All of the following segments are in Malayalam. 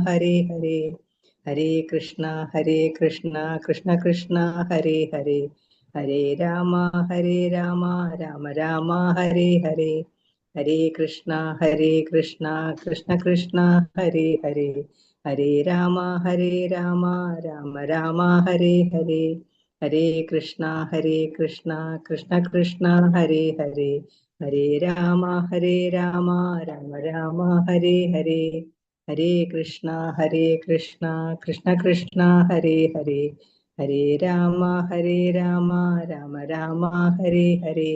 ഹരേ ഹരേ ഹരേ കൃഷ്ണ കൃഷ്ണ കൃഷ്ണ ഹരേ ഹരേ ഹരേ രാമ രാമ രാമ ഹരേ ഹരേ ഹരേ കൃഷ്ണ കൃഷ്ണ കൃഷ്ണ ഹരേ ഹരേ ഹരേ രാമ രാമ രാമ ഹരേ ഹരേ ഹരേ കൃഷ്ണ കൃഷ്ണ കൃഷ്ണ ഹരേ ഹരേ ഹരേ രാമ രാമ രാമ ഹരേ ഹരേ ഹരേ കൃഷ്ണ കൃഷ്ണ കൃഷ്ണ ഹരേ ഹരേ ഹരേ രാമ രാമ രാമ ഹരേ ഹരേ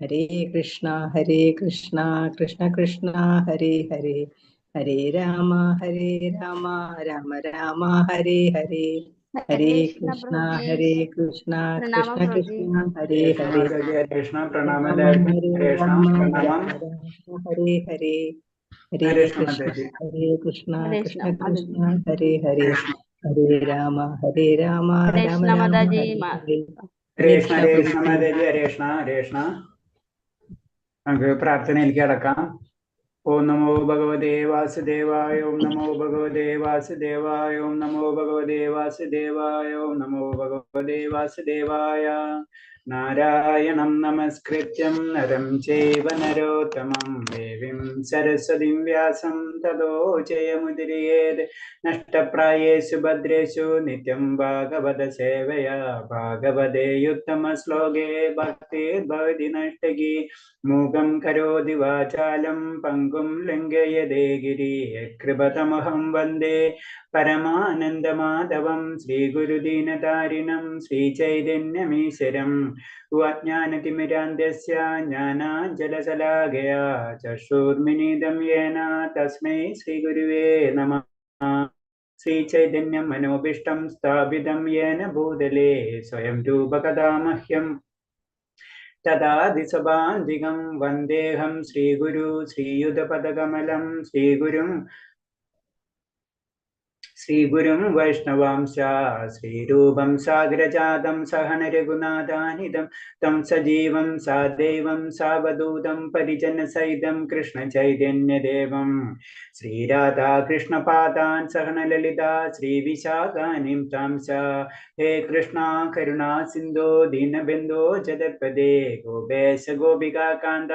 ഹരേ കൃഷ്ണ കൃഷ്ണ കൃഷ്ണ ഹരേ ഹരേ ഹരേ രാമ രാമ രാമ ഹരേ ഹരേ ഹരേ കൃഷ്ണ കൃഷ്ണ കൃഷ്ണ ഹരേ ഹരേ കൃഷ്ണ രാമ പ്രണാമം. രാമ പ്രണാമം. ഹരേ ഹരേ ഹരേ കൃഷ്ണ കൃഷ്ണ കൃഷ്ണ ഹരേ ഹരേ ഹരേ രാമ രാമ രാമ ഹരേ ഹരേ കൃഷ്ണ കൃഷ്ണ. നമുക്ക് പ്രാർത്ഥനയിലേക്ക് കടക്കാം. ഓം നമോ ഭഗവതേ വാസുദേവായ. ഓം നമോ ഭഗവതേ വാസുദേവായ. ഓം നമോ ഭഗവതേ വാസുദേവായ. ഓം നമോ ഭഗവതേ വാസുദേവായ. നാരായണം നമസ്കൃത്യം നരം ചൈവ നരോത്തമം ദേവീം സരസ്വതീം വ്യാസം തതോ ജയമുദീരയേത്. നഷ്ടപ്രായേഷു ഭദ്രേഷു നിത്യം ഭാഗവത സേവയാ. ഭാഗവതേ ഉത്തമ ശ്ലോകേ ഭക്തിർഭവതി നഷ്ടകി. മൂകം കരോതി വാചാലം പങ്കും ലംഘയതേ ഗിരി. കൃപതമഹം വന്ദേ പരമാനന്ദമാധവം. ശ്രീഗുരുദീനതാരിണം ശ്രീചൈതന്യമീശ്വരം. അജ്ഞാനതിമിരാന്ധ്യസ്യ ജ്ഞാനാഞ്ജലശലാകയാ ചക്ഷുർമിലിതം യേന തസ്മൈ ശ്രീഗുരുവേ നമഃ. ശ്രീചൈതന്യം മനോഭീഷ്ടം സ്ഥാപിതം യേന ഭൂതലേ സ്വയം രൂപകഥാ മഹ്യം തദാദിസഭാന്തികം. വന്ദേഹം ശ്രീഗുരു ശ്രീയുതപദകമലം. ശ്രീഗുരും വൈഷ്ണവാംശ ശ്രീരൂപം സാഗ്രജാതം സഹന രഘുനാഥാനിതം തം സജീവം സാദൈവം സാവധൂതം പരിജനസഹിതം കൃഷ്ണ ചൈതന്യദേവം ശ്രീരാധാകൃഷ്ണപാദാൻ സഹന ലളിതാ ശ്രീവിശാഖാനിം താംസ. ഹേ കൃഷ്ണ കരുണാ സിന്ധോ ദീനബന്ധോ ജഗത്പദേ ഗോപേശ ഗോപികാകാന്ത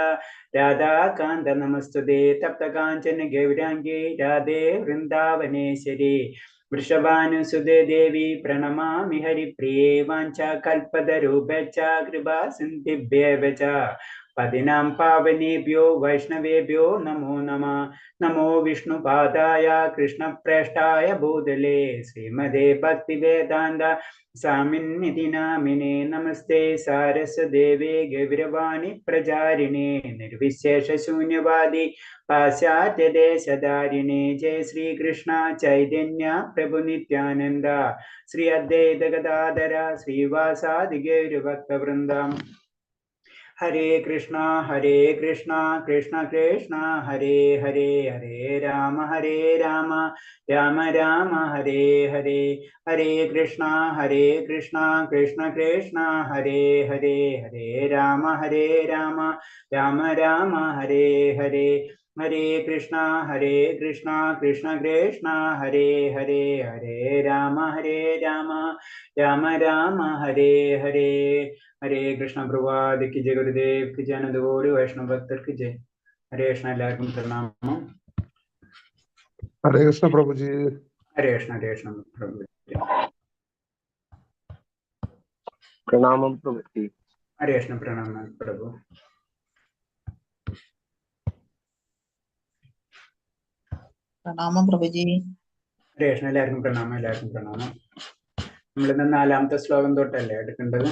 രാധാകാന്ത നമസ്തുതേ. തപ്തകാഞ്ചന ഗൗരാംഗേ രാധേ വൃന്ദാവനേശ്വരി വൃഷഭാനുസുതേ ദേവി പ്രണമാമി ഹരിപ്രിയേ. വാഞ്ചാകൽപതരുഭ്യശ്ച കൃപാ സിന്ധിഭ്യേവ ച പതിനാം പാവനേഭ്യോ വൈഷ്ണവേഭ്യോ നമോ നമഃ. നമോ വിഷ്ണുപാദായ കൃഷ്ണപ്രേഷ്ഠായ ഭൂതലേ ശ്രീമതേ ഭക്തിവേദാന്ത സ്വാമിന്നിധി നാമിനേ. നമസ്തേ സാരസ്വതദേവേ ഗൗരവാണി പ്രചാരിണേ നിർവിശേഷ ശൂന്യവാദി പാശ്ചാത്യദേശധാരിണേ. ജയ ശ്രീകൃഷ്ണ ചൈതന്യ പ്രഭു നിത്യാനന്ദ ശ്രീ അദ്വൈത ഗദാധര ശ്രീവാസാദി ഗൗരഭക്തവൃന്ദം. ഹരേ കൃഷ്ണ കൃഷ്ണ കൃഷ്ണ ഹരേ ഹരേ. ഹരേ രാമ രാമ രാമ ഹരേ ഹരേ. ഹരേ കൃഷ്ണ കൃഷ്ണ കൃഷ്ണ ഹരേ ഹരേ. ഹരേ രാമ രാമ ഹരേ ഹരേ. ഹരേ കൃഷ്ണ കൃഷ്ണ കൃഷ്ണ ഹരേ ഹരേ. ഹരേ രാമ രാമ ഹരേ ഹരേ. ഹരേ കൃഷ്ണ പ്രഭാതിക്ക് ജയ. ഗുരുദേവ്ക്ക് ജയ. അനന്തകോടി വൈഷ്ണവ ഭക്തർക്ക് ജയ. ഹരേ കൃഷ്ണ. എല്ലാവർക്കും പ്രണാമം. ഹരേ കൃഷ്ണ പ്രഭുജി. ഹരേ കൃഷ്ണ പ്രഭുജി. പ്രണാമം പ്രഭുജി. ഹരേ കൃഷ്ണ. പ്രണാമം പ്രഭു. പ്രണാമം പ്രഭുജി. ഹരേ കൃഷ്ണ. എല്ലാവർക്കും പ്രണാമം. നമ്മളിന്ന് 4ാമത്തെ ശ്ലോകം തൊട്ടല്ലേ എടുക്കേണ്ടത്?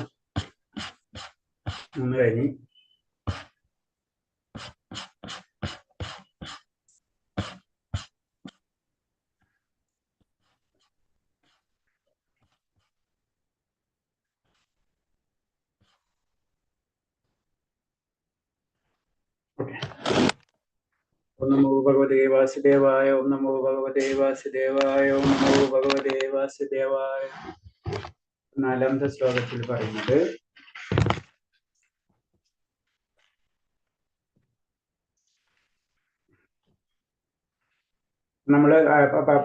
3 കഴിഞ്ഞ്. ഓം നമോ ഭഗവതേ വാസുദേവായ. ഓം നമോ ഭഗവതേ വാസുദേവായ. ഓം നമോ ഭഗവതേ വാസുദേവായ. 4ാമത്തെ ശ്ലോകത്തിൽ പറയുന്നത് നമ്മൾ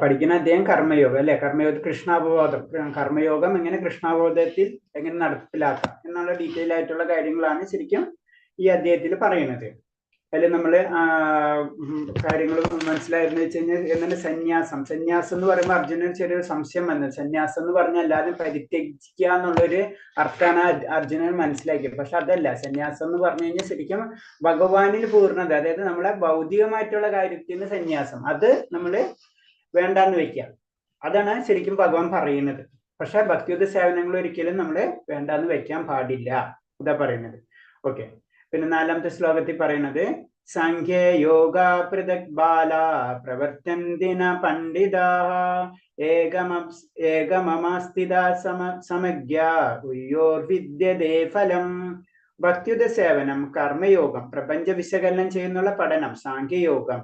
പഠിക്കുന്ന അധ്യായം കർമ്മയോഗം അല്ലെ, കർമ്മയോഗ കൃഷ്ണാവബോധം, കർമ്മയോഗം എങ്ങനെ കൃഷ്ണാവബോധത്തിൽ എങ്ങനെ നടപ്പിലാക്കാം എന്നുള്ള ഡീറ്റെയിൽ ആയിട്ടുള്ള കാര്യങ്ങളാണ് ശരിക്കും ഈ അധ്യായത്തിൽ പറയുന്നത്. അതിൽ നമ്മൾ കാര്യങ്ങൾ മനസ്സിലായെന്ന് വെച്ച് കഴിഞ്ഞാൽ എന്താണ് സന്യാസം. സന്യാസം എന്ന് പറയുമ്പോൾ അർജുനന് ചെറിയൊരു സംശയം വന്നത്, സന്യാസം എന്ന് പറഞ്ഞാൽ എല്ലാവരും പരിത്യജിക്കുക എന്നുള്ളൊരു അർത്ഥമാണ് അർജുനൻ മനസ്സിലാക്കിയത്. പക്ഷെ അതല്ല, സന്യാസം എന്ന് പറഞ്ഞു കഴിഞ്ഞാൽ ശരിക്കും ഭഗവാനിൽ പൂർണ്ണത, അതായത് നമ്മളെ ഭൗതികമായിട്ടുള്ള കാര്യത്തിൽ നിന്ന് സന്യാസം, അത് നമ്മൾ വേണ്ടാന്ന് വെക്കുക, അതാണ് ശരിക്കും ഭഗവാൻ പറയുന്നത്. പക്ഷെ ഭക്തിയുത സേവനങ്ങൾ ഒരിക്കലും നമ്മൾ വേണ്ടാന്ന് വെക്കാൻ പാടില്ല, ഇതാ പറയുന്നത്. ഓക്കെ, പിന്നെ 4ാമത്തെ ശ്ലോകത്തിൽ പറയുന്നത് സംഖ്യേ യോഗ പൃഥക് ബാല പ്രവർത്തന്തിന പണ്ഡിതാ ഏകമമാസ്ഥിത സമജ്ഞ വിദ്യതേ ഫലം. ഭക്തിയുത സേവനം, കർമ്മയോഗം, പ്രപഞ്ച വിശകലനം ചെയ്യുന്നുള്ള പഠനം, സാഖ്യയോഗം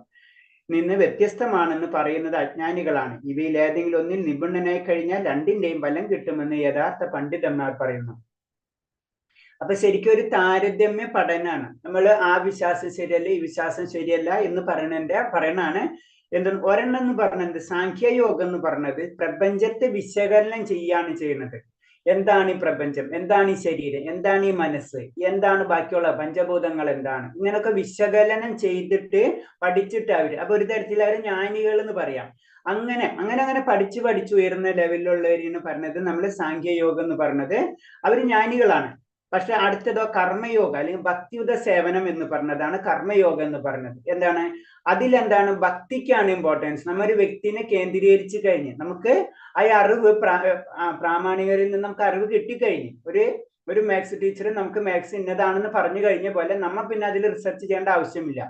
നിന്ന് വ്യത്യസ്തമാണെന്ന് പറയുന്നത് അജ്ഞാനികളാണ്. ഇവയിൽ ഏതെങ്കിലും ഒന്നിൽ നിപുണനായി കഴിഞ്ഞാൽ രണ്ടിന്റെയും ഫലം കിട്ടുമെന്ന് യഥാർത്ഥ പണ്ഡിതന്മാർ പറയുന്നു. അപ്പൊ ശരിക്കും ഒരു താരതമ്യ പഠനമാണ്. നമ്മൾ ആ വിശ്വാസം ശരിയല്ല, ഈ വിശ്വാസം ശരിയല്ല എന്ന് പറയണാണ്. ഒരെണ്ണം എന്ന് പറഞ്ഞത് സാഖ്യയോഗം എന്ന് പറഞ്ഞത് പ്രപഞ്ചത്തെ വിശകലനം ചെയ്യാണ് ചെയ്യുന്നത്. എന്താണ് ഈ പ്രപഞ്ചം, എന്താണ് ഈ ശരീരം, എന്താണ് ഈ മനസ്സ്, എന്താണ് ബാക്കിയുള്ള പഞ്ചഭൂതങ്ങൾ എന്താണ്, ഇങ്ങനൊക്കെ വിശകലനം ചെയ്തിട്ട് പഠിച്ചിട്ട് അവര്, അപ്പൊ ഒരു തരത്തിൽ അവര് ജ്ഞാനികൾ എന്ന് പറയാം. അങ്ങനെ പഠിച്ചു ഉയർന്ന ലെവലിലുള്ളവരെന്ന് പറഞ്ഞത് നമ്മൾ സാഖ്യയോഗം എന്ന് പറഞ്ഞത് അവര് ജ്ഞാനികളാണ്. പക്ഷെ അടുത്തതോ കർമ്മയോഗം അല്ലെങ്കിൽ ഭക്തിയുത സേവനം എന്ന് പറഞ്ഞതാണ് കർമ്മയോഗം എന്ന് പറഞ്ഞത്. എന്താണ് അതിലെന്താണ്, ഭക്തിക്കാണ് ഇമ്പോർട്ടൻസ്. നമ്മൊരു വ്യക്തിനെ കേന്ദ്രീകരിച്ചു കഴിഞ്ഞ് നമുക്ക് ആ അറിവ് പ്രാമാണികരിൽ നിന്ന് നമുക്ക് അറിവ് കിട്ടിക്കഴിഞ്ഞ്, ഒരു മാത്സ് ടീച്ചർ നമുക്ക് മാത്സ് ഇന്നതാണെന്ന് പറഞ്ഞു കഴിഞ്ഞ പോലെ നമ്മ പിന്നെ അതിൽ റിസർച്ച് ചെയ്യേണ്ട ആവശ്യമില്ല.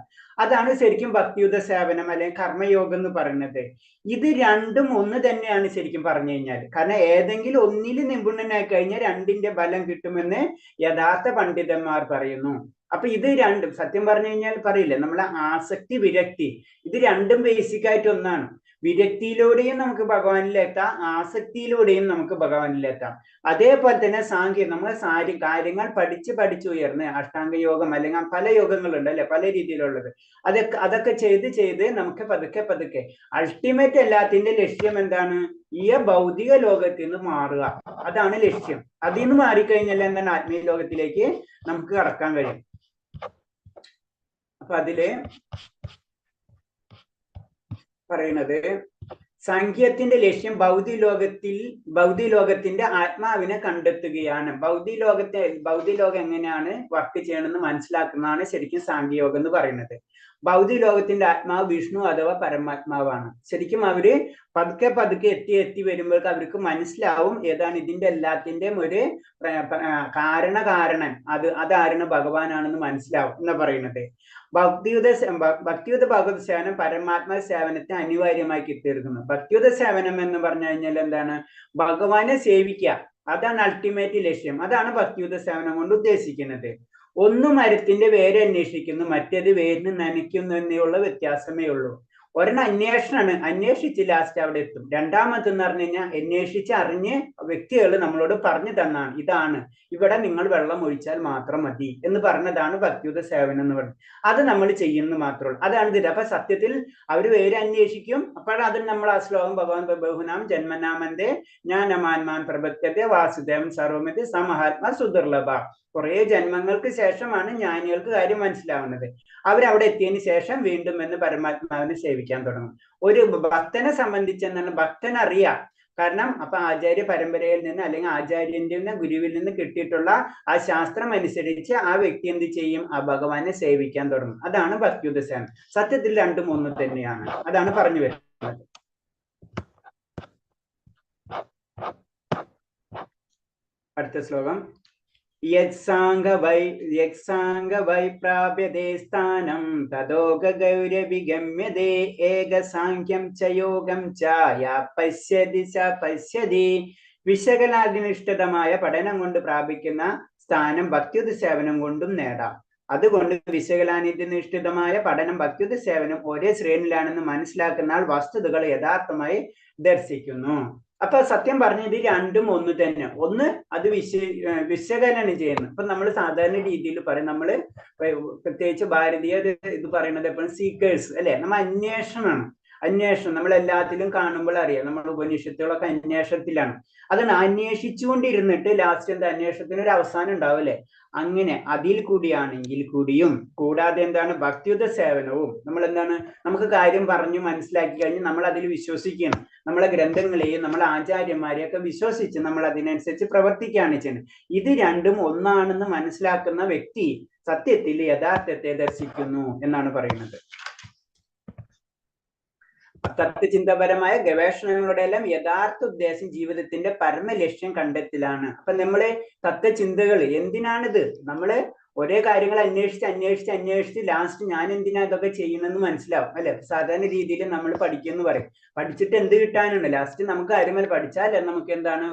അതാണ് ശരിക്കും ഭക്തിയുത സേവനം അല്ലെങ്കിൽ കർമ്മയോഗം എന്ന് പറയുന്നത്. ഇത് രണ്ടും ഒന്ന് തന്നെയാണ് ശരിക്കും പറഞ്ഞു കഴിഞ്ഞാൽ. കാരണം ഏതെങ്കിലും ഒന്നിൽ നിപുണനായി കഴിഞ്ഞാൽ രണ്ടിന്റെ ഫലം കിട്ടുമെന്ന് യഥാർത്ഥ പണ്ഡിതന്മാർ പറയുന്നു. അപ്പൊ ഇത് രണ്ടും സത്യം പറഞ്ഞു കഴിഞ്ഞാൽ പറയില്ലേ, നമ്മളെ ആസക്തി വിരക്തി, ഇത് രണ്ടും ബേസിക് ആയിട്ട് ഒന്നാണ്. വിരക്തിയിലൂടെയും നമുക്ക് ഭഗവാനിലെത്താം, ആസക്തിയിലൂടെയും നമുക്ക് ഭഗവാനിലെത്താം. അതേപോലെ തന്നെ സാഖ്യം, നമ്മൾ കാര്യങ്ങൾ പഠിച്ച് ഉയർന്ന് അഷ്ടാംഗ യോഗം അല്ലെങ്കിൽ പല യോഗങ്ങളുണ്ട് അല്ലെ, പല രീതിയിലുള്ളത്, അതൊക്കെ ചെയ്ത് നമുക്ക് പതുക്കെ അൾട്ടിമേറ്റ് എല്ലാത്തിന്റെ ലക്ഷ്യം എന്താണ്, ഈ ഭൗതിക ലോകത്തിൽ നിന്ന് മാറുക, അതാണ് ലക്ഷ്യം. അതിൽ നിന്ന് മാറിക്കഴിഞ്ഞാൽ എന്താണ്, ആത്മീയ ലോകത്തിലേക്ക് നമുക്ക് കടക്കാൻ കഴിയും. അപ്പൊ അതില് പറയുന്നത് സംഖ്യത്തിന്റെ ലക്ഷ്യം ഭൗതിക ലോകത്തിന്റെ ആത്മാവിനെ കണ്ടെത്തുകയാണ്. ഭൗതിക ലോകം എങ്ങനെയാണ് വർക്ക് ചെയ്യണമെന്ന് മനസ്സിലാക്കുന്നതാണ് ശരിക്കും സാഖ്യയോഗം എന്ന് പറയുന്നത്. ഭൗതിക ലോകത്തിന്റെ ആത്മാവ് വിഷ്ണു അഥവാ പരമാത്മാവാണ്. ശരിക്കും അവര് പതുക്കെ എത്തി വരുമ്പോഴേക്ക് അവർക്ക് മനസ്സിലാവും ഏതാണ് ഇതിന്റെ എല്ലാത്തിന്റെയും ഒരു കാരണൻ, അതാരാണ്, ഭഗവാനാണെന്ന് മനസ്സിലാവും എന്നാ പറയുന്നത്. ഭക്തിയുത ഭഗവത് സേവനം പരമാത്മ സേവനത്തെ അനിവാര്യമാക്കി തീർക്കുന്നു. ഭക്തിയുത സേവനം എന്ന് പറഞ്ഞു കഴിഞ്ഞാൽ എന്താണ്, ഭഗവാനെ സേവിക്കുക, അതാണ് അൾട്ടിമേറ്റ് ലക്ഷ്യം. അതാണ് ഭക്തിയുത സേവനം കൊണ്ട് ഉദ്ദേശിക്കുന്നത്. ഒന്ന് മരത്തിന്റെ വേര് അന്വേഷിക്കുന്നു, മറ്റേത് വേരിന് നനയ്ക്കുന്നു എന്നുള്ള വ്യത്യാസമേ ഉള്ളൂ. ഒരെണ്ണം അന്വേഷിച്ച് ലാസ്റ്റ് അവിടെ എത്തും. രണ്ടാമത്തെന്ന് പറഞ്ഞു കഴിഞ്ഞാൽ അന്വേഷിച്ച് അറിഞ്ഞ് വ്യക്തികൾ നമ്മളോട് പറഞ്ഞു തന്നാണ്, ഇതാണ് ഇവിടെ നിങ്ങൾ വെള്ളം ഒഴിച്ചാൽ മാത്രം മതി എന്ന് പറഞ്ഞതാണ് ഭക്തിയുത സേവനം എന്ന് പറയുന്നത്. അത് നമ്മൾ ചെയ്യുന്നത് മാത്രമേ ഉള്ളൂ, അതാണ് ഇത്. അപ്പൊ സത്യത്തിൽ അവർ വേറെ അന്വേഷിക്കും. അപ്പോഴതിൽ നമ്മൾ ആ ശ്ലോകം ഭഗവാൻ ബഹുനാം ജന്മനാമന്റെ ജ്ഞാനമാൻമാൻ പ്രഭക്തത്തെ വാസുദേവൻ സർവമിതി സമഹാത്മാ സുദുർലഭ. കുറെ ജന്മങ്ങൾക്ക് ശേഷമാണ് ജ്ഞാനികൾക്ക് കാര്യം മനസ്സിലാവുന്നത്. അവരവിടെ എത്തിയതിന് ശേഷം വീണ്ടും എന്ന് പരമാത്മാവിനെ സേവിക്കാൻ തുടങ്ങും. ഒരു ഭക്തനെ സംബന്ധിച്ചെന്നാണ്, ഭക്തൻ അറിയാം. കാരണം അപ്പൊ ആചാര്യ പരമ്പരയിൽ നിന്ന് അല്ലെങ്കിൽ ആചാര്യന്റെ ഗുരുവിൽ നിന്ന് കിട്ടിയിട്ടുള്ള ആ ശാസ്ത്രം അനുസരിച്ച് ആ വ്യക്തി എന്ത് ചെയ്യും, ആ ഭഗവാനെ സേവിക്കാൻ തുടങ്ങും. അതാണ് ഭക്തിയുത സേവനം. സത്യത്തിൽ രണ്ടും ഒന്ന് തന്നെയാണ്, അതാണ് പറഞ്ഞു വരുന്നത്. അടുത്ത ശ്ലോകം യത്സാംഗ വൈ പ്രാപ്യതേ സ്ഥാനം തതോ ഗൗരവിഗമ്യതേ ഏകസാംഖ്യം ച യോഗം ച യാ പശ്യതി സ പശ്യതി. വിശകലനാധിഷ്ഠിതമായ പഠനം കൊണ്ട് പ്രാപിക്കുന്ന സ്ഥാനം ഭക്തിയുത സേവനം കൊണ്ടും നേടാം. അതുകൊണ്ട് വിശകലനാധിഷ്ഠിതമായ പഠനം ഭക്തിയുത സേവനം ഒരേ ശ്രേണിയിലാണെന്ന് മനസ്സിലാക്കുന്ന ആൾ വസ്തുതകൾ യഥാർത്ഥമായി ദർശിക്കുന്നു. അപ്പൊ സത്യം പറഞ്ഞത് രണ്ടും ഒന്ന് തന്നെ. ഒന്ന് അത് വിശകലനം ചെയ്യുന്നു. ഇപ്പൊ നമ്മൾ സാധാരണ രീതിയിൽ പറയും, നമ്മള് പ്രത്യേകിച്ച് ഭാരതീയ ഇത് പറയുന്നത് എപ്പോഴും സീക്കേഴ്സ് അല്ലെ, നമ്മൾ അന്വേഷണമാണ്. അന്വേഷണം നമ്മൾ എല്ലാത്തിലും കാണുമ്പോൾ അറിയാം, നമ്മൾ ഉപനിഷത്തുകളൊക്കെ അന്വേഷണത്തിലാണ്. അതാണ് അന്വേഷിച്ചുകൊണ്ടിരുന്നിട്ട് ലാസ്റ്റ് എന്താ അന്വേഷണത്തിന് ഒരു അവസാനം ഉണ്ടാവും അല്ലെ. അങ്ങനെ അതിൽ കൂടിയാണെങ്കിൽ കൂടിയും കൂടാതെ എന്താണ് ഭക്തിയുത സേവനവും നമ്മൾ എന്താണ് നമുക്ക് കാര്യം പറഞ്ഞു മനസ്സിലാക്കി കഴിഞ്ഞ് നമ്മൾ അതിൽ വിശ്വസിക്കണം. നമ്മളെ ഗ്രന്ഥങ്ങളെയും നമ്മളെ ആചാര്യന്മാരെയൊക്കെ വിശ്വസിച്ച് നമ്മൾ അതിനനുസരിച്ച് പ്രവർത്തിക്കുകയാണ് ചെയ്യുന്നത്. ഇത് രണ്ടും ഒന്നാണെന്ന് മനസ്സിലാക്കുന്ന വ്യക്തി സത്യത്തിൽ യഥാർത്ഥത്തെ ദർശിക്കുന്നു എന്നാണ് പറയുന്നത്. തത്വചിന്തപരമായ ഗവേഷണങ്ങളുടെ എല്ലാം യഥാർത്ഥ ഉദ്ദേശം ജീവിതത്തിന്റെ പരമ ലക്ഷ്യം കണ്ടെത്തലാണ്. അപ്പൊ നമ്മളെ തത്വചിന്തകൾ എന്തിനാണിത്? നമ്മള് ഒരേ കാര്യങ്ങൾ അന്വേഷിച്ച് ലാസ്റ്റ് ഞാൻ എന്തിനാ ഇതൊക്കെ ചെയ്യണമെന്ന് മനസ്സിലാവും അല്ലെ. സാധാരണ രീതിയിൽ നമ്മൾ പഠിക്കുമെന്ന് പറയും, പഠിച്ചിട്ട് എന്ത് കിട്ടാനുണ്ട്? ലാസ്റ്റ് നമുക്ക് കാര്യമായി പഠിച്ചാൽ നമുക്ക് എന്താണ്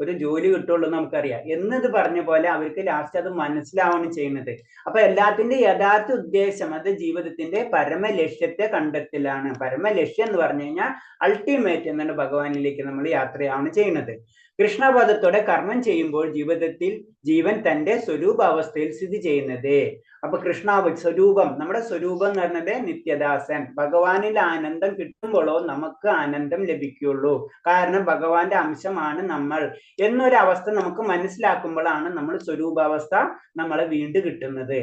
ഒരു ജോലി കിട്ടുള്ളൂ നമുക്കറിയാം എന്നത് പറഞ്ഞ പോലെ അവർക്ക് ലാസ്റ്റ് അത് മനസ്സിലാവാണ് ചെയ്യുന്നത്. അപ്പൊ എല്ലാത്തിന്റെ യഥാർത്ഥ ഉദ്ദേശം അത് ജീവിതത്തിന്റെ പരമ ലക്ഷ്യത്തെ കണ്ടെത്തലാണ്. പരമ ലക്ഷ്യം എന്ന് പറഞ്ഞു കഴിഞ്ഞാൽ അൾട്ടിമേറ്റ് എന്നാണ് ഭഗവാനിലേക്ക് നമ്മൾ യാത്രയാണ് ചെയ്യുന്നത്. കൃഷ്ണപദത്തോടെ കർമ്മം ചെയ്യുമ്പോൾ ജീവിതത്തിൽ ജീവൻ തന്റെ സ്വരൂപാവസ്ഥയിൽ സ്ഥിതി ചെയ്യുന്നത്. അപ്പൊ സ്വരൂപം, നമ്മുടെ സ്വരൂപം എന്ന് പറഞ്ഞത് നിത്യദാസൻ. ഭഗവാനിൽ ആനന്ദം കിട്ടുമ്പോഴോ നമുക്ക് ആനന്ദം ലഭിക്കുള്ളൂ. കാരണം ഭഗവാന്റെ അംശമാണ് നമ്മൾ എന്നൊരവസ്ഥ നമുക്ക് മനസ്സിലാക്കുമ്പോഴാണ് നമ്മൾ സ്വരൂപാവസ്ഥ നമ്മളെ വീണ്ടും കിട്ടുന്നത്.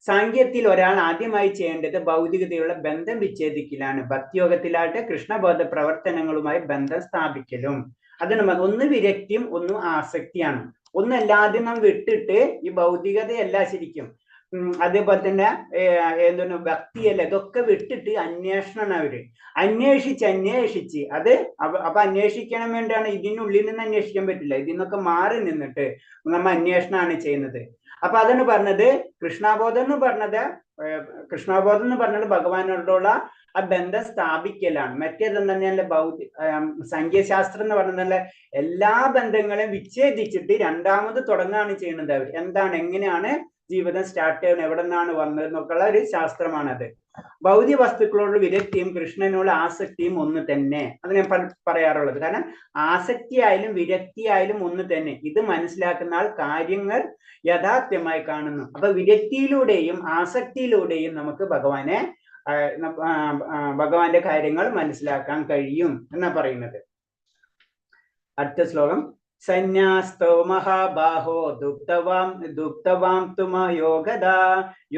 സാങ്കേത്തിൽ ഒരാൾ ആദ്യമായി ചെയ്യേണ്ടത് ഭൗതികതയുള്ള ബന്ധം വിച്ഛേദിക്കലാണ്. ഭക്തിയോഗത്തിലായിട്ട് കൃഷ്ണബോധ പ്രവർത്തനങ്ങളുമായി ബന്ധം സ്ഥാപിക്കലും. അതിന് ഒന്ന് വിരക്തിയും ഒന്ന് ആസക്തിയാണ്. ഒന്നല്ലാതെ നാം വിട്ടിട്ട് ഈ ഭൗതികതയല്ല ശരിക്കും, അതേപോലെ തന്നെ എന്താണ് ഭക്തിയല്ല, ഇതൊക്കെ വിട്ടിട്ട് അന്വേഷണമാണ് അവര്. അന്വേഷിച്ച് അത് അപ്പൊ അന്വേഷിക്കണം വേണ്ടിയാണ്, ഇതിനുള്ളിൽ നിന്ന് അന്വേഷിക്കാൻ പറ്റില്ല, ഇതിന്നൊക്കെ മാറി നിന്നിട്ട് നമ്മ അന്വേഷണമാണ് ചെയ്യുന്നത്. അപ്പൊ അതാണ് പറഞ്ഞത് കൃഷ്ണബോധം എന്ന് പറഞ്ഞത് ഭഗവാനോടുള്ള ആ ബന്ധം സ്ഥാപിക്കലാണ്. മറ്റേതെന്ന് പറഞ്ഞാൽ സംഖ്യശാസ്ത്രം എന്ന് പറഞ്ഞാൽ എല്ലാ ബന്ധങ്ങളെയും വിച്ഛേദിച്ചിട്ട് രണ്ടാമത് തുടങ്ങാണ് ചെയ്യുന്നത്. അവർ എന്താണ്, എങ്ങനെയാണ് ജീവിതം സ്റ്റാർട്ട് ചെയ്യുന്നത്, എവിടെ നിന്നാണ് വന്നത് എന്നൊക്കെയുള്ള ഒരു ശാസ്ത്രമാണത്. ഭൗതിക വസ്തുക്കളോട് വിരക്തിയും കൃഷ്ണനോട് ആസക്തിയും ഒന്ന് തന്നെ. അത് ഞാൻ പറയാറുള്ളത്. കാരണം ആസക്തി ആയാലും വിരക്തി ആയാലും ഒന്ന് തന്നെ. ഇത് മനസ്സിലാക്കുന്ന ആൾ കാര്യങ്ങൾ യഥാർത്ഥമായി കാണുന്നു. അപ്പൊ വിരക്തിയിലൂടെയും ആസക്തിയിലൂടെയും നമുക്ക് ഭഗവാന്റെ കാര്യങ്ങൾ മനസ്സിലാക്കാൻ കഴിയും എന്നാ പറയുന്നത്. അടുത്ത ശ്ലോകം. സന്യാസ്തോ മഹാബാഹോ ദുപ്തവാം തുമ യോഗദാ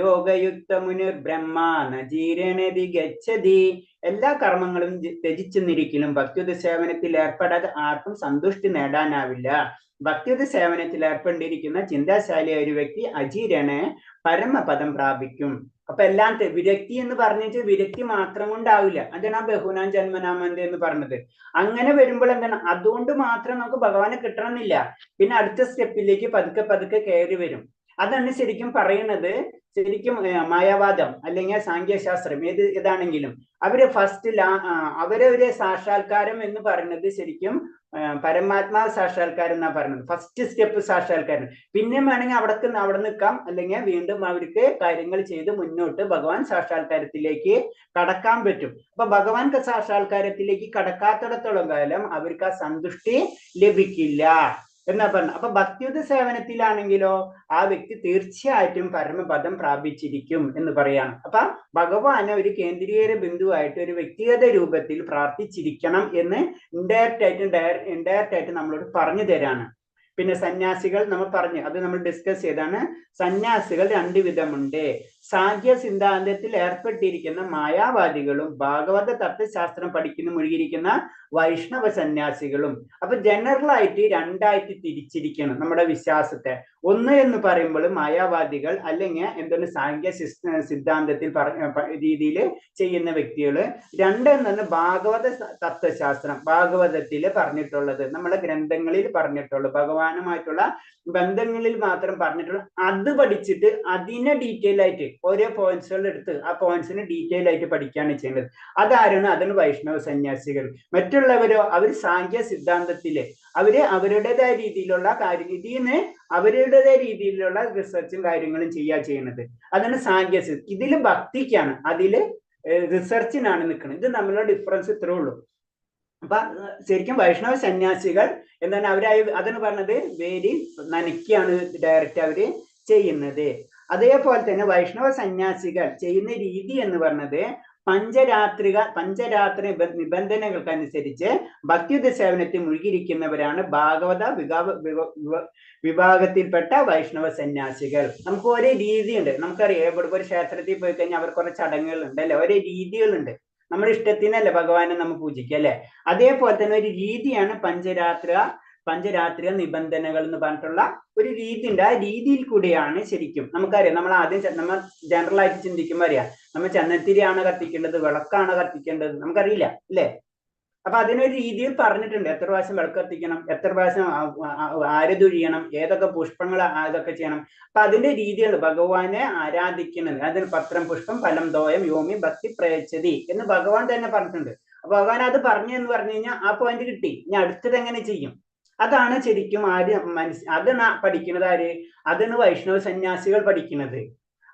യോഗയുക്ത മുനിർ ബ്രഹ്മാന ജീരണതി ഗച്ഛതി. എല്ലാ കർമ്മങ്ങളും ത്യജിച്ചു നിരിക്കലും ഭക്തിയുത സേവനത്തിൽ ഏർപ്പെടാതെ ആർക്കും സന്തുഷ്ടി നേടാനാവില്ല. ഭക്തിയുത സേവനത്തിൽ ഏർപ്പെട്ടിരിക്കുന്ന ചിന്താശാലിയായ ഒരു വ്യക്തി അജീരനെ പരമപദം പ്രാപിക്കും. അപ്പൊ എല്ലാം വിരക്തി എന്ന് പറഞ്ഞിട്ട് വിരക്തി മാത്രം കൊണ്ടാവില്ല. അതാണ് ആ ബഹുനാം ജന്മനാമന്ത് എന്ന് പറഞ്ഞത്. അങ്ങനെ വരുമ്പോൾ എന്താണ്, അതുകൊണ്ട് മാത്രം നമുക്ക് ഭഗവാനെ കിട്ടണമെന്നില്ല. പിന്നെ അടുത്ത സ്റ്റെപ്പിലേക്ക് പതുക്കെ കയറി വരും. അതാണ് ശരിക്കും പറയുന്നത്. ശരിക്കും മായാവാദം അല്ലെങ്കിൽ സാങ്കേശാസ്ത്രം ഏതാണെങ്കിലും അവര് അവരെ ഒരു സാക്ഷാത്കാരം എന്ന് പറയുന്നത് ശരിക്കും പരമാത്മാ സാക്ഷാത്കാരം എന്നാ പറയുന്നത്. ഫസ്റ്റ് സ്റ്റെപ്പ് സാക്ഷാത്കാരം. പിന്നെ വേണമെങ്കിൽ അവിടെ നിൽക്കാം, അല്ലെങ്കിൽ വീണ്ടും അവർക്ക് കാര്യങ്ങൾ ചെയ്ത് മുന്നോട്ട് ഭഗവാൻ സാക്ഷാത്കാരത്തിലേക്ക് കടക്കാൻ പറ്റും. അപ്പൊ ഭഗവാൻ സാക്ഷാത്കാരത്തിലേക്ക് കടക്കാത്തിടത്തോളം കാലം അവർക്ക് ആ സന്തുഷ്ടി ലഭിക്കില്ല എന്നാ പറഞ്ഞു. അപ്പൊ ഭക്തിയുത സേവനത്തിലാണെങ്കിലോ ആ വ്യക്തി തീർച്ചയായിട്ടും പരമപദം പ്രാപിച്ചിരിക്കും എന്ന് പറയാണ്. അപ്പൊ ഭഗവാനെ ഒരു കേന്ദ്രീയ ബിന്ദുവായിട്ട് ഒരു വ്യക്തിഗത രൂപത്തിൽ പ്രാർത്ഥിച്ചിരിക്കണം എന്ന് ഇൻഡയറക്റ്റ് ആയിട്ട് നമ്മളോട് പറഞ്ഞു തരാണ്. പിന്നെ സന്യാസികൾ നമ്മൾ പറഞ്ഞു, അത് നമ്മൾ ഡിസ്കസ് ചെയ്താണ്. സന്യാസികൾ രണ്ടു വിധമുണ്ട്. സാഖ്യ സിദ്ധാന്തത്തിൽ ഏർപ്പെട്ടിരിക്കുന്ന മായാവാദികളും ഭാഗവത തത്വശാസ്ത്രം പഠിക്കുന്ന മുഴുകിയിരിക്കുന്ന വൈഷ്ണവ സന്യാസികളും. അപ്പൊ ജനറൽ ആയിട്ട് രണ്ടായിട്ട് തിരിച്ചിരിക്കണം നമ്മുടെ വിശ്വാസത്തെ. ഒന്ന് എന്ന് പറയുമ്പോൾ മായാവാദികൾ അല്ലെങ്കിൽ എന്താണ് സാഖ്യ സിദ്ധാന്തത്തിൽ രീതിയിൽ ചെയ്യുന്ന വ്യക്തികള്. രണ്ട് എന്ന് ഭാഗവത തത്വശാസ്ത്രം, ഭാഗവതത്തിൽ പറഞ്ഞിട്ടുള്ളത്, നമ്മളെ ഗ്രന്ഥങ്ങളിൽ പറഞ്ഞിട്ടുള്ളത്, ഭഗവാനുമായിട്ടുള്ള ബന്ധങ്ങളിൽ മാത്രം പറഞ്ഞിട്ടുള്ള അത് പഠിച്ചിട്ട് അതിനെ ഡീറ്റെയിൽ ആയിട്ട് ഓരോ പോയിന്റ്സുകൾ എടുത്ത് ആ പോയിന്റ്സിന് ഡീറ്റെയിൽ ആയിട്ട് പഠിക്കുകയാണ് ചെയ്യുന്നത്. അതാരാണ്? അതാണ് വൈഷ്ണവ സന്യാസികൾ. മറ്റുള്ളവരോ അവർ സാഖ്യ സിദ്ധാന്തത്തില് അവരുടേതായ രീതിയിലുള്ള കാര്യം, ഇതിന്ന് അവരുടേതായ രീതിയിലുള്ള റിസർച്ചും കാര്യങ്ങളും ചെയ്യുന്നത്. അതാണ് സാഖ്യ. ഇതില് ഭക്തിക്കാണ്, അതില് റിസർച്ചിനാണ് നിൽക്കുന്നത്. ഇത് നമ്മളുടെ ഡിഫറൻസ് ഇത്രേ ഉള്ളൂ. അപ്പൊ ശരിക്കും വൈഷ്ണവ സന്യാസികൾ എന്താണ് അതാണ് പറഞ്ഞത്, വേരി നനയ്ക്കാണ് ഡയറക്റ്റ് അവര് ചെയ്യുന്നത്. അതേപോലെ തന്നെ വൈഷ്ണവ സന്യാസികൾ ചെയ്യുന്ന രീതി എന്ന് പറഞ്ഞത് പഞ്ചരാത്രി നിബന്ധനകൾക്കനുസരിച്ച് ഭക്തിയുത സേവനത്തിൽ മുഴുകിയിരിക്കുന്നവരാണ് ഭാഗവത വിഭാഗത്തിൽപ്പെട്ട വൈഷ്ണവ സന്യാസികൾ. നമുക്ക് ഒരേ രീതിയുണ്ട്. നമുക്കറിയാം, ഇവിടെ ഒരു ക്ഷേത്രത്തിൽ പോയി കഴിഞ്ഞാൽ അവർ കുറെ ചടങ്ങുകളുണ്ട് അല്ലെ, ഒരേ രീതികളുണ്ട്. നമ്മുടെ ഇഷ്ടത്തിനല്ലേ ഭഗവാനെ നമ്മൾ പൂജിക്കുക അല്ലെ. അതേപോലെ തന്നെ ഒരു രീതിയാണ് പഞ്ചരാത്രിക നിബന്ധനകൾ എന്ന് പറഞ്ഞിട്ടുള്ള ഒരു രീതി ഉണ്ട്. ആ രീതിയിൽ കൂടിയാണ് ശരിക്കും നമുക്കറിയാം, നമ്മൾ ആദ്യം നമ്മൾ ജനറൽ ആയിട്ട് ചിന്തിക്കുമ്പോൾ അറിയാം, നമ്മൾ ചന്ദനത്തിരിയാണോ കത്തിക്കേണ്ടത്, വിളക്കാണോ കത്തിക്കേണ്ടത്, നമുക്കറിയില്ല അല്ലേ. അപ്പൊ അതിനൊരു രീതിയിൽ പറഞ്ഞിട്ടുണ്ട്, എത്ര പ്രാവശ്യം വിളക്ക് കത്തിക്കണം, എത്ര പ്രാവശ്യം ആരതൊഴിയണം, ഏതൊക്കെ പുഷ്പങ്ങൾ അതൊക്കെ ചെയ്യണം. അപ്പൊ അതിന്റെ രീതികൾ ഭഗവാനെ ആരാധിക്കുന്നത്, അതിന് പത്രം പുഷ്പം ഫലം തോയം യോമി ഭക്തി പ്രയച്ഛതി എന്ന് ഭഗവാൻ തന്നെ പറഞ്ഞിട്ടുണ്ട്. അപ്പൊ ഭഗവാൻ അത് പറഞ്ഞു എന്ന് പറഞ്ഞു കഴിഞ്ഞാൽ ആ പോയിന്റ് കിട്ടി. ഇനി അടുത്തത് എങ്ങനെ ചെയ്യും, അതാണ് ശരിക്കും അത് പഠിക്കുന്നത് ആര്, അതാണ് വൈഷ്ണവ സന്യാസികൾ പഠിക്കുന്നത്.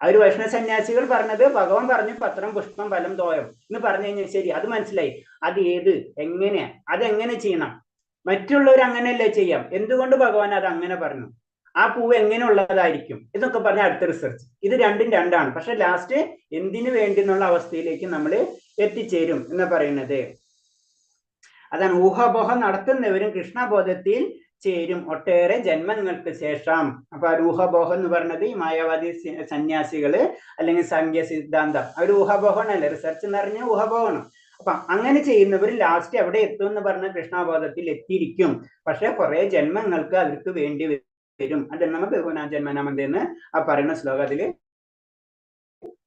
അവർ വൈഷ്ണവ സന്യാസികൾ പറഞ്ഞത്, ഭഗവാൻ പറഞ്ഞു പത്രം പുഷ്പം ഫലം തോയം എന്ന് പറഞ്ഞു കഴിഞ്ഞാൽ ശരി, അത് മനസ്സിലായി. അത് അതെങ്ങനെ ചെയ്യണം, മറ്റുള്ളവർ അങ്ങനെയല്ലേ ചെയ്യാം, എന്തുകൊണ്ട് ഭഗവാൻ അത് അങ്ങനെ പറഞ്ഞു, ആ പൂവ് എങ്ങനെ ഉള്ളതായിരിക്കും എന്നൊക്കെ പറഞ്ഞ അടുത്ത റിസർച്ച്. ഇത് രണ്ടും രണ്ടാണ്. പക്ഷെ ലാസ്റ്റ് എന്തിനു വേണ്ടി എന്നുള്ള അവസ്ഥയിലേക്ക് നമ്മൾ എത്തിച്ചേരും എന്ന് പറയുന്നത്. അതാണ് ഊഹാപോഹം നടത്തുന്നവരും കൃഷ്ണബോധത്തിൽ ചേരും ഒട്ടേറെ ജന്മങ്ങൾക്ക് ശേഷം. അപ്പൊ ആ ഊഹാപോഹം എന്ന് പറഞ്ഞത് ഈ മായാവാദി സന്യാസികള് അല്ലെങ്കിൽ സംഖ്യ സിദ്ധാന്തം, അവർ ഊഹാപോഹണല്ലേ, റിസർച്ച് എന്ന് പറഞ്ഞാൽ ഊഹാപോഹണം. അപ്പൊ അങ്ങനെ ചെയ്യുന്നവർ ലാസ്റ്റ് എവിടെ എത്തും എന്ന് പറഞ്ഞ കൃഷ്ണബോധത്തിൽ എത്തിയിരിക്കും. പക്ഷെ കുറെ ജന്മങ്ങൾക്ക് അവർക്ക് വേണ്ടി വരും. അത് നമുക്ക് പുനർജന്മനാമെന്ന് ആ പറയുന്ന ശ്ലോകത്തില്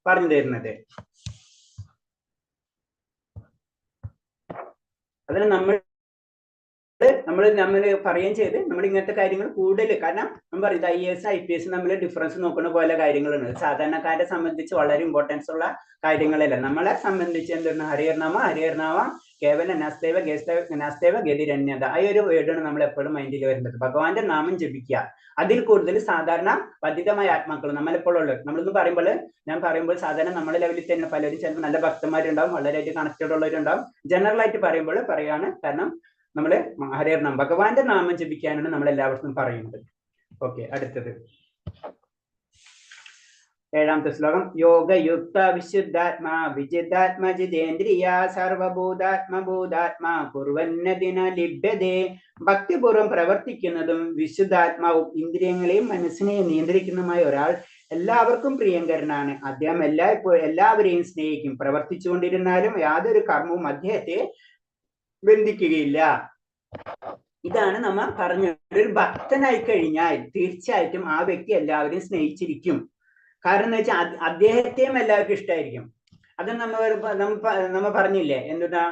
പറഞ്ഞു തരുന്നത്. അതിന് നമ്മൾ പറയുകയും ചെയ്ത് നമ്മൾ ഇങ്ങനത്തെ കാര്യങ്ങൾ കൂടുതൽ, കാരണം നമ്മൾ പറയും IAS IPS നമ്മൾ ഡിഫറൻസ് നോക്കുന്ന പോലെ കാര്യങ്ങളുണ്ട്. സാധാരണക്കാരെ സംബന്ധിച്ച് വളരെ ഇമ്പോർട്ടൻസ് ഉള്ള കാര്യങ്ങളല്ല. നമ്മളെ സംബന്ധിച്ച് എന്താണ് ഹരിഹർനാമ കേവല നാസ്തേവ ഗതിരന്യത, ആ ഒരു വേർഡാണ് നമ്മൾ എപ്പോഴും മൈൻഡിൽ വരുന്നത്. ഭഗവാന്റെ നാമം ജപിക്കുക. അതിൽ കൂടുതൽ സാധാരണ പതിതമായ ആത്മാക്കൾ നമ്മളെപ്പോഴുള്ള ഞാൻ പറയുമ്പോൾ സാധാരണ നമ്മുടെ ലെവലിൽ തന്നെ പലരും ചിലപ്പോൾ നല്ല ഭക്തന്മാരുണ്ടാവും, വളരെയായിട്ട് കണക്റ്റഡ് ഉള്ളവരുണ്ടാവും. ജനറൽ ആയിട്ട് പറയുമ്പോൾ പറയാണ്, കാരണം നമ്മള് ഹരിഹർനാമം ഭഗവാന്റെ നാമം ജപിക്കാനാണ് നമ്മൾ എല്ലാവർക്കും പറയുന്നത്. ഓക്കെ, അടുത്തത് 7ാമത്തെ ശ്ലോകം. യോഗയുക്ത വിശുദ്ധാത്മാ വിജിതാത്മ ജിതേന്ദ്രിയ സർവഭൂതാത്മഭൂതാത്മാ കുർവന്നതിന ലിഭ്യതേ. ഭക്തിപൂർവ്വം പ്രവർത്തിക്കുന്നതും വിശുദ്ധാത്മാവും ഇന്ദ്രിയങ്ങളെയും മനസ്സിനെയും നിയന്ത്രിക്കുന്നതുമായ ഒരാൾ എല്ലാവർക്കും പ്രിയങ്കരനാണ്. അദ്ദേഹം എല്ലാവരെയും സ്നേഹിക്കും. പ്രവർത്തിച്ചുകൊണ്ടിരുന്നാലും യാതൊരു കർമ്മവും അദ്ദേഹത്തെ ബന്ധിക്കുകയില്ല. ഇതാണ് നമ്മ പറഞ്ഞത്. ഒരു ഭക്തനായി കഴിഞ്ഞാൽ തീർച്ചയായിട്ടും ആ വ്യക്തി എല്ലാവരെയും സ്നേഹിച്ചിരിക്കും. കാരണം എന്ന് വെച്ചാൽ അദ്ദേഹത്തെയും എല്ലാവർക്കും ഇഷ്ടമായിരിക്കും. അത് നമ്മ പറഞ്ഞില്ലേ, എന്തുട്ടാ,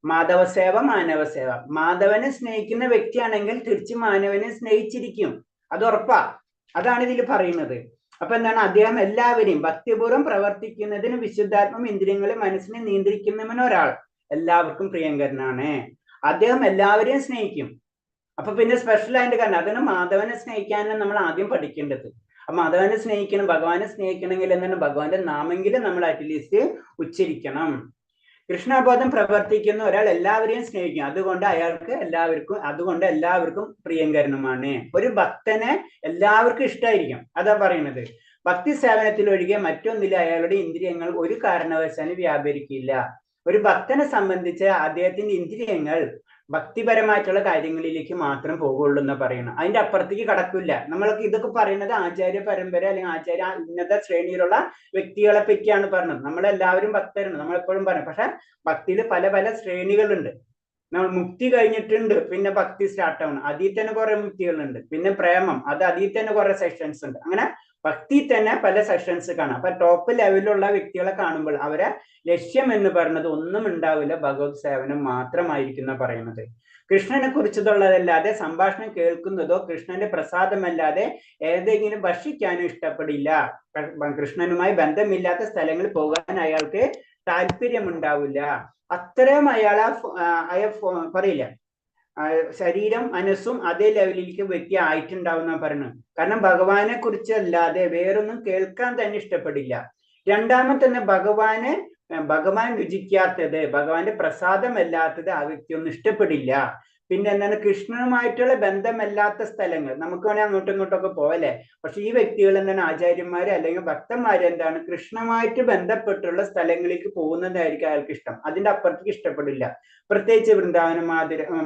മാധവസേവ മാനവസേവ. മാധവനെ സ്നേഹിക്കുന്ന വ്യക്തിയാണെങ്കിൽ തിരിച്ച് മാനവനെ സ്നേഹിച്ചിരിക്കും, അത് ഉറപ്പാ. അതാണ് ഇതിൽ പറയുന്നത്. അപ്പൊ എന്താണ്, അദ്ദേഹം എല്ലാവരെയും ഭക്തിപൂർവ്വം പ്രവർത്തിക്കുന്നതിന് വിശുദ്ധാത്മം ഇന്ദ്രിയങ്ങളെ മനസ്സിനെ നിയന്ത്രിക്കുന്നവനൊരാൾ എല്ലാവർക്കും പ്രിയങ്കരനാണ്. അദ്ദേഹം എല്ലാവരെയും സ്നേഹിക്കും. അപ്പൊ പിന്നെ സ്പെഷ്യൽ ആയിട്ട് കാരണം അതാണ് മാധവനെ സ്നേഹിക്കാനാണ് നമ്മൾ ആദ്യം പഠിക്കേണ്ടത്. അപ്പൊ മാധവനെ സ്നേഹിക്കണം, ഭഗവാനെ സ്നേഹിക്കണമെങ്കിൽ എന്താണ്, ഭഗവാന്റെ നാമെങ്കിലും നമ്മൾ അറ്റ്ലീസ്റ്റ് ഉച്ചരിക്കണം. കൃഷ്ണബോധം പ്രവർത്തിക്കുന്ന ഒരാൾ എല്ലാവരെയും സ്നേഹിക്കും. അതുകൊണ്ട് എല്ലാവർക്കും പ്രിയങ്കരനുമാണ്. ഒരു ഭക്തനെ എല്ലാവർക്കും ഇഷ്ടമായിരിക്കും, അതാ പറയുന്നത്. ഭക്തി സേവനത്തിലൊഴികെ മറ്റൊന്നിലും അയാളുടെ ഇന്ദ്രിയങ്ങൾ ഒരു കാരണവശാലും വ്യാപരിക്കില്ല. ഒരു ഭക്തനെ സംബന്ധിച്ച് അദ്ദേഹത്തിന്റെ ഇന്ദ്രിയങ്ങൾ ഭക്തിപരമായിട്ടുള്ള കാര്യങ്ങളിലേക്ക് മാത്രം പോകുള്ളൂ എന്ന് പറയണം. അതിന്റെ അപ്പുറത്തേക്ക് കടക്കില്ല. നമ്മൾക്ക് ഇതൊക്കെ പറയുന്നത് ആചാര്യ പരമ്പര അല്ലെങ്കിൽ ഉന്നത ശ്രേണിയിലുള്ള വ്യക്തികളെ പറ്റിയാണ് പറഞ്ഞത്. നമ്മളെല്ലാവരും ഭക്തരാണ്, നമ്മളെപ്പോഴും പറയും. പക്ഷെ ഭക്തിയിൽ പല പല ശ്രേണികളുണ്ട്. നമ്മൾ മുക്തി കഴിഞ്ഞിട്ടുണ്ട്, പിന്നെ ഭക്തി സ്റ്റാർട്ട് ആവണം, അതിൽ തന്നെ കുറെ മുക്തികളുണ്ട്. പിന്നെ പ്രേമം, അതിൽ തന്നെ കുറെ സെക്ഷൻസ് ഉണ്ട്. അങ്ങനെ ഭക്തി തന്നെ പല സെക്ഷൻസ് കാണാം. അപ്പൊ ടോപ്പ് ലെവലിലുള്ള വ്യക്തികളെ കാണുമ്പോൾ അവരെ ലക്ഷ്യം എന്ന് പറയുന്നത് ഒന്നും ഉണ്ടാവില്ല, ഭഗവത് സേവനം മാത്രമായിരിക്കുന്ന പറയുന്നത്. കൃഷ്ണനെ കുറിച്ചതുള്ളതല്ലാതെ സംഭാഷണം കേൾക്കുന്നതോ കൃഷ്ണന്റെ പ്രസാദമല്ലാതെ ഏതെങ്കിലും ഭക്ഷിക്കാനോ ഇഷ്ടപ്പെടില്ല. കൃഷ്ണനുമായി ബന്ധമില്ലാത്ത സ്ഥലങ്ങളിൽ പോകാൻ അയാൾക്ക് താല്പര്യമുണ്ടാവില്ല. അത്രയും പറയില്ല, ശരീരം മനസ്സും അതേ ലെവലിലേക്ക് വ്യക്തി ആയിട്ടുണ്ടാവുന്ന പറയുന്നത്. കാരണം ഭഗവാനെ കുറിച്ചല്ലാതെ വേറൊന്നും കേൾക്കാൻ തന്നെ ഇഷ്ടപ്പെടില്ല. രണ്ടാമത്തെ തന്നെ ഭഗവാൻ രുചിക്കാത്തത്, ഭഗവാന്റെ പ്രസാദമല്ലാത്തത് ആ വ്യക്തി ഒന്നും ഇഷ്ടപ്പെടില്ല. പിന്നെ എന്താണ് കൃഷ്ണനുമായിട്ടുള്ള ബന്ധമല്ലാത്ത സ്ഥലങ്ങൾ നമുക്ക് വേണമെങ്കിൽ അങ്ങോട്ടും ഇങ്ങോട്ടൊക്കെ പോവല്ലേ. പക്ഷെ ഈ വ്യക്തികൾ എന്താണ് ആചാര്യന്മാര് അല്ലെങ്കിൽ ഭക്തന്മാര് എന്താണ് കൃഷ്ണനുമായിട്ട് ബന്ധപ്പെട്ടുള്ള സ്ഥലങ്ങളിലേക്ക് പോകുന്നതായിരിക്കും അയാൾക്ക് ഇഷ്ടം. അതിന്റെ അപ്പുറത്തേക്ക് ഇഷ്ടപ്പെടില്ല. പ്രത്യേകിച്ച് വൃന്ദാവനം,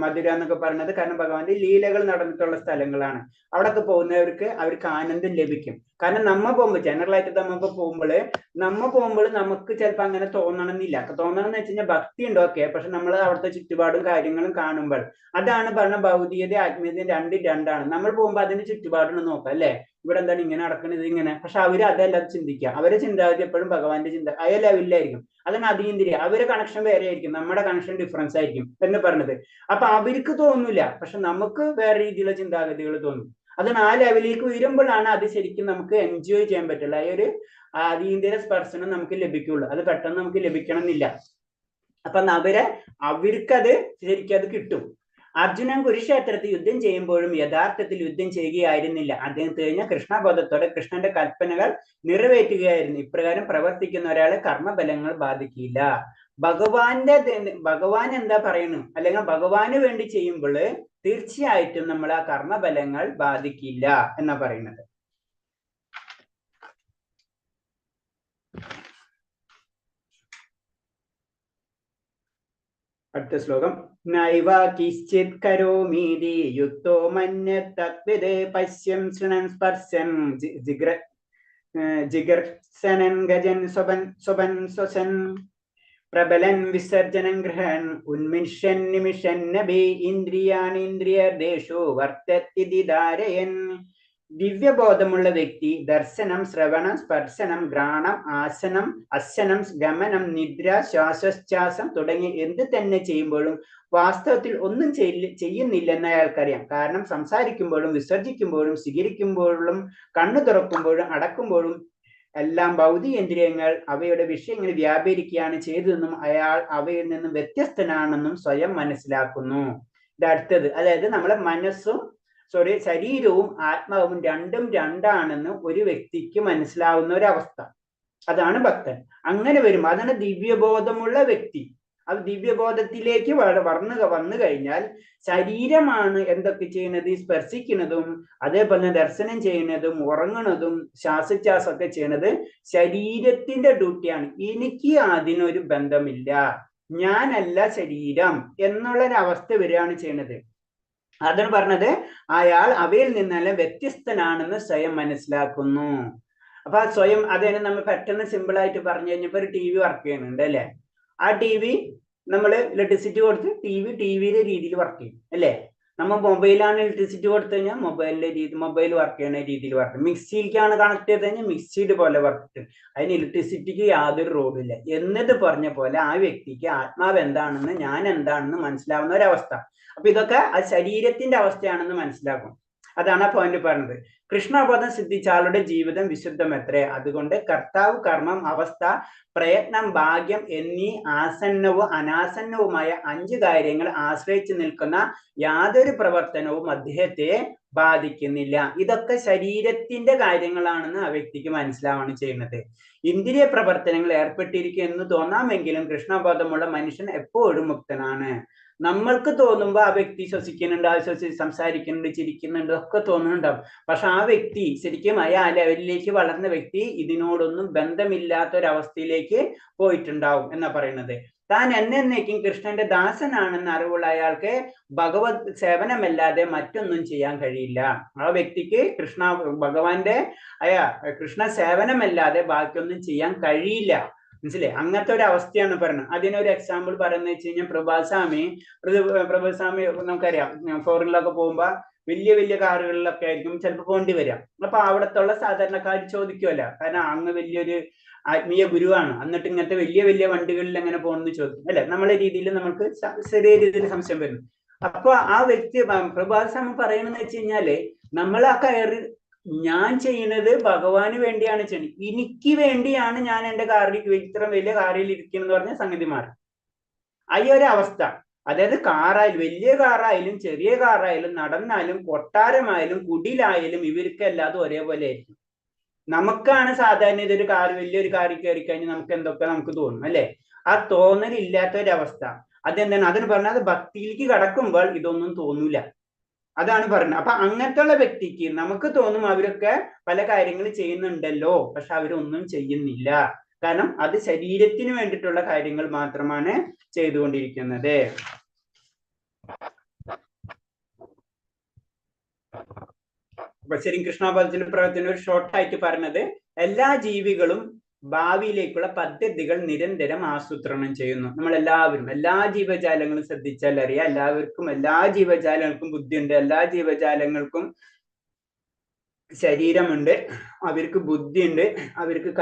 മധുര എന്നൊക്കെ പറയുന്നത് കാരണം ഭഗവാന്റെ ലീലകൾ നടന്നിട്ടുള്ള സ്ഥലങ്ങളാണ്. അവിടെയൊക്കെ പോകുന്നവർക്ക് അവർക്ക് ആനന്ദം ലഭിക്കും. കാരണം നമ്മ പോകുമ്പോൾ ജനറൽ ആയിട്ട് നമ്മ പോകുമ്പോൾ നമുക്ക് ചിലപ്പോൾ അങ്ങനെ തോന്നണമെന്നില്ല. തോന്നണം എന്ന് വെച്ച് കഴിഞ്ഞാൽ ഭക്തി ഉണ്ട്, ഓക്കെ. പക്ഷെ നമ്മൾ അവിടുത്തെ ചുറ്റുപാടും കാര്യങ്ങളും കാണുമ്പോൾ അതാണ് പറഞ്ഞ ഭൗതികത ആത്മീയത രണ്ടാണ്. നമ്മൾ പോകുമ്പോൾ അതിന്റെ ചുറ്റുപാടൊന്ന് നോക്കാം അല്ലെ, ഇവിടെ എന്താണ് ഇങ്ങനെ നടക്കുന്നത് ഇങ്ങനെ. പക്ഷെ അവര് അതല്ല ചിന്തിക്കുക. അവരെ ചിന്താഗതി എപ്പോഴും ഭഗവാന്റെ ചിന്ത അയ ലെവലിലായിരിക്കും. അതാണ് അതീന്ദ്രിയ. അവരെ കണക്ഷൻ വേറെ ആയിരിക്കും, നമ്മുടെ കണക്ഷൻ ഡിഫറൻസ് ആയിരിക്കും എന്ന് പറഞ്ഞത്. അപ്പൊ അവർക്ക് തോന്നില്ല, പക്ഷെ നമുക്ക് വേറെ രീതിയിലുള്ള ചിന്താഗതികൾ തോന്നും. അതാണ് ആ ലെവലിലേക്ക് ഉയരുമ്പോഴാണ് അത് ശരിക്കും നമുക്ക് എൻജോയ് ചെയ്യാൻ പറ്റുള്ളൂ. ആ ഒരു അതീന്ദ്രിയ സ്പർശനം നമുക്ക് ലഭിക്കുള്ളൂ. അത് പെട്ടെന്ന് നമുക്ക് ലഭിക്കണം എന്നില്ല. അപ്പൊ അവർക്കത് ശരിക്കും അത് കിട്ടും. അർജുനൻ കുരുക്ഷേത്രത്തിൽ യുദ്ധം ചെയ്യുമ്പോഴും യഥാർത്ഥത്തിൽ യുദ്ധം ചെയ്യുകയായിരുന്നില്ല. അദ്ദേഹം തികഞ്ഞ കൃഷ്ണബോധത്തോടെ കൃഷ്ണന്റെ കൽപ്പനകൾ നിറവേറ്റുകയായിരുന്നു. ഇപ്രകാരം പ്രവർത്തിക്കുന്ന ഒരാളെ കർമ്മബലങ്ങൾ ബാധിക്കില്ല. ഭഗവാൻ എന്താ പറയുന്നു, അല്ലെങ്കിൽ ഭഗവാന് വേണ്ടി ചെയ്യുമ്പോൾ തീർച്ചയായിട്ടും നമ്മൾ ആ കർമ്മബലങ്ങൾ ബാധിക്കില്ല എന്നാ പറയുന്നത്. അടുത്ത ശ്ലോകം. നൈവ കിശ്ചിത് കരോമീതി യുക്തോ മന്യത് തദ്വിദ് പശ്യം ശൃണൻ സ്പർശൻ ജിഗർസനൻ ഗജൻ സ്വപൻ സ്വസൻ പ്രബലൻ വിസർജനം ഗൃഹൻ ഉന്മിഷൻ നിമിഷൻ നഭി ഇന്ദ്രിയാണിന്ദ്രിയർദേശു വർത്തത്തി ധാരയൻ. ദിവ്യബോധമുള്ള വ്യക്തി ദർശനം, ശ്രവണം, സ്പർശനം, ഘ്രാണം, ആസനം, അസനം, ഗമനം, നിദ്ര, ശ്വാസോച്ഛ്വാസം തുടങ്ങി എന്ത് തന്നെ ചെയ്യുമ്പോഴും വാസ്തവത്തിൽ ഒന്നും ചെയ്യുന്നില്ലെന്ന് അയാൾക്കറിയാം. കാരണം സംസാരിക്കുമ്പോഴും വിസർജിക്കുമ്പോഴും സ്വീകരിക്കുമ്പോഴും കണ്ണു തുറക്കുമ്പോഴും അടക്കുമ്പോഴും എല്ലാം ഭൗതികേന്ദ്രിയങ്ങൾ അവയുടെ വിഷയങ്ങൾ വ്യാപരിക്കുകയാണ് ചെയ്തതെന്നും അയാൾ അവയിൽ നിന്നും വ്യത്യസ്തനാണെന്നും സ്വയം മനസ്സിലാക്കുന്നു. ഇത് അടുത്തത്, അതായത് നമ്മളെ മനസ്സും ശരീരവും ആത്മാവും രണ്ടാണെന്ന് ഒരു വ്യക്തിക്ക് മനസ്സിലാവുന്ന ഒരവസ്ഥ. അതാണ് ഭക്തൻ. അങ്ങനെ വരുമ്പോൾ അതാണ് ദിവ്യബോധമുള്ള വ്യക്തി. അത് ദിവ്യബോധത്തിലേക്ക് വന്നു കഴിഞ്ഞാൽ ശരീരമാണ് എന്തൊക്കെ ചെയ്യുന്നത്, സ്പർശിക്കുന്നതും അതേപോലെ ദർശനം ചെയ്യുന്നതും ഉറങ്ങുന്നതും ശ്വാസോച്ഛ്വാസമൊക്കെ ചെയ്യുന്നത് ശരീരത്തിന്റെ ഡ്യൂട്ടിയാണ്. എനിക്ക് അതിനൊരു ബന്ധമില്ല, ഞാനല്ല ശരീരം എന്നുള്ളൊരവസ്ഥ വരികയാണ് ചെയ്യുന്നത്. അതാണ് പറഞ്ഞത്, അയാൾ അവയിൽ നിന്നെല്ലാം വ്യത്യസ്തനാണെന്ന് സ്വയം മനസ്സിലാക്കുന്നു. അപ്പൊ സ്വയം അതിനെ നമ്മൾ പെട്ടെന്ന് സിമ്പിൾ ആയിട്ട് പറഞ്ഞു കഴിഞ്ഞപ്പോ ഒരു TV വർക്ക് ചെയ്യുന്നുണ്ട് അല്ലെ. ആ TV നമ്മൾ ഇലക്ട്രിസിറ്റി കൊടുത്ത് ടിവിയുടെ രീതിയിൽ വർക്ക് ചെയ്യും അല്ലെ. നമ്മൾ മൊബൈലാണ് ഇലക്ട്രിസിറ്റി കൊടുത്തു കഴിഞ്ഞാൽ മൊബൈൽ വർക്ക് ചെയ്യുന്ന രീതിയിൽ വർക്ക് ചെയ്യും. മിക്സിയിലേക്കാണ് കണക്ട് ചെയ്ത് കഴിഞ്ഞാൽ മിക്സിയുടെ പോലെ വർക്ക് ചെയ്യും. അതിന് ഇലക്ട്രിസിറ്റിക്ക് യാതൊരു റോളില്ല എന്നത് പറഞ്ഞ പോലെ ആ വ്യക്തിക്ക് ആത്മാവ് എന്താണെന്ന് ഞാൻ എന്താണെന്ന് മനസ്സിലാവുന്ന ഒരവസ്ഥ. അപ്പൊ ഇതൊക്കെ ആ ശരീരത്തിന്റെ അവസ്ഥയാണെന്ന് മനസ്സിലാക്കും. അതാണ് ആ പോയിന്റ് പറഞ്ഞത്. കൃഷ്ണബോധം സിദ്ധിച്ച ആളുടെ ജീവിതം വിശുദ്ധമത്രേ. അതുകൊണ്ട് കർത്താവ്, കർമ്മം, അവസ്ഥ, പ്രയത്നം, ഭാഗ്യം എന്നീ ആസന്നവും അനാസന്നവുമായ 5 കാര്യങ്ങൾ ആശ്രയിച്ചു നിൽക്കുന്ന യാതൊരു പ്രവർത്തനവും അദ്ദേഹത്തെ ബാധിക്കുന്നില്ല. ഇതൊക്കെ ശരീരത്തിന്റെ കാര്യങ്ങളാണെന്ന് ആ വ്യക്തിക്ക് മനസ്സിലാവാണ് ചെയ്യുന്നത്. ഇന്ദ്രിയ പ്രവർത്തനങ്ങൾ ഏർപ്പെട്ടിരിക്കും എന്ന് തോന്നാമെങ്കിലും കൃഷ്ണബോധമുള്ള മനുഷ്യൻ എപ്പോഴും മുക്തനാണ്. നമ്മൾക്ക് തോന്നുമ്പോൾ ആ വ്യക്തി ശ്വസിക്കുന്നുണ്ട്, സംസാരിക്കുന്നുണ്ട്, ചിരിക്കുന്നുണ്ട്, ഒക്കെ തോന്നുന്നുണ്ടാവും. പക്ഷെ ആ വ്യക്തി ശരിക്കും ആ ലെവലിലേക്ക് വളർന്ന വ്യക്തി ഇതിനോടൊന്നും ബന്ധമില്ലാത്തൊരവസ്ഥയിലേക്ക് പോയിട്ടുണ്ടാവും എന്നാ പറയുന്നത്. താൻ എന്നേക്കും കൃഷ്ണന്റെ ദാസനാണെന്ന് അറിവുള്ള അയാൾക്ക് ഭഗവത് സേവനമല്ലാതെ മറ്റൊന്നും ചെയ്യാൻ കഴിയില്ല. ആ വ്യക്തിക്ക് ഭഗവാന്റെ കൃഷ്ണ സേവനമല്ലാതെ ബാക്കിയൊന്നും ചെയ്യാൻ കഴിയില്ല. മനസ്സിലെ, അങ്ങനത്തെ ഒരു അവസ്ഥയാണ് പറയുന്നത്. അതിനൊരു എക്സാമ്പിൾ പറയുന്നത് വെച്ച് കഴിഞ്ഞാൽ പ്രഭുസ്വാമി നമുക്കറിയാം, ഫോറിനിലൊക്കെ പോകുമ്പോ വലിയ വലിയ കാറുകളിലൊക്കെ ആയിരിക്കും ചിലപ്പോൾ പോണ്ടി വരാം. അപ്പൊ അവിടത്തുള്ള സാധാരണക്കാർ ചോദിക്കുമല്ലോ, കാരണം അങ്ങ് വലിയൊരു ആത്മീയ ഗുരുവാണ്, എന്നിട്ട് ഇങ്ങനത്തെ വലിയ വലിയ വണ്ടികളിൽ എങ്ങനെ പോകണമെന്ന് ചോദിക്കും അല്ലെ. നമ്മളെ രീതിയിൽ നമുക്ക് ചെറിയ രീതിയിൽ സംശയം വരുന്നു. അപ്പൊ ആ വ്യക്തി പ്രഭാസ്വാമി പറയണെന്ന് വെച്ച് കഴിഞ്ഞാല് നമ്മൾ ആ കയറി ഞാൻ ചെയ്യുന്നത് ഭഗവാന് വേണ്ടിയാണ് ചെയ്യുന്നത്, എനിക്ക് വേണ്ടിയാണ് ഞാൻ എൻ്റെ കാറിൽ ഇത്ര വലിയ കാറിൽ ഇരിക്കുന്നത് പറഞ്ഞ സംഗതി മാറി. ആ ഒരു അവസ്ഥ, അതായത് കാറായാലും വലിയ കാറായാലും ചെറിയ കാറായാലും നടന്നാലും കൊട്ടാരമായാലും കുടിലായാലും ഇവർക്ക് എല്ലാതും ഒരേപോലെ ആയിരിക്കും. നമുക്കാണ് സാധാരണ ഇതൊരു കാർ വലിയൊരു കാറിൽ കയറി കഴിഞ്ഞാൽ നമുക്ക് എന്തൊക്കെ നമുക്ക് തോന്നും അല്ലെ. ആ തോന്നലില്ലാത്തൊരവസ്ഥ, അതെന്താണ് അതിന് പറഞ്ഞത് ഭക്തിയിലേക്ക് കടക്കുമ്പോൾ ഇതൊന്നും തോന്നൂല. അതാണ് പറഞ്ഞത്. അപ്പൊ അങ്ങനത്തെ ഉള്ള വ്യക്തിക്ക് നമുക്ക് തോന്നും അവരൊക്കെ പല കാര്യങ്ങൾ ചെയ്യുന്നുണ്ടല്ലോ, പക്ഷെ അവരൊന്നും ചെയ്യുന്നില്ല. കാരണം അത് ശരീരത്തിന് വേണ്ടിയിട്ടുള്ള കാര്യങ്ങൾ മാത്രമാണ് ചെയ്തുകൊണ്ടിരിക്കുന്നത്. അപ്പൊ ശരി, കൃഷ്ണാബോധത്തിന്റെ പ്രവർത്തനം ഒരു ഷോർട്ടായിട്ട് പറഞ്ഞത്, എല്ലാ ജീവികളും ഭാവിയിലേക്കുള്ള പദ്ധതികൾ നിരന്തരം ആസൂത്രണം ചെയ്യുന്നു. നമ്മളെല്ലാവരും, എല്ലാ ജീവജാലങ്ങളും ശ്രദ്ധിച്ചാൽ അറിയാം, എല്ലാ ജീവജാലങ്ങൾക്കും ബുദ്ധിയുണ്ട്, എല്ലാ ജീവജാലങ്ങൾക്കും ശരീരമുണ്ട്, അവർക്ക് ബുദ്ധിയുണ്ട്, അവർക്ക്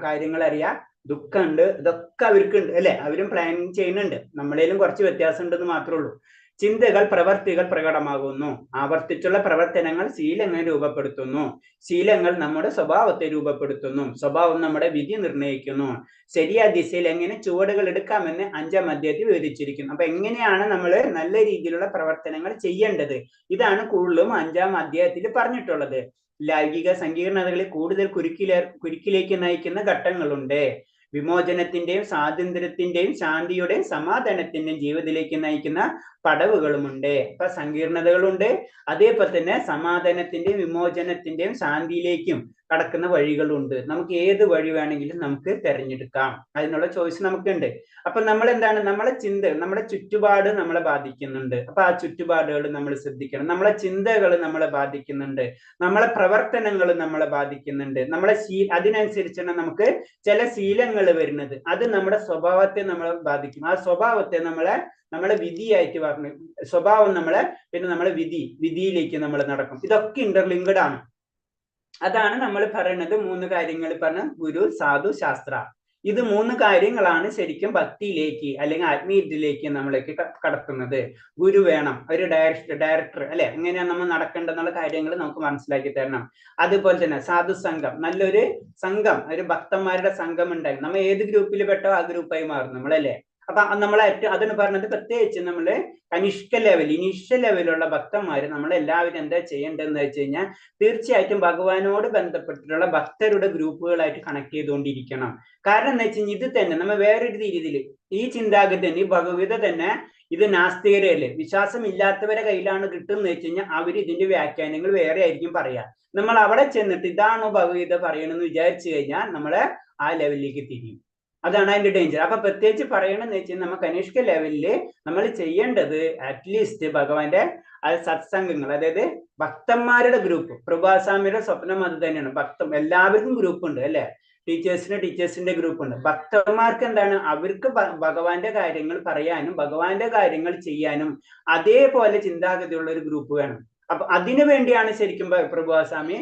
കാര്യങ്ങൾ അറിയാം, ദുഃഖമുണ്ട്, ഇതൊക്കെ അവർക്കുണ്ട് അല്ലെ. അവരും പ്ലാനിങ് ചെയ്യുന്നുണ്ട്. നമ്മളേലും കുറച്ച് വ്യത്യാസം ഉണ്ടെന്ന് മാത്രമേ ഉള്ളൂ. ചിന്തകൾ പ്രവർത്തികൾ പ്രകടമാകുന്നു. ആവർത്തിച്ചുള്ള പ്രവർത്തനങ്ങൾ ശീലങ്ങൾ രൂപപ്പെടുത്തുന്നു. ശീലങ്ങൾ നമ്മുടെ സ്വഭാവത്തെ രൂപപ്പെടുത്തുന്നു. സ്വഭാവം നമ്മുടെ വിധി നിർണ്ണയിക്കുന്നു. ശരിയായ ദിശയിൽ എങ്ങനെ ചുവടുകൾ എടുക്കാമെന്ന് 5-ാം അധ്യായത്തിൽ വിവരിച്ചിരിക്കുന്നു. അപ്പൊ എങ്ങനെയാണ് നമ്മൾ നല്ല രീതിയിലുള്ള പ്രവർത്തനങ്ങൾ ചെയ്യേണ്ടത്, ഇതാണ് കൂടുതലും 5-ാം അധ്യായത്തിൽ പറഞ്ഞിട്ടുള്ളത്. ലൈംഗിക സങ്കീർണതകളിൽ കൂടുതൽ കുരുക്കിലേക്ക് നയിക്കുന്ന ഘട്ടങ്ങളുണ്ട്. വിമോചനത്തിന്റെയും സ്വാതന്ത്ര്യത്തിന്റെയും ശാന്തിയുടെയും സമാധാനത്തിന്റെയും ജീവിതത്തിലേക്ക് നയിക്കുന്ന പടവുകളുമുണ്ട്. അപ്പൊ സങ്കീർണതകളുണ്ട്, അതേപോലെ തന്നെ സമാധാനത്തിന്റെയും വിമോചനത്തിന്റെയും ശാന്തിയിലേക്കും കടക്കുന്ന വഴികളുണ്ട്. നമുക്ക് ഏത് വഴി വേണമെങ്കിലും നമുക്ക് തിരഞ്ഞെടുക്കാം, അതിനുള്ള ചോയ്സ് നമുക്കുണ്ട്. അപ്പൊ നമ്മൾ എന്താണ്, നമ്മളെ ചിന്ത, നമ്മുടെ ചുറ്റുപാട് നമ്മളെ ബാധിക്കുന്നുണ്ട്. അപ്പൊ ആ ചുറ്റുപാടുകൾ നമ്മൾ ശ്രദ്ധിക്കണം. നമ്മളെ ചിന്തകൾ നമ്മളെ ബാധിക്കുന്നുണ്ട്, നമ്മളെ പ്രവർത്തനങ്ങൾ നമ്മളെ ബാധിക്കുന്നുണ്ട്. അതിനനുസരിച്ചാണ് നമുക്ക് ചില ശീലങ്ങൾ വരുന്നത്. അത് നമ്മുടെ സ്വഭാവത്തെ നമ്മളെ ബാധിക്കും. ആ സ്വഭാവത്തെ നമ്മളെ വിധിയായിട്ട് പറഞ്ഞു. സ്വഭാവം നമ്മളെ വിധിയിലേക്ക് നമ്മൾ നടക്കും. ഇതൊക്കെ ഇന്റർലിങ്ക്ഡ് ആണ്. അതാണ് നമ്മൾ പറയുന്നത് 3 കാര്യങ്ങൾ പറഞ്ഞ ഗുരു, സാധു, ശാസ്ത്ര. ഇത് 3 കാര്യങ്ങളാണ് ശരിക്കും ഭക്തിയിലേക്ക് അല്ലെങ്കിൽ ആത്മീയത്തിലേക്ക് നമ്മളേക്ക് കടക്കുന്നത്. ഗുരു വേണം, ഒരു ഡയറക്ടർ അല്ലെ, എങ്ങനെയാണ് നമ്മൾ നടക്കേണ്ടെന്നുള്ള കാര്യങ്ങൾ നമുക്ക് മനസ്സിലാക്കി തരണം. അതുപോലെ തന്നെ സാധു സംഘം, നല്ലൊരു സംഘം, ഒരു ഭക്തന്മാരുടെ സംഘം ഉണ്ടായി. നമ്മൾ ഏത് ഗ്രൂപ്പിൽ പെട്ടോ ആ ഗ്രൂപ്പായി മാറും നമ്മളല്ലേ. അപ്പൊ അതിന് പറഞ്ഞത് പ്രത്യേകിച്ച് നമ്മള് കനിഷ്ക ലെവൽ, ഇനീഷ്യൽ ലെവലുള്ള ഭക്തന്മാര് നമ്മളെല്ലാവരും എന്താ ചെയ്യേണ്ടതെന്ന് വെച്ച് കഴിഞ്ഞാൽ തീർച്ചയായിട്ടും ഭഗവാനോട് ബന്ധപ്പെട്ടിട്ടുള്ള ഭക്തരുടെ ഗ്രൂപ്പുകളായിട്ട് കണക്ട് ചെയ്തുകൊണ്ടിരിക്കണം. കാരണം എന്താ വെച്ച് കഴിഞ്ഞാൽ ഇത് തന്നെ നമ്മൾ വേറൊരു രീതിയിൽ ഈ ചിന്താഗതി തന്നെ, ഈ ഭഗവത തന്നെ ഇത് നാസ്തികരല്ലേ, വിശ്വാസം ഇല്ലാത്തവരെ കയ്യിലാണ് കിട്ടുന്നത് വെച്ച് കഴിഞ്ഞാൽ അവർ ഇതിന്റെ വ്യാഖ്യാനങ്ങൾ വേറെ ആയിരിക്കും പറയാ. നമ്മൾ അവിടെ ചെന്നിട്ട് ഇതാണോ ഭഗവത പറയണമെന്ന് വിചാരിച്ചു കഴിഞ്ഞാൽ നമ്മള് ആ ലെവലിലേക്ക് തിരിയും. അതാണ് അതിന്റെ ഡേഞ്ചർ. അപ്പൊ പ്രത്യേകിച്ച് പറയണമെന്ന് വെച്ചാൽ നമ്മൾ കനിഷ്ക ലെവലില് നമ്മൾ ചെയ്യേണ്ടത് അറ്റ്ലീസ്റ്റ് ഭഗവാന്റെ സത്സംഗങ്ങൾ, അതായത് ഭക്തന്മാരുടെ ഗ്രൂപ്പ്. പ്രഭാസ്വാമിയുടെ സ്വപ്നം അത് തന്നെയാണ്. എല്ലാവർക്കും ഗ്രൂപ്പ് ഉണ്ട് അല്ലെ, ടീച്ചേഴ്സിന്റെ ഗ്രൂപ്പ് ഉണ്ട്. ഭക്തന്മാർക്ക് എന്താണ്, അവർക്ക് ഭഗവാന്റെ കാര്യങ്ങൾ പറയാനും ഭഗവാന്റെ കാര്യങ്ങൾ ചെയ്യാനും അതേപോലെ ചിന്താഗതിയുള്ള ഒരു ഗ്രൂപ്പ് വേണം. അപ്പൊ അതിനു വേണ്ടിയാണ് ശരിക്കും പ്രഭാസ്വാമി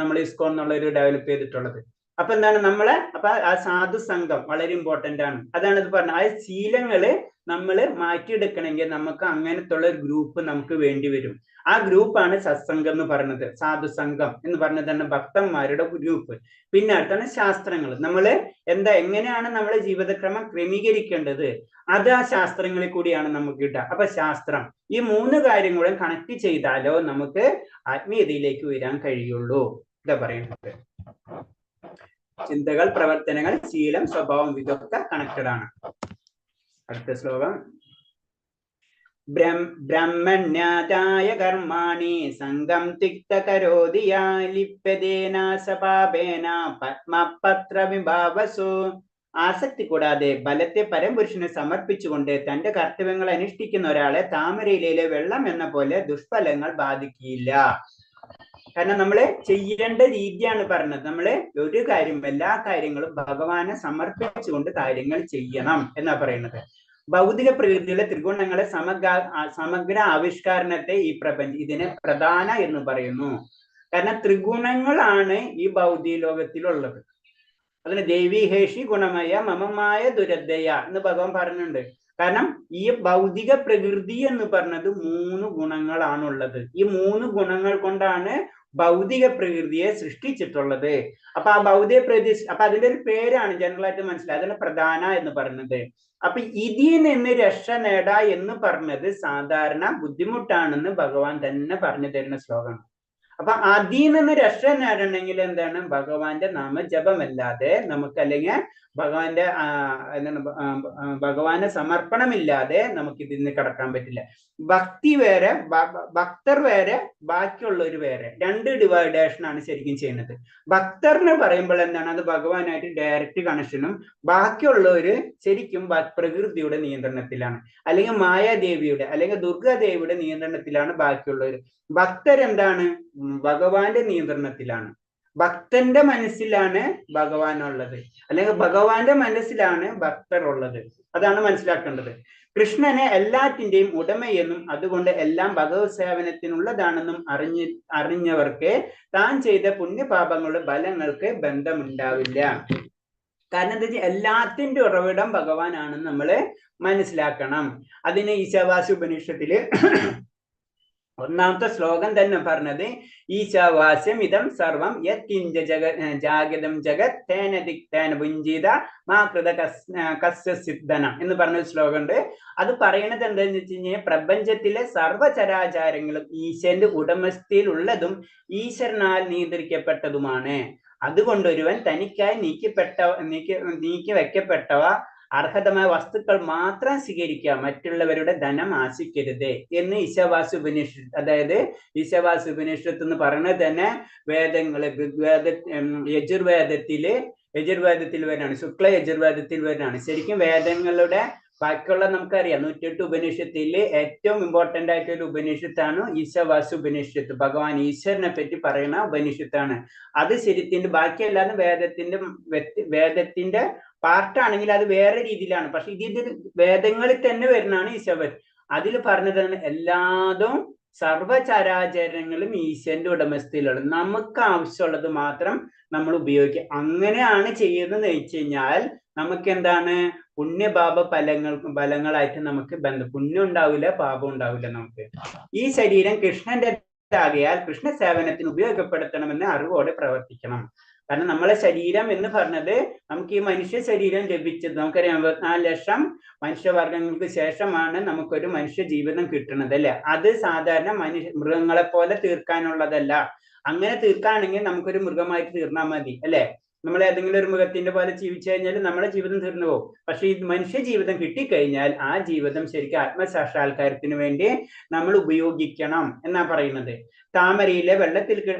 നമ്മൾ ഇസ്കോൺ എന്നുള്ള ഒരു ഡെവലപ്പ് ചെയ്തിട്ടുള്ളത്. അപ്പൊ എന്താണ് അപ്പൊ ആ സാധു സംഘം വളരെ ഇമ്പോർട്ടന്റ് ആണ്. അതാണ് ഇത് പറഞ്ഞത്. ആ ശീലങ്ങള് നമ്മൾ മാറ്റിയെടുക്കണമെങ്കിൽ നമുക്ക് അങ്ങനത്തെ ഉള്ള ഒരു ഗ്രൂപ്പ് നമുക്ക് വേണ്ടി വരും. ആ ഗ്രൂപ്പാണ് സത്സംഗം എന്ന് പറയുന്നത്. സാധുസംഘം എന്ന് പറഞ്ഞത് തന്നെ ഭക്തന്മാരുടെ ഗ്രൂപ്പ്. പിന്നെ അടുത്താണ് ശാസ്ത്രങ്ങൾ. എങ്ങനെയാണ് നമ്മളെ ജീവിതക്രമം ക്രമീകരിക്കേണ്ടത്, അത് ആ ശാസ്ത്രങ്ങളിൽ കൂടിയാണ് നമുക്ക് കിട്ടുക. അപ്പൊ ശാസ്ത്രം, ഈ 3 കാര്യങ്ങളും കണക്ട് ചെയ്താലോ നമുക്ക് ആത്മീയതയിലേക്ക് വരാൻ കഴിയുള്ളൂ. ഇതാ പറയുന്നത്. ചിന്തകൾ, പ്രവർത്തനങ്ങൾ, ശീലം, സ്വഭാവം, ഇതൊക്കെ കണക്റ്റഡ് ആണ്. അടുത്ത ശ്ലോകം. ബ്രഹ്മണ്യാദായ കർമാണി സംഗം തിക്തകരോതി ലിപ്യതേന സപാപേന പത്മപത്ര വിഭാവസു. ആസക്തി കൂടാതെ ബലത്തെ പരംപുരുഷന് സമർപ്പിച്ചുകൊണ്ട് തന്റെ കർത്തവ്യങ്ങൾ അനുഷ്ഠിക്കുന്ന ഒരാളെ താമരയിലെ വെള്ളം എന്ന പോലെ ദുഷ്ഫലങ്ങൾ ബാധിക്കില്ല. കാരണം നമ്മള് ചെയ്യേണ്ട രീതിയാണ് പറഞ്ഞത്. ഒരു കാര്യം, എല്ലാ കാര്യങ്ങളും ഭഗവാനെ സമർപ്പിച്ചുകൊണ്ട് കാര്യങ്ങൾ ചെയ്യണം എന്നാ പറയുന്നത്. ഭൗതിക പ്രകൃതിയിലെ ത്രിഗുണങ്ങളെ സമഗ്ര ആവിഷ്കാരണത്തെ ഈ ഇതിനെ പ്രധാന എന്ന് പറയുന്നു. കാരണം ത്രിഗുണങ്ങളാണ് ഈ ഭൗതിക ലോകത്തിലുള്ളത്. അതിന് ദേവി ഹേഷി ഗുണമയ മമമായ ദുരദയ എന്ന് ഭഗവാൻ പറഞ്ഞിട്ടുണ്ട്. കാരണം ഈ ഭൗതിക പ്രകൃതി എന്ന് പറഞ്ഞത് 3 ഗുണങ്ങളാണുള്ളത്. ഈ 3 ഗുണങ്ങൾ കൊണ്ടാണ് ഭൗതിക പ്രകൃതിയെ സൃഷ്ടിച്ചിട്ടുള്ളത്. അപ്പൊ ആ ഭൗതിക പ്രകൃതി, അപ്പൊ അതിന്റെ ഒരു പേരാണ് ജനറൽ ആയിട്ട് മനസ്സിലായത്, അതിന് പ്രധാന എന്ന് പറയുന്നത്. അപ്പൊ ഇതിൽ നിന്ന് രക്ഷ നേടാ എന്ന് പറഞ്ഞത് സാധാരണ ബുദ്ധിമുട്ടാണെന്ന് ഭഗവാൻ തന്നെ പറഞ്ഞു തരുന്ന ശ്ലോകമാണ്. അപ്പൊ അതിൽ നിന്ന് രക്ഷ നേടണമെങ്കിൽ എന്താണ്, ഭഗവാന്റെ നാമജപമല്ലാതെ നമുക്ക്, അല്ലെങ്കിൽ ഭഗവാന്റെ എന്താണ് ഭഗവാന്റെ സമർപ്പണമില്ലാതെ നമുക്ക് ഇതിന് കടക്കാൻ പറ്റില്ല. ഭക്തി വേറെ, ഭക്തർ വേറെ, ബാക്കിയുള്ളവർ വേറെ, രണ്ട് ഡിവൈഡേഷനാണ് ശരിക്കും ചെയ്യുന്നത്. ഭക്തർന്ന് പറയുമ്പോൾ എന്താണ്, അത് ഭഗവാനായിട്ട് ഡയറക്റ്റ് കണക്ഷനും, ബാക്കിയുള്ളവര് ശരിക്കും പ്രകൃതിയുടെ നിയന്ത്രണത്തിലാണ്, അല്ലെങ്കിൽ മായാദേവിയുടെ അല്ലെങ്കിൽ ദുർഗാദേവിയുടെ നിയന്ത്രണത്തിലാണ് ബാക്കിയുള്ളവർ. ഭക്തരെന്താണ്, ഭഗവാന്റെ നിയന്ത്രണത്തിലാണ്. ഭക്തന്റെ മനസ്സിലാണ് ഭഗവാൻ ഉള്ളത്, അല്ലെങ്കിൽ ഭഗവാന്റെ മനസ്സിലാണ് ഭക്തർ ഉള്ളത്. അതാണ് മനസ്സിലാക്കേണ്ടത്. കൃഷ്ണനെ എല്ലാറ്റിന്റെയും ഉടമയെന്നും അതുകൊണ്ട് എല്ലാം ഭഗവത് സേവനത്തിനുള്ളതാണെന്നും അറിഞ്ഞവർക്ക് താൻ ചെയ്ത പുണ്യപാപങ്ങളുടെ ഫലങ്ങൾക്ക് ബന്ധമുണ്ടാവില്ല. കാരണം എന്താ വെച്ചാൽ എല്ലാത്തിന്റെ ഉറവിടം ഭഗവാനാണെന്ന് നമ്മൾ മനസ്സിലാക്കണം. അതിന് ഈശാവാസ്യ ഉപനിഷത്തില് ഒന്നാമത്തെ ശ്ലോകം തന്നെ പറഞ്ഞത് ഈശാവാസ്യം ഇതം സർവം യത്കിഞ്ച ജാഗതം ജഗത് തേന ദിക്തേന ഭുഞ്ചിത മാ കൃത കസ്യ സിദ്ധനം എന്ന് പറഞ്ഞൊരു ശ്ലോകം ഉണ്ട്. അത് പറയണത് എന്താന്ന് വെച്ച് കഴിഞ്ഞാൽ പ്രപഞ്ചത്തിലെ സർവചരാചാരങ്ങളും ഈശ്വരന്റെ ഉടമസ്ഥയിലുള്ളതും ഈശ്വരനാൽ നിയന്ത്രിക്കപ്പെട്ടതുമാണ്. അതുകൊണ്ട് ഒരുവൻ തനിക്കായി നീക്കി വെക്കപ്പെട്ടവ അർഹതമായ വസ്തുക്കൾ മാത്രം സ്വീകരിക്കുക, മറ്റുള്ളവരുടെ ധനം ആശിക്കരുത് എന്ന് ഈശാവാസ്യ ഉപനിഷത്ത്, അതായത് ഈശാവാസ്യ ഉപനിഷത്ത് എന്ന് പറയുന്നത് തന്നെ വേദങ്ങള് യജുർവേദത്തിൽ വരാണ്, ശുക്ല യജുർവേദത്തിൽ വരാണ്. ശരിക്കും വേദങ്ങളുടെ ബാക്കിയുള്ള നമുക്കറിയാം 108 ഉപനിഷത്തില് ഏറ്റവും ഇമ്പോർട്ടന്റ് ആയിട്ടൊരു ഉപനിഷത്താണ് ഈശാവാസ്യ ഉപനിഷത്ത്. ഭഗവാൻ ഈശ്വരനെ പറ്റി പറയുന്ന ഉപനിഷത്താണ് അത്. ശരിക്കും ബാക്കിയല്ലാതെ വേദത്തിന്റെ പാർട്ടാണെങ്കിൽ അത് വേറെ രീതിയിലാണ്. പക്ഷെ ഇതിന്റെ വേദങ്ങളിൽ തന്നെ വരുന്നതാണ് ഈശവൻ. അതിൽ പറഞ്ഞതാണ് എല്ലാതും സർവചരാചരങ്ങളും ഈശ്വരന്റെ ഉടമസ്ഥയിലുള്ളത്, നമുക്ക് ആവശ്യമുള്ളത് മാത്രം നമ്മൾ ഉപയോഗിക്കുക. അങ്ങനെയാണ് ചെയ്യുന്നത് വെച്ച് കഴിഞ്ഞാൽ നമുക്ക് എന്താണ്, പുണ്യപാപ ഫലങ്ങളായിട്ട് നമുക്ക് പുണ്യം ഉണ്ടാവില്ല, പാപം ഉണ്ടാവില്ല. നമുക്ക് ഈ ശരീരം കൃഷ്ണന്റെ ആകയാൽ കൃഷ്ണ സേവനത്തിന് ഉപയോഗപ്പെടുത്തണമെന്ന് അറിവോടെ പ്രവർത്തിക്കണം. കാരണം നമ്മളെ ശരീരം എന്ന് പറഞ്ഞത്, നമുക്ക് ഈ മനുഷ്യ ശരീരം ലഭിച്ചത് നമുക്കറിയാം 54 ലക്ഷം മനുഷ്യവർഗങ്ങൾക്ക് ശേഷമാണ് നമുക്കൊരു മനുഷ്യ ജീവിതം കിട്ടുന്നത്, അല്ലെ? അത് സാധാരണ മൃഗങ്ങളെ പോലെ തീർക്കാനുള്ളതല്ല. അങ്ങനെ തീർക്കാണെങ്കിൽ നമുക്കൊരു മൃഗമായിട്ട് തീർന്നാൽ മതി, അല്ലെ? നമ്മൾ ഏതെങ്കിലും ഒരു മൃഗത്തിന്റെ പോലെ ജീവിച്ചു കഴിഞ്ഞാൽ നമ്മുടെ ജീവിതം തീർന്നു പോകും. പക്ഷെ ഈ മനുഷ്യ ജീവിതം കിട്ടിക്കഴിഞ്ഞാൽ ആ ജീവിതം ശരിക്കും ആത്മസാക്ഷാത്കാരത്തിന് വേണ്ടി നമ്മൾ ഉപയോഗിക്കണം എന്നാ പറയുന്നത്. താമരയിലെ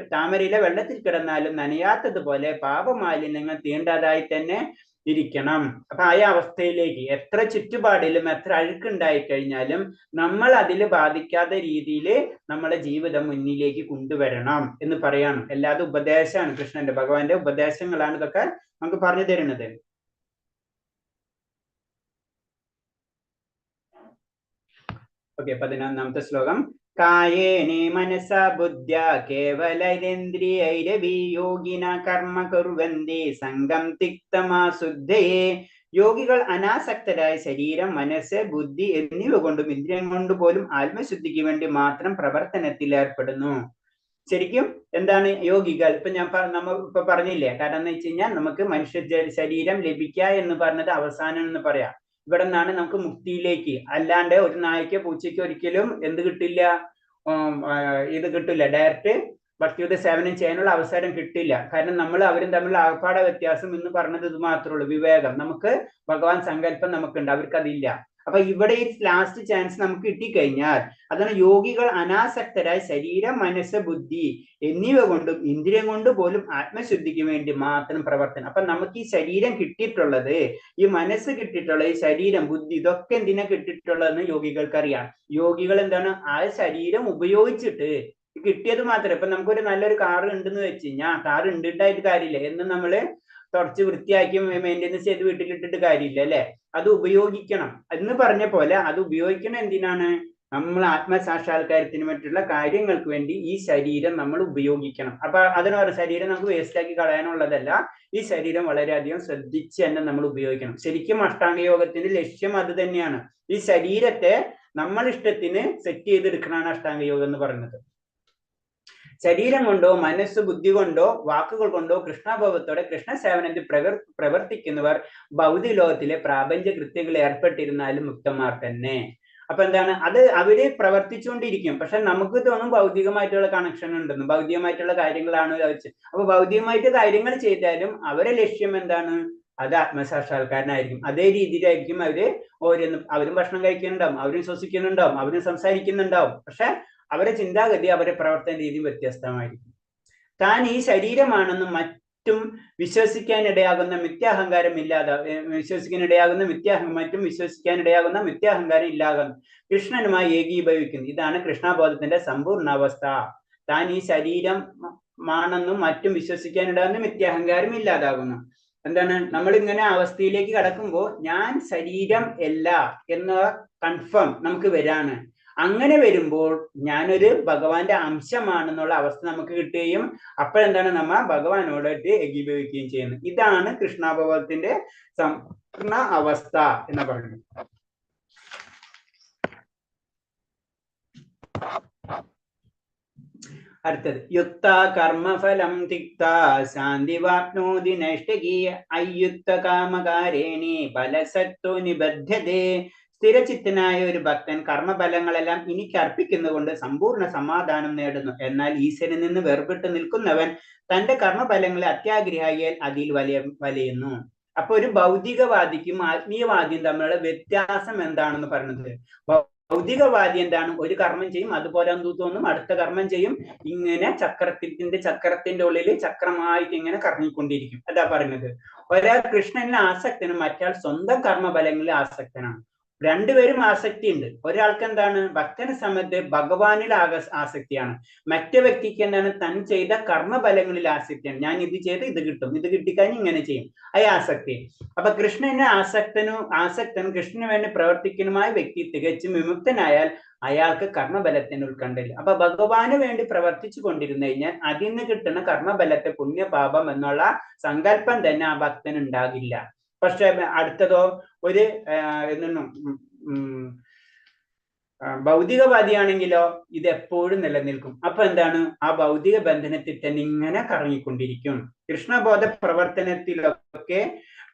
വെള്ളത്തിൽ കിടന്നാലും നനയാത്തതുപോലെ പാപമാലിന്യങ്ങൾ തീണ്ടാതായി തന്നെ ഇരിക്കണം. അപ്പൊ ആ അവസ്ഥയിലേക്ക് എത്ര ചുറ്റുപാടിലും എത്ര അഴുക്കുണ്ടായി കഴിഞ്ഞാലും നമ്മൾ അതിൽ ബാധിക്കാത്ത രീതിയിൽ നമ്മളെ ജീവിതം മുന്നിലേക്ക് കൊണ്ടുവരണം എന്ന് പറയാണ്. അല്ലാതെ ഉപദേശമാണ്, കൃഷ്ണന്റെ ഭഗവാന്റെ ഉപദേശങ്ങളാണ് ഇതൊക്കെ നമുക്ക് പറഞ്ഞു തരുന്നത്. ഓക്കെ, 11ാമത്തെ ശ്ലോകം. കായേനേ മനസാ ബുദ്ധ്യാ കേവലൈരേന്ദ്രിയൈരവി യോഗിന കർമ്മ കുർവന്തി സംഗം തിക്തമാശുദ്ധയേ. യോഗികൾ അനാസക്തരായ ശരീരം, മനസ്സ്, ബുദ്ധി എന്നിവ കൊണ്ടും ഇന്ദ്രിയം കൊണ്ട് പോലും ആത്മശുദ്ധിക്ക് വേണ്ടി മാത്രം പ്രവർത്തനത്തിൽ ഏർപ്പെടുന്നു. ശരിക്കും എന്താണ് യോഗികൾ? നമ്മൾ ഇപ്പൊ പറഞ്ഞില്ലേ, കാരണം എന്ന് വെച്ച് കഴിഞ്ഞാൽ നമുക്ക് മനുഷ്യ ശരീരം ലഭിക്കുക എന്ന് പറഞ്ഞത് അവസാനം എന്ന് പറയാം. ഇവിടെ നിന്നാണ് നമുക്ക് മുക്തിയിലേക്ക്. അല്ലാണ്ട് ഒരു നായ്ക്കോ പൂച്ചയ്ക്കോ ഒരിക്കലും എന്ത് കിട്ടില്ല, ഇത് കിട്ടില്ല, ഡയറക്റ്റ് ഭക്തിയുത സേവനം ചെയ്യാനുള്ള അവസരം കിട്ടില്ല. കാരണം നമ്മൾ അവരും തമ്മിലുള്ള ആർഭാട വ്യത്യാസം എന്ന് പറഞ്ഞത് ഇത് മാത്രമേ ഉള്ളൂ, വിവേകം. നമുക്ക് ഭഗവാൻ സങ്കല്പം നമുക്കുണ്ട്, അവർക്കതില്ല. അപ്പൊ ഇവിടെ ഈ ലാസ്റ്റ് ചാൻസ് നമുക്ക് കിട്ടിക്കഴിഞ്ഞാൽ, അതാണ് യോഗികൾ അനാസക്തരായ ശരീരം, മനസ്സ്, ബുദ്ധി എന്നിവ കൊണ്ടും ഇന്ദ്രിയം കൊണ്ട് പോലും ആത്മശുദ്ധിക്ക് വേണ്ടി മാത്രം പ്രവർത്തനം. അപ്പൊ നമുക്ക് ഈ ശരീരം കിട്ടിയിട്ടുള്ളത്, ഈ മനസ്സ് കിട്ടിയിട്ടുള്ളത്, ഈ ശരീരം, ബുദ്ധി, ഇതൊക്കെ എന്തിനാ കിട്ടിയിട്ടുള്ളതെന്ന് യോഗികൾക്ക് അറിയാം. യോഗികൾ എന്താണ്, ആ ശരീരം ഉപയോഗിച്ചിട്ട് കിട്ടിയത് മാത്രമേ. ഇപ്പൊ നമുക്കൊരു നല്ലൊരു കാറ് ഉണ്ടെന്ന് വെച്ച് കഴിഞ്ഞാൽ, കാറ് ഉണ്ടിട്ടായിട്ട് കാര്യമില്ല, എന്ന് നമ്മള് തുടച്ച് വൃത്തിയാക്കി മെയിൻ്റെനൻസ് ചെയ്ത് വീട്ടിലിട്ടിട്ട് കാര്യമില്ല, അല്ലെ? അത് ഉപയോഗിക്കണം എന്ന് പറഞ്ഞ പോലെ അത് ഉപയോഗിക്കണം. എന്തിനാണ്? നമ്മൾ ആത്മസാക്ഷാത്കാരത്തിന് മറ്റുള്ള കാര്യങ്ങൾക്ക് വേണ്ടി ഈ ശരീരം നമ്മൾ ഉപയോഗിക്കണം. അപ്പൊ അതിന് പറഞ്ഞ ശരീരം നമുക്ക് വേസ്റ്റ് ആക്കി കളയാനുള്ളതല്ല, ഈ ശരീരം വളരെയധികം ശ്രദ്ധിച്ച് തന്നെ നമ്മൾ ഉപയോഗിക്കണം. ശരിക്കും അഷ്ടാംഗ യോഗത്തിന്റെ ലക്ഷ്യം അത് തന്നെയാണ്. ഈ ശരീരത്തെ നമ്മൾ ഇഷ്ടത്തിന് സെറ്റ് ചെയ്തെടുക്കണമാണ് അഷ്ടാംഗ യോഗം എന്ന് പറയുന്നത്. ശരീരം കൊണ്ടോ മനസ്സ്, ബുദ്ധി കൊണ്ടോ വാക്കുകൾ കൊണ്ടോ കൃഷ്ണാഭാവത്തോടെ കൃഷ്ണ സേവനത്തിൽ പ്രവർത്തിക്കുന്നവർ ഭൗതിക ലോകത്തിലെ പ്രാപഞ്ച കൃത്യങ്ങളിൽ ഏർപ്പെട്ടിരുന്നാലും മുക്തന്മാർ തന്നെ. അപ്പൊ എന്താണ്, അത് അവര് പ്രവർത്തിച്ചുകൊണ്ടിരിക്കും. പക്ഷെ നമുക്ക് തോന്നും ഭൗതികമായിട്ടുള്ള കണക്ഷൻ ഉണ്ടെന്ന്, ഭൗതികമായിട്ടുള്ള കാര്യങ്ങളാണ് വെച്ച്. അപ്പൊ ഭൗതികമായിട്ട് കാര്യങ്ങൾ ചെയ്താലും അവരെ ലക്ഷ്യം എന്താണ്? അത് ആത്മസാക്ഷാത്കാരനായിരിക്കും. അതേ രീതിയിലായിരിക്കും അവരും ഭക്ഷണം കഴിക്കുന്നുണ്ടാവും, അവരും ശ്വസിക്കുന്നുണ്ടാവും, അവരും സംസാരിക്കുന്നുണ്ടാവും. പക്ഷെ അവരുടെ ചിന്താഗതി, അവരുടെ പ്രവർത്തന രീതി വ്യത്യസ്തമായിരിക്കും. താൻ ഈ ശരീരമാണെന്നും മറ്റും വിശ്വസിക്കാനിടയാകുന്ന മിഥ്യാഹങ്കാരം മറ്റും വിശ്വസിക്കാനിടയാകുന്ന മിഥ്യാഹങ്കാരം ഇല്ലാകുന്നു കൃഷ്ണനുമായി ഏകീഭവിക്കുന്നു. ഇതാണ് കൃഷ്ണബോധത്തിന്റെ സമ്പൂർണ്ണാവസ്ഥ. താൻ ഈ ശരീരമാണെന്നും മറ്റും വിശ്വസിക്കാനിടയാകുന്ന മിഥ്യാഹങ്കാരം ഇല്ലാതാകുന്നു. എന്താണ്, നമ്മൾ ഇങ്ങനെ അവസ്ഥയിലേക്ക് കടക്കുമ്പോൾ ഞാൻ ശരീരം അല്ല എന്ന കൺഫേം നമുക്ക് വരാണ്. അങ്ങനെ വരുമ്പോൾ ഞാനൊരു ഭഗവാന്റെ അംശമാണെന്നുള്ള അവസ്ഥ നമുക്ക് കിട്ടുകയും അപ്പോഴെന്താണ്, നമ്മ ഭഗവാനോടായിട്ട് ഏകീഭവിക്കുകയും ചെയ്യുന്നത്. ഇതാണ് കൃഷ്ണാബോധത്തിന്റെ സമ്പൂർണ്ണ അവസ്ഥ എന്ന് പറയുന്നത്. അടുത്തത് യുക്ത കർമ്മഫലം തിക്ത ശാന്തി വാപ്നോതി നൈഷ്ഠികീയ അയ്യുക്ത കാമകാരേണി ബലസത്വ നിബദ്ധതേ. സ്ഥിരചിത്തനായ ഒരു ഭക്തൻ കർമ്മഫലങ്ങളെല്ലാം എനിക്ക് അർപ്പിക്കുന്നതുകൊണ്ട് സമ്പൂർണ്ണ സമാധാനം നേടുന്നു. എന്നാൽ ഈശ്വരനിൽ നിന്ന് വേർപെട്ട് നിൽക്കുന്നവൻ തന്റെ കർമ്മഫലങ്ങളെ അത്യാഗ്രഹിയാൽ അതിൽ വലയുന്നു. അപ്പൊ ഒരു ഭൗതികവാദിക്കും ആത്മീയവാദിയും തമ്മിലുള്ള വ്യത്യാസം എന്താണെന്ന് പറയുന്നത്, ഭൗതികവാദി എന്താണ്, ഒരു കർമ്മം ചെയ്യും, അതുപോലെ എന്തു തോന്നും അടുത്ത കർമ്മം ചെയ്യും, ഇങ്ങനെ ചക്രത്തിന്റെ ഉള്ളിൽ ചക്രമായിട്ട് ഇങ്ങനെ കറങ്ങിക്കൊണ്ടിരിക്കും. അതാ പറയുന്നത്. ഒരാൾ കൃഷ്ണനിൽ ആസക്തനും മറ്റാൾ സ്വന്തം കർമ്മഫലങ്ങളിൽ ആസക്തനാണ്. രണ്ടുപേരും ആസക്തി ഉണ്ട്. ഒരാൾക്ക് എന്താണ്, ഭക്തനെ സമയത്ത് ഭഗവാനിൽ ആസക്തിയാണ്. മറ്റേ വ്യക്തിക്ക് എന്താണ്, താൻ ചെയ്ത കർമ്മഫലങ്ങളിൽ ആസക്തിയാണ്. ഞാൻ ഇത് ചെയ്ത് ഇത് കിട്ടും, ഇത് കിട്ടിക്കഴിഞ്ഞ് ഇങ്ങനെ ചെയ്യും, അത് ആസക്തി. അപ്പൊ കൃഷ്ണന് ആസക്തനും കൃഷ്ണന് വേണ്ടി പ്രവർത്തിക്കുന്നതുമായ വ്യക്തി തികച്ചും വിമുക്തനായാൽ അയാൾക്ക് കർമ്മഫലത്തിന് ഉത്കണ്ഠയില്ല. അപ്പൊ ഭഗവാന് വേണ്ടി പ്രവർത്തിച്ചു കൊണ്ടിരുന്നു കഴിഞ്ഞാൽ അതിൽ നിന്ന് കിട്ടുന്ന കർമ്മഫലത്തെ പുണ്യപാപം എന്നുള്ള സങ്കല്പം തന്നെ ആ ഭക്തന് ഉണ്ടാകില്ല. പക്ഷെ അടുത്തതോ ഒരു ഭൗതികവാദിയാണെങ്കിലോ ഇത് എപ്പോഴും നിലനിൽക്കും. അപ്പൊ എന്താണ്, ആ ഭൗതിക ബന്ധനത്തിൽ തന്നെ ഇങ്ങനെ കറങ്ങിക്കൊണ്ടിരിക്കും. കൃഷ്ണബോധ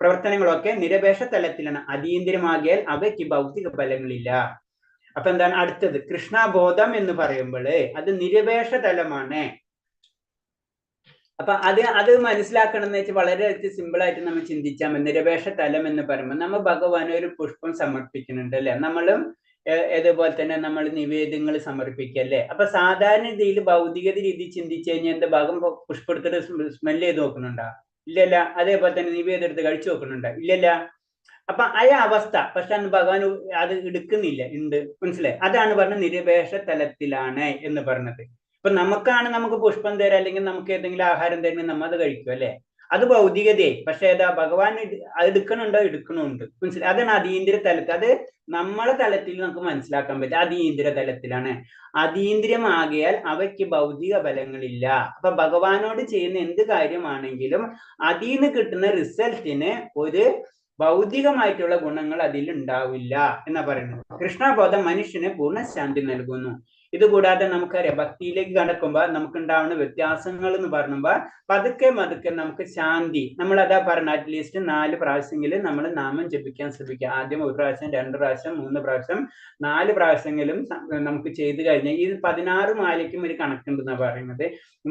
പ്രവർത്തനങ്ങളൊക്കെ നിരപേക്ഷ തലത്തിലാണ്. അതീന്ദ്രിയമാകിയാൽ അവയ്ക്ക് ഭൗതിക ഫലങ്ങളില്ല. അപ്പൊ എന്താണ് അടുത്തത്, കൃഷ്ണബോധം എന്ന് പറയുമ്പോൾ അത് നിരപേക്ഷ തലമാണ്. അപ്പൊ അത് മനസ്സിലാക്കണം എന്ന് വെച്ചാൽ വളരെ സിമ്പിൾ ആയിട്ട് നമ്മൾ ചിന്തിച്ചാൽ മതി. നിരപേക്ഷ തലം എന്ന് പറയുമ്പോൾ നമ്മൾ ഭഗവാന് ഒരു പുഷ്പം സമർപ്പിക്കുന്നുണ്ട് അല്ലെ, നമ്മളും ഇതുപോലെ തന്നെ നമ്മൾ നിവേദ്യങ്ങൾ സമർപ്പിക്കല്ലേ. അപ്പൊ സാധാരണ രീതിയിൽ ഭൗതികത രീതി ചിന്തിച്ചു കഴിഞ്ഞാൽ എന്താ, ഭാഗം പുഷ്പം എടുത്തിട്ട് സ്മെല് ചെയ്ത് നോക്കുന്നുണ്ടോ? ഇല്ലല്ല. അതേപോലെ തന്നെ നിവേദ്യം എടുത്ത് കഴിച്ചു നോക്കുന്നുണ്ടോ? ഇല്ലല്ല. അപ്പൊ ആ അവസ്ഥ, പക്ഷെ അന്ന് ഭഗവാൻ അത് എടുക്കുന്നില്ല, ഉണ്ട്. മനസ്സിലായി? അതാണ് പറഞ്ഞ നിരപേക്ഷ തലത്തിലാണ് എന്ന് പറഞ്ഞത്. ഇപ്പൊ നമുക്ക് പുഷ്പം തരാം, അല്ലെങ്കിൽ നമുക്ക് ഏതെങ്കിലും ആഹാരം തരുന്ന നമ്മ അത് കഴിക്കും അല്ലെ, അത് ഭൗതികതയായി. പക്ഷെ ഏതാ, ഭഗവാൻ അത് എടുക്കണുണ്ട്. മനസ്സിലായി? അതാണ് അതീന്ദ്രിയ തലത്തിൽ. അത് നമ്മളെ തലത്തിൽ നമുക്ക് മനസ്സിലാക്കാൻ പറ്റും, അതീന്ദ്രിയ തലത്തിലാണ്. അതീന്ദ്രിയമാകിയാൽ അവയ്ക്ക് ഭൗതിക ഫലങ്ങളില്ല. അപ്പൊ ഭഗവാനോട് ചെയ്യുന്ന എന്ത് കാര്യമാണെങ്കിലും അതിൽ നിന്ന് കിട്ടുന്ന റിസൾട്ടിന് ഒരു ഭൗതികമായിട്ടുള്ള ഗുണങ്ങൾ അതിൽ ഉണ്ടാവില്ല എന്നാ പറയുന്നത്. കൃഷ്ണബോധം മനുഷ്യന് പൂർണ്ണശാന്തി നൽകുന്നു. ഇതുകൂടാതെ നമുക്കറിയാം, ഭക്തിയിലേക്ക് കടക്കുമ്പോൾ നമുക്കുണ്ടാവുന്ന വ്യത്യാസങ്ങൾ എന്ന് പറയുമ്പോൾ പതുക്കെ നമുക്ക് ശാന്തി, നമ്മൾ അതാ പറഞ്ഞ അറ്റ്ലീസ്റ്റ് 4 പ്രാവശ്യമെങ്കിലും നമ്മൾ നാമം ജപിക്കാൻ ശ്രമിക്കുക. ആദ്യം 1 പ്രാവശ്യം, 2 പ്രാവശ്യം, 3 പ്രാവശ്യം, 4 പ്രാവശ്യമെങ്കിലും നമുക്ക് ചെയ്തു കഴിഞ്ഞാൽ, ഈ 16 മാലയ്ക്കും ഒരു കണക്കുണ്ടെന്നാണ് പറയുന്നത്.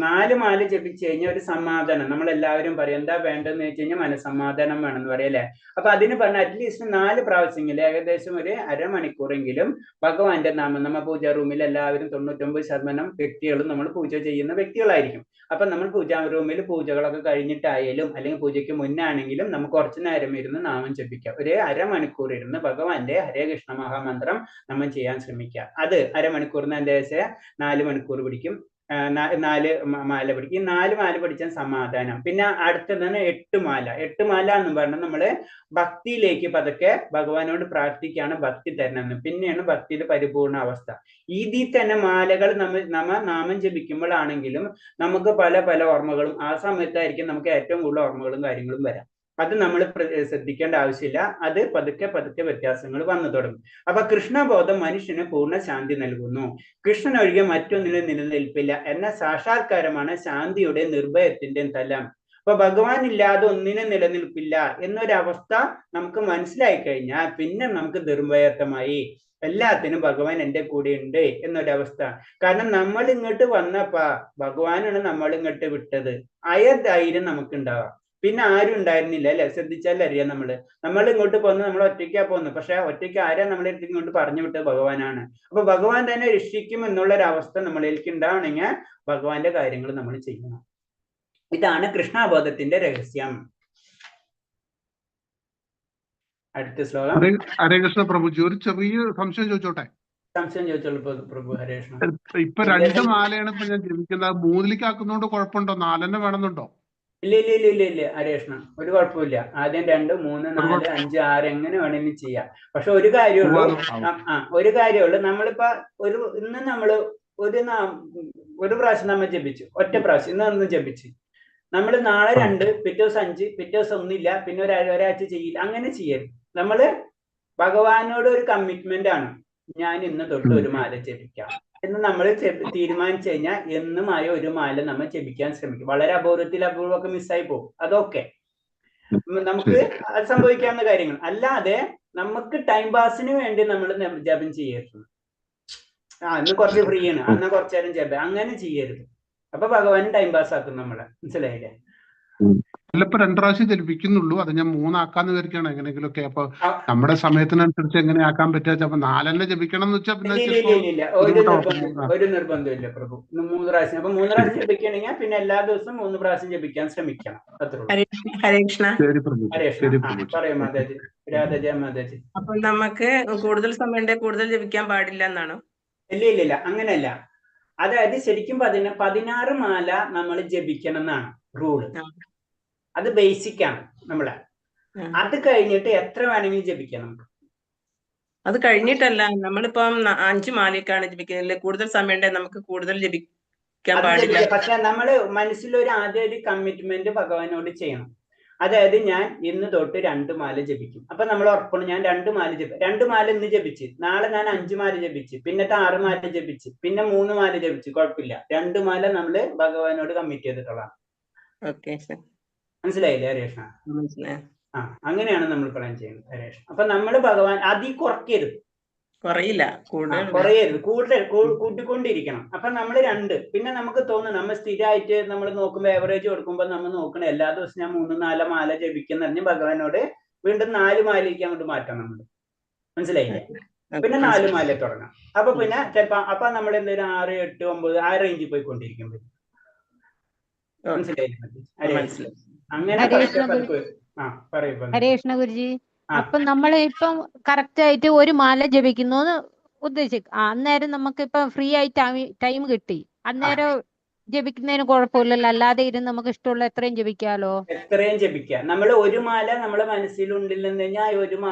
4 മാല ജപിച്ചു കഴിഞ്ഞാൽ ഒരു സമാധാനം, നമ്മളെല്ലാവരും പറയും എന്താ വേണ്ടതെന്ന് വെച്ച് കഴിഞ്ഞാൽ മനസ്സമാധാനം വേണമെന്ന് പറയും അല്ലെ. അപ്പൊ അതിന് പറഞ്ഞ അറ്റ്ലീസ്റ്റ് 4 പ്രാവശ്യമെങ്കിലും ഏകദേശം ഒരു അരമണിക്കൂറെങ്കിലും ഭഗവാന്റെ നാമം, നമ്മ പൂജാ റൂമിൽ എല്ലാവരും 99% വ്യക്തികളും നമ്മൾ പൂജ ചെയ്യുന്ന വ്യക്തികളായിരിക്കും. അപ്പൊ നമ്മൾ പൂജാ റൂമിൽ പൂജകളൊക്കെ കഴിഞ്ഞിട്ടായാലും അല്ലെങ്കിൽ പൂജയ്ക്ക് മുന്നാണെങ്കിലും നമുക്ക് കുറച്ചു നേരം ഇരുന്ന് നാമം ജപിക്കാം. ഒരു അരമണിക്കൂർ ഇരുന്ന് ഭഗവാന്റെ ഹരേ കൃഷ്ണ മഹാമന്ത്രം നമ്മൾ ചെയ്യാൻ ശ്രമിക്കുക. അത് അരമണിക്കൂറിന് എന്താ വെച്ചാൽ 4 മണിക്കൂർ പിടിക്കും. 4 മാല പിടിക്കും. ഈ 4 മാല പിടിച്ചാൽ സമാധാനം. പിന്നെ അടുത്തതാണ് 8 മാല. 8 മാല എന്ന് പറഞ്ഞാൽ നമ്മള് ഭക്തിയിലേക്ക് പതുക്കെ ഭഗവാനോട് പ്രാർത്ഥിക്കുകയാണ് ഭക്തി തരണമെന്ന്. പിന്നെയാണ് ഭക്തിയുടെ പരിപൂർണ അവസ്ഥ. ഇതിൽ തന്നെ മാലകൾ നമ്മ നാമം ജപിക്കുമ്പോഴാണെങ്കിലും നമുക്ക് പല ഓർമ്മകളും ആ സമയത്തായിരിക്കും നമുക്ക് ഏറ്റവും കൂടുതൽ ഓർമ്മകളും കാര്യങ്ങളും വരാം. അത് നമ്മൾ ശ്രദ്ധിക്കേണ്ട ആവശ്യമില്ല. അത് പതുക്കെ വ്യത്യാസങ്ങൾ വന്നു തുടങ്ങും. അപ്പൊ കൃഷ്ണബോധം മനുഷ്യന് പൂർണ്ണ ശാന്തി നൽകുന്നു. കൃഷ്ണൻ ഒഴികെ മറ്റൊന്നിനും നിലനിൽപ്പില്ല എന്ന സാക്ഷാത്കാരമാണ് ശാന്തിയുടെ നിർഭയത്തിന്റെ തലം. അപ്പൊ ഭഗവാൻ ഇല്ലാതെ ഒന്നിനും നിലനിൽപ്പില്ല എന്നൊരവസ്ഥ നമുക്ക് മനസ്സിലായി കഴിഞ്ഞാൽ പിന്നെ നമുക്ക് നിർഭയത്വമായി, എല്ലാത്തിനും ഭഗവാൻ എൻ്റെ കൂടെ ഉണ്ട് എന്നൊരവസ്ഥ. കാരണം നമ്മൾ ഇങ്ങോട്ട് വന്നപ്പോ ഭഗവാനാണ് നമ്മൾ ഇങ്ങോട്ട് വിട്ടത്. ധൈര്യം നമുക്കുണ്ടാവാം. പിന്നെ ആരും ഉണ്ടായിരുന്നില്ല അല്ലെ? ശ്രദ്ധിച്ചാൽ അറിയാം, നമ്മൾ ഇങ്ങോട്ട് പോന്ന് നമ്മൾ ഒറ്റയ്ക്കാ പോന്നു, പക്ഷെ ഒറ്റയ്ക്ക് ആരാ നമ്മളെ അടുത്ത് ഇങ്ങോട്ട് പറഞ്ഞു വിട്ടത്? ഭഗവാനാണ്. അപ്പൊ ഭഗവാൻ തന്നെ രക്ഷിക്കും എന്നുള്ള ഒരു അവസ്ഥ നമ്മളിലേക്ക് ഉണ്ടാവണമെങ്കിൽ ഭഗവാന്റെ കാര്യങ്ങൾ നമ്മൾ ചെയ്യണം. ഇതാണ് കൃഷ്ണാബോധത്തിന്റെ രഹസ്യം. അടുത്ത ശ്ലോകം. ഹരേ കൃഷ്ണ പ്രഭുജി, ഒരു ചെറിയ സംശയം ചോദിച്ചോട്ടെ? സംശയം ചോദിച്ചോളൂ പ്രഭു. ഹരേ കൃഷ്ണ. ഇപ്പൊ 2 മാലയാണ് ഇപ്പൊ ഞാൻ ജപിക്കുന്നത്. 3ലേക്ക് ആക്കുന്നോണ്ട് കുഴപ്പമുണ്ടോ? 4 തന്നെ വേണമെന്നുണ്ടോ? ഇല്ല ഹരേ കൃഷ്ണ, ഒരു കുഴപ്പമില്ല. ആദ്യം 2, 3, 4, 5, 6 എങ്ങനെ വേണമെങ്കിലും ചെയ്യാം. പക്ഷെ ഒരു കാര്യമുള്ളൂ, നമ്മളിപ്പോ ഇന്ന് നമ്മള് ഒരു പ്രാവശ്യം നമ്മൾ ജപിച്ചു, ഒറ്റ പ്രാവശ്യം ഇന്ന് ജപിച്ചു. നമ്മൾ നാളെ 2, പിറ്റേ ദിവസം 5, പിറ്റേ ദിവസം ഒന്നില്ല, പിന്നെ ഒരാഴ്ച ചെയ്യില്ല. അങ്ങനെ ചെയ്യരുത്. നമ്മള് ഭഗവാനോട് ഒരു കമ്മിറ്റ്മെന്റ് ആണ്, ഞാൻ ഇന്ന് തൊട്ട് ഒരു മാല ജപിക്കാം എന്ന് നമ്മൾ തീരുമാനിച്ചു കഴിഞ്ഞാൽ എന്നുമായ ഒരു മാല നമ്മൾ ജപിക്കാൻ ശ്രമിക്കും. വളരെ അപൂർവമൊക്കെ മിസ്സായി പോകും, അതൊക്കെ നമുക്ക് സംഭവിക്കാവുന്ന കാര്യങ്ങൾ. അല്ലാതെ നമുക്ക് ടൈം പാസിന് വേണ്ടി നമ്മൾ ജപം ചെയ്യരുത്. ഇന്ന് കുറച്ച് ഫ്രീ ആണ്, അന്ന് കുറച്ചു നേരം ജപം, അങ്ങനെ ചെയ്യരുത്. അപ്പൊ ഭഗവാൻ ടൈം പാസ് ആക്കും നമ്മളെ. മനസ്സിലായില്ലേ? ഇപ്പൊ 2 പ്രാവശ്യം ജപിക്കുന്നുള്ളൂ, അത് ഞാൻ 3 ആക്കാന്ന് വിചാരിക്കണം എങ്ങനെയെങ്കിലുമൊക്കെ. അപ്പൊ നമ്മുടെ സമയത്തിനനുസരിച്ച് എങ്ങനെ ആക്കാൻ പറ്റുക? അപ്പൊ 4 തന്നെ ജപിക്കണം എന്ന് വെച്ചാൽ ഇല്ല, ഒരു നിർബന്ധമില്ല പ്രഭു. 3 പ്രാവശ്യം. അപ്പൊ 3 പ്രാവശ്യം ജപിക്കണമെങ്കിൽ പിന്നെ എല്ലാ ദിവസവും 3 പ്രാവശ്യം ജപിക്കാൻ ശ്രമിക്കണം. ഹരേ കൃഷ്ണ. ശരി പ്രഭു. പറയൂ മാതാജി. രാധാജി, മാതാജി. അപ്പൊ നമുക്ക് കൂടുതൽ സമയം കൂടുതൽ ജപിക്കാൻ പാടില്ല എന്നാണോ? ഇല്ല, അങ്ങനെയല്ല. അതായത് ശരിക്കും 16 മാല നമ്മൾ ജപിക്കണം എന്നാണ് റൂള്. അത് ബേസിക് ആണ് നമ്മളെ. അത് കഴിഞ്ഞിട്ട് എത്ര വേണമെങ്കിലും ജപിക്കാം നമുക്ക്. അത് കഴിഞ്ഞിട്ടല്ല, നമ്മളിപ്പം 5 മാലയ്ക്കാണ് ജപിക്കുന്നത്, കൂടുതൽ സമയം നമുക്ക് കൂടുതൽ ജപിക്കാൻ പാടില്ല. പക്ഷെ നമ്മള് മനസ്സിലൊരു ആദ്യം ഒരു കമ്മിറ്റ്മെന്റ് ഭഗവാനോട് ചെയ്യണം. അതായത് ഞാൻ ഇന്ന് തൊട്ട് 2 മാല ജപിക്കും. അപ്പൊ നമ്മൾ ഉറപ്പാണ്, ഞാൻ 2 മാല 2 മാല ഇന്ന് ജപിച്ച്, നാളെ ഞാൻ 5 മാല ജപിച്ച്, പിന്നത്തെ 6 മാല ജപിച്ച്, പിന്നെ 3 മാല ജപിച്ച്, കുഴപ്പമില്ല. 2 മാല നമ്മള് ഭഗവാനോട് കമ്മിറ്റ് ചെയ്തിട്ടുള്ളതാണ്. മനസ്സിലായില്ലേ ഹരേഷ്ണ? അങ്ങനെയാണ് നമ്മൾ പ്ലാൻ ചെയ്യുന്നത് ഹരേഷ്ണ. അപ്പൊ നമ്മള് ഭഗവാൻ കുറയ്ക്കരുത്, കൂടുതൽ കൂട്ടിക്കൊണ്ടിരിക്കണം. അപ്പൊ നമ്മൾ 2, പിന്നെ നമുക്ക് തോന്നും നമ്മൾ സ്ഥിരമായിട്ട് നമ്മൾ നോക്കുമ്പോൾ ആവറേജ് കൊടുക്കുമ്പോൾ നമ്മൾ നോക്കണം എല്ലാ ദിവസവും ഞാൻ 3, 4 മാല ജപിക്കുന്ന പറഞ്ഞ് ഭഗവാനോട് വീണ്ടും 4 മാലയ്ക്ക് അങ്ങോട്ട് മാറ്റാം നമ്മൾ. മനസ്സിലായില്ലേ? പിന്നെ 4 മാല തുടങ്ങാം. അപ്പൊ പിന്നെ ചിലപ്പോ നമ്മൾ എന്തെങ്കിലും 6, 8, 9 ആ റേഞ്ചിൽ പോയിക്കൊണ്ടിരിക്കും. മനസ്സിലായില്ലേ? അങ്ങനെ ഹരേ കൃഷ്ണ ഗുരുജി. അപ്പൊ നമ്മൾ ഇപ്പം കറക്റ്റ് ആയിട്ട് ഒരു മാല ജപിക്കുന്നു ഉദ്ദേശിക്കും. അന്നേരം നമുക്ക് ഇപ്പൊ ഫ്രീ ആയിട്ട് ടൈം കിട്ടി, അന്നേരം ജപിക്കുന്നതിന് കുഴപ്പമില്ലല്ലോ? അല്ലാതെ ഇരുന്ന് നമുക്ക് ഇഷ്ടമുള്ള എത്രയും ജപിക്കാലോ? എത്രയും ജപിക്കാം. നമ്മൾ ഒരു മാല നമ്മളെ മനസ്സിലുണ്ടില്ലെന്ന് കഴിഞ്ഞാൽ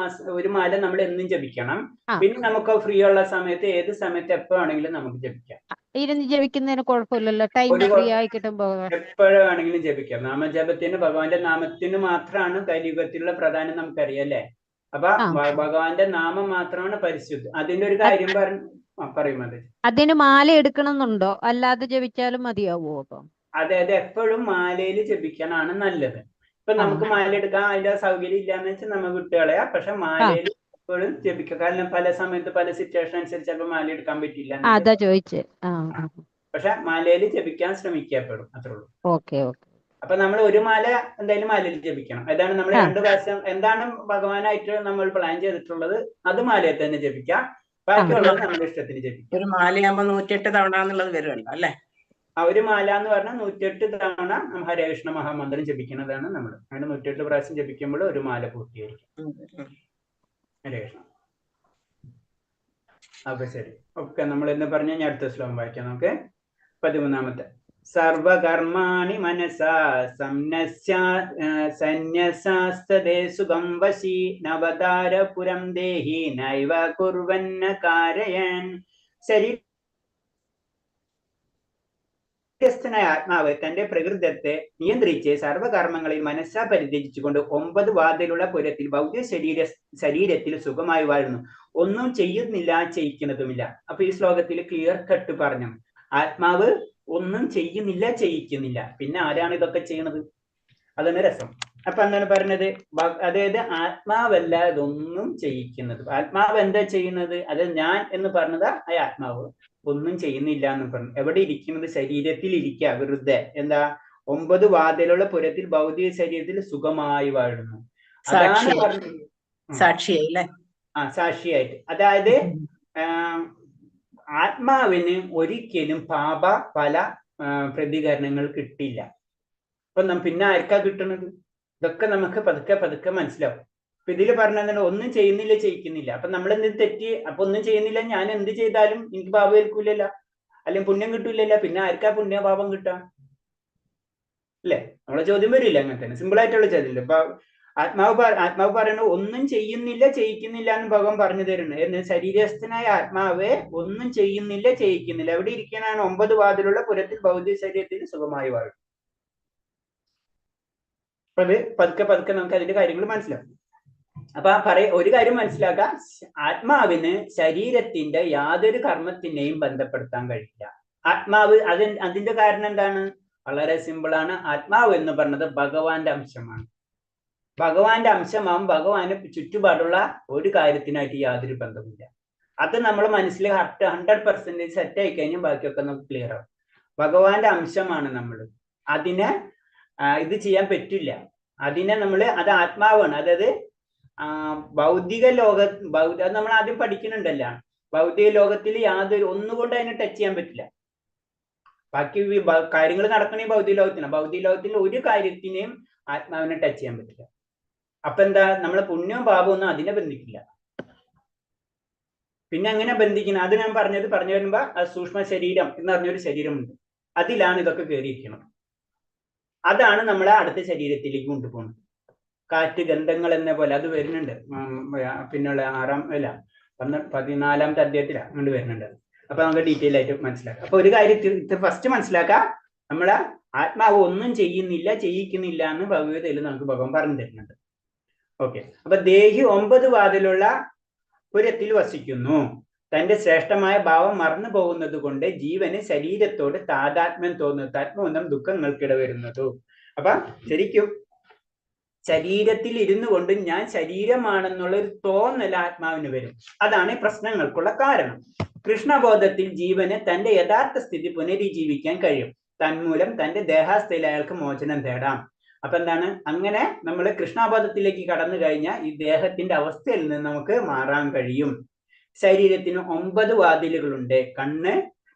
ഒരു മാല നമ്മൾ എന്നും ജപിക്കണം. പിന്നെ നമുക്ക് ഫ്രീ ഉള്ള സമയത്ത് ഏത് സമയത്ത് എപ്പോ വേണമെങ്കിലും നമുക്ക് ജപിക്കാം. ഇരുന്ന് ജപിക്കുന്നതിന് കുഴപ്പമില്ലല്ലോ? ടൈം ഫ്രീ ആയി കിട്ടുമ്പോ എപ്പോഴും വേണമെങ്കിലും ജപിക്കാം. നാമജപത്തിന് ഭഗവാന്റെ നാമത്തിന് മാത്രമാണ് കലിയുഗത്തിലുള്ള പ്രധാനം, നമുക്കറിയാം അല്ലേ? അപ്പൊ ഭഗവാന്റെ നാമം മാത്രമാണ് പരിശുദ്ധം. അതിന്റെ ഒരു കാര്യം പറയുന്നത്, അതിന് മാല എടുക്കണമെന്നുണ്ടോ? അല്ലാതെ ജപിച്ചാലും മതിയാവോ? അപ്പം അതെ, എപ്പോഴും മാലയിൽ ജപിക്കാനാണ് നല്ലത്. ഇപ്പൊ നമുക്ക് മാല എടുക്കാൻ അതിന്റെ സൗകര്യം ഇല്ലാന്ന് വെച്ചാൽ നമ്മൾ വിട്ടുകളയാ. പക്ഷെ മാലയിൽ എപ്പോഴും ജപിക്കുക. കാരണം പല സമയത്ത് പല സിറ്റുവേഷൻ അനുസരിച്ച് ചിലപ്പോൾ മാല എടുക്കാൻ പറ്റില്ല. അതാ ചോദിച്ചേ. പക്ഷെ മാലയിൽ ജപിക്കാൻ ശ്രമിക്കുക എപ്പോഴും, അത്രേ ഉള്ളൂ. ഓക്കെ. അപ്പൊ നമ്മൾ ഒരു മാല എന്തായാലും മാലയിൽ ജപിക്കണം. അതാണ് നമ്മൾ 2 പ്രാവശ്യം എന്താണ് ഭഗവാനായിട്ട് നമ്മൾ പ്ലാൻ ചെയ്തിട്ടുള്ളത്, അത് മാലയിൽ തന്നെ ജപിക്കാം. ബാക്കിയുള്ളത് നമ്മുടെ ഇഷ്ടത്തിന് ജപിക്കാം. ഒരു മാലയാകുമ്പോ 108 തവണ എന്നുള്ളത് വരുമല്ലോ അല്ലെ? ഒരു മാല എന്ന് പറഞ്ഞാൽ 108 തവണ ഹരേ കൃഷ്ണ മഹാമന്ത്രം ജപിക്കുന്നതാണ് നമ്മൾ. അങ്ങനെ 108 പ്രാവശ്യം ജപിക്കുമ്പോൾ ഒരു മാല പൂർത്തീകരിക്കും. ഹരേ കൃഷ്ണ. അപ്പൊ ശരി, ഓക്കെ. നമ്മൾ എന്ന് പറഞ്ഞ അടുത്ത ശ്ലോകം വായിക്കാം നമുക്ക്. 13-ാമത്തെ. സർവകർമാണി മനസാ സന്യസാസ്തദേ സുഖം വശി നവതാരപുരം ദേഹി നൈവ കുർവന്ന കാരയൻ. ശരീരസ്ഥനായ ആത്മാവ് തന്റെ പ്രകൃതത്തെ നിയന്ത്രിച്ച് സർവകർമ്മങ്ങളിൽ മനസ്സാ പരിത്യജിച്ചുകൊണ്ട് 9 വാതിലുള്ള പുരത്തിൽ ഭൗതിക ശരീരത്തിൽ സുഖമായി വാഴുന്നു. ഒന്നും ചെയ്യുന്നില്ല, ചെയ്യിക്കുന്നതുമില്ല. അപ്പൊ ഈ ശ്ലോകത്തിൽ ക്ലിയർ കട്ട് പറഞ്ഞു, ആത്മാവ് ഒന്നും ചെയ്യുന്നില്ല, ചെയ്യിക്കുന്നില്ല. പിന്നെ ആരാണ് ഇതൊക്കെ ചെയ്യണത്? അതാണ് രസം. അപ്പൊ എന്താണ് പറഞ്ഞത്? അതായത് ആത്മാവല്ല ഇതൊന്നും ചെയ്യിക്കുന്നത്. ആത്മാവ് എന്താ ചെയ്യുന്നത്? അത് ഞാൻ എന്ന് പറഞ്ഞത് ആ ആത്മാവ് ഒന്നും ചെയ്യുന്നില്ല എന്ന് പറഞ്ഞു. എവിടെ ഇരിക്കുന്നത്? ശരീരത്തിൽ ഇരിക്കുക വെറുതെ. എന്താ? 9 വാതിലുള്ള പുരത്തിൽ ഭൗതിക ശരീരത്തിൽ സുഖമായി വാഴുന്നു. അതാണ് സാക്ഷിയായി പറഞ്ഞത്. സാക്ഷിയായി അല്ലേ? സാക്ഷിയായിട്ട്. അതായത് ആത്മാവിന് ഒരിക്കലും പാപ ഫല പ്രതികരണങ്ങൾ കിട്ടില്ല. അപ്പൊ പിന്നെ ആർക്കാ കിട്ടുന്നത്? ഇതൊക്കെ നമുക്ക് പതുക്കെ പതുക്കെ മനസ്സിലാവും. അപ്പൊ ഇതിൽ പറഞ്ഞത് ഒന്നും ചെയ്യുന്നില്ല ചെയ്യിക്കുന്നില്ല. അപ്പൊ നമ്മൾ എന്ത് തെറ്റി? അപ്പൊ ഒന്നും ചെയ്യുന്നില്ല, ഞാൻ എന്ത് ചെയ്താലും എനിക്ക് പാപം ഏൽക്കൂലല്ല, അല്ലെങ്കിൽ പുണ്യം കിട്ടൂലല്ല. പിന്നെ ആർക്കാ പുണ്യ പാപം കിട്ടാ? അല്ലെ? നമ്മളെ ചോദ്യം വരില്ല. അങ്ങനെ തന്നെ സിമ്പിൾ ആയിട്ടുള്ള ചോദ്യം. ഇപ്പൊ ആത്മാവ് പറയണ ഒന്നും ചെയ്യുന്നില്ല ചെയ്യിക്കുന്നില്ല എന്ന് ഭഗവാൻ പറഞ്ഞു തരുന്നത്. എന്ന് ശരീരസ്ഥനായ ആത്മാവ് ഒന്നും ചെയ്യുന്നില്ല ചെയ്യിക്കുന്നില്ല. എവിടെ ഇരിക്കാനാണ്? 9 വാതിലുള്ള പുരത്തിൽ ഭൗതിക ശരീരത്തിൽ സുഖമായി വാഴും. അപ്പൊ അത് പതുക്കെ പതുക്കെ നമുക്ക് അതിന്റെ കാര്യങ്ങൾ മനസ്സിലാക്കും. അപ്പൊ ഒരു കാര്യം മനസ്സിലാക്കാം, ആത്മാവിന് ശരീരത്തിന്റെ യാതൊരു കർമ്മത്തിനെയും ബന്ധപ്പെടുത്താൻ കഴിയില്ല. ആത്മാവ് അതിന്റെ കാരണം എന്താണ്? വളരെ സിമ്പിളാണ്. ആത്മാവ് എന്ന് പറഞ്ഞത് ഭഗവാന്റെ അംശമാണ്. ഭഗവാന്റെ അംശമാവും ഭഗവാന് ചുറ്റുപാടുള്ള ഒരു കാര്യത്തിനായിട്ട് യാതൊരു ബന്ധമില്ല. അത് നമ്മൾ മനസ്സിൽ 100% സെറ്റ് ആയി കഴിഞ്ഞാൽ ബാക്കിയൊക്കെ നമുക്ക് ക്ലിയർ ആവും. ഭഗവാന്റെ അംശമാണ് നമ്മൾ. അതിനെ ഇത് ചെയ്യാൻ പറ്റില്ല. അതിനെ അത് ആത്മാവാണ്. അതായത് ഭൗതിക അത് നമ്മൾ ആദ്യം പഠിക്കുന്നുണ്ടല്ല, ഭൗതിക ലോകത്തിൽ യാതൊരു ഒന്നുകൊണ്ട് അതിനെ ടച്ച് ചെയ്യാൻ പറ്റില്ല. ബാക്കി കാര്യങ്ങൾ നടക്കണേ ഭൗതിക ലോകത്തിനാണ്. ഭൗതിക ലോകത്തിൽ ഒരു കാര്യത്തിനെയും ആത്മാവിനെ ടച്ച് ചെയ്യാൻ പറ്റില്ല. അപ്പൊ എന്താ? നമ്മളെ പുണ്യവും പാപവും ഒന്നും അതിനെ ബന്ധിക്കില്ല. പിന്നെ എങ്ങനെ ബന്ധിക്കണം? അത് ഞാൻ പറഞ്ഞു വരുമ്പോ സൂക്ഷ്മ ശരീരം എന്ന് പറഞ്ഞൊരു ശരീരമുണ്ട്. അതിലാണ് ഇതൊക്കെ കയറിയിരിക്കുന്നത്. അതാണ് നമ്മളെ അടുത്ത ശരീരത്തിലേക്ക് കൊണ്ടുപോകുന്നത്. കാറ്റ് ഗന്ധങ്ങൾ എന്ന പോലെ അത് വരുന്നുണ്ട്. പിന്നുള്ള 14ാമത്തെ അധ്യായത്തിലാണ് അങ്ങോട്ട് വരുന്നുണ്ട്. അപ്പൊ നമുക്ക് ഡീറ്റെയിൽ ആയിട്ട് മനസ്സിലാക്കാം. അപ്പൊ ഒരു കാര്യം ഫസ്റ്റ് മനസ്സിലാക്കാം, നമ്മളെ ആത്മാവ് ഒന്നും ചെയ്യുന്നില്ല ചെയ്യിക്കുന്നില്ല എന്ന് ഭഗവത്ഗീതയിൽ നമുക്ക് ഭഗവാൻ പറഞ്ഞു തരുന്നുണ്ട്. ഓക്കെ. അപ്പൊ ദേഹി 9 വാതിലുള്ള പുരത്തിൽ വസിക്കുന്നു. തന്റെ ശ്രേഷ്ഠമായ ഭാവം മറന്നു പോകുന്നത് കൊണ്ട് ജീവന് ശരീരത്തോട് താതാത്മ്യം തോന്നുന്നു. താത്മബന്ധം ദുഃഖങ്ങൾക്കിട വരുന്നതു. അപ്പൊ ശരിക്കും ശരീരത്തിൽ ഇരുന്നു കൊണ്ട് ഞാൻ ശരീരമാണെന്നുള്ള ഒരു തോന്നൽ ആത്മാവിന് വരും. അതാണ് പ്രശ്നങ്ങൾക്കുള്ള കാരണം. കൃഷ്ണബോധത്തിൽ ജീവന് തന്റെ യഥാർത്ഥ സ്ഥിതി പുനരുജ്ജീവിക്കാൻ കഴിയും. തന്മൂലം തന്റെ ദേഹാസ്ഥയിൽ അയാൾക്ക് മോചനം തേടാം. അപ്പൊ എന്താണ്? അങ്ങനെ നമ്മൾ കൃഷ്ണബോധത്തിലേക്ക് കടന്നു കഴിഞ്ഞാൽ ഈ ദേഹത്തിന്റെ അവസ്ഥയിൽ നിന്ന് നമുക്ക് മാറാൻ കഴിയും. ശരീരത്തിന് 9 വാതിലുകളുണ്ട്.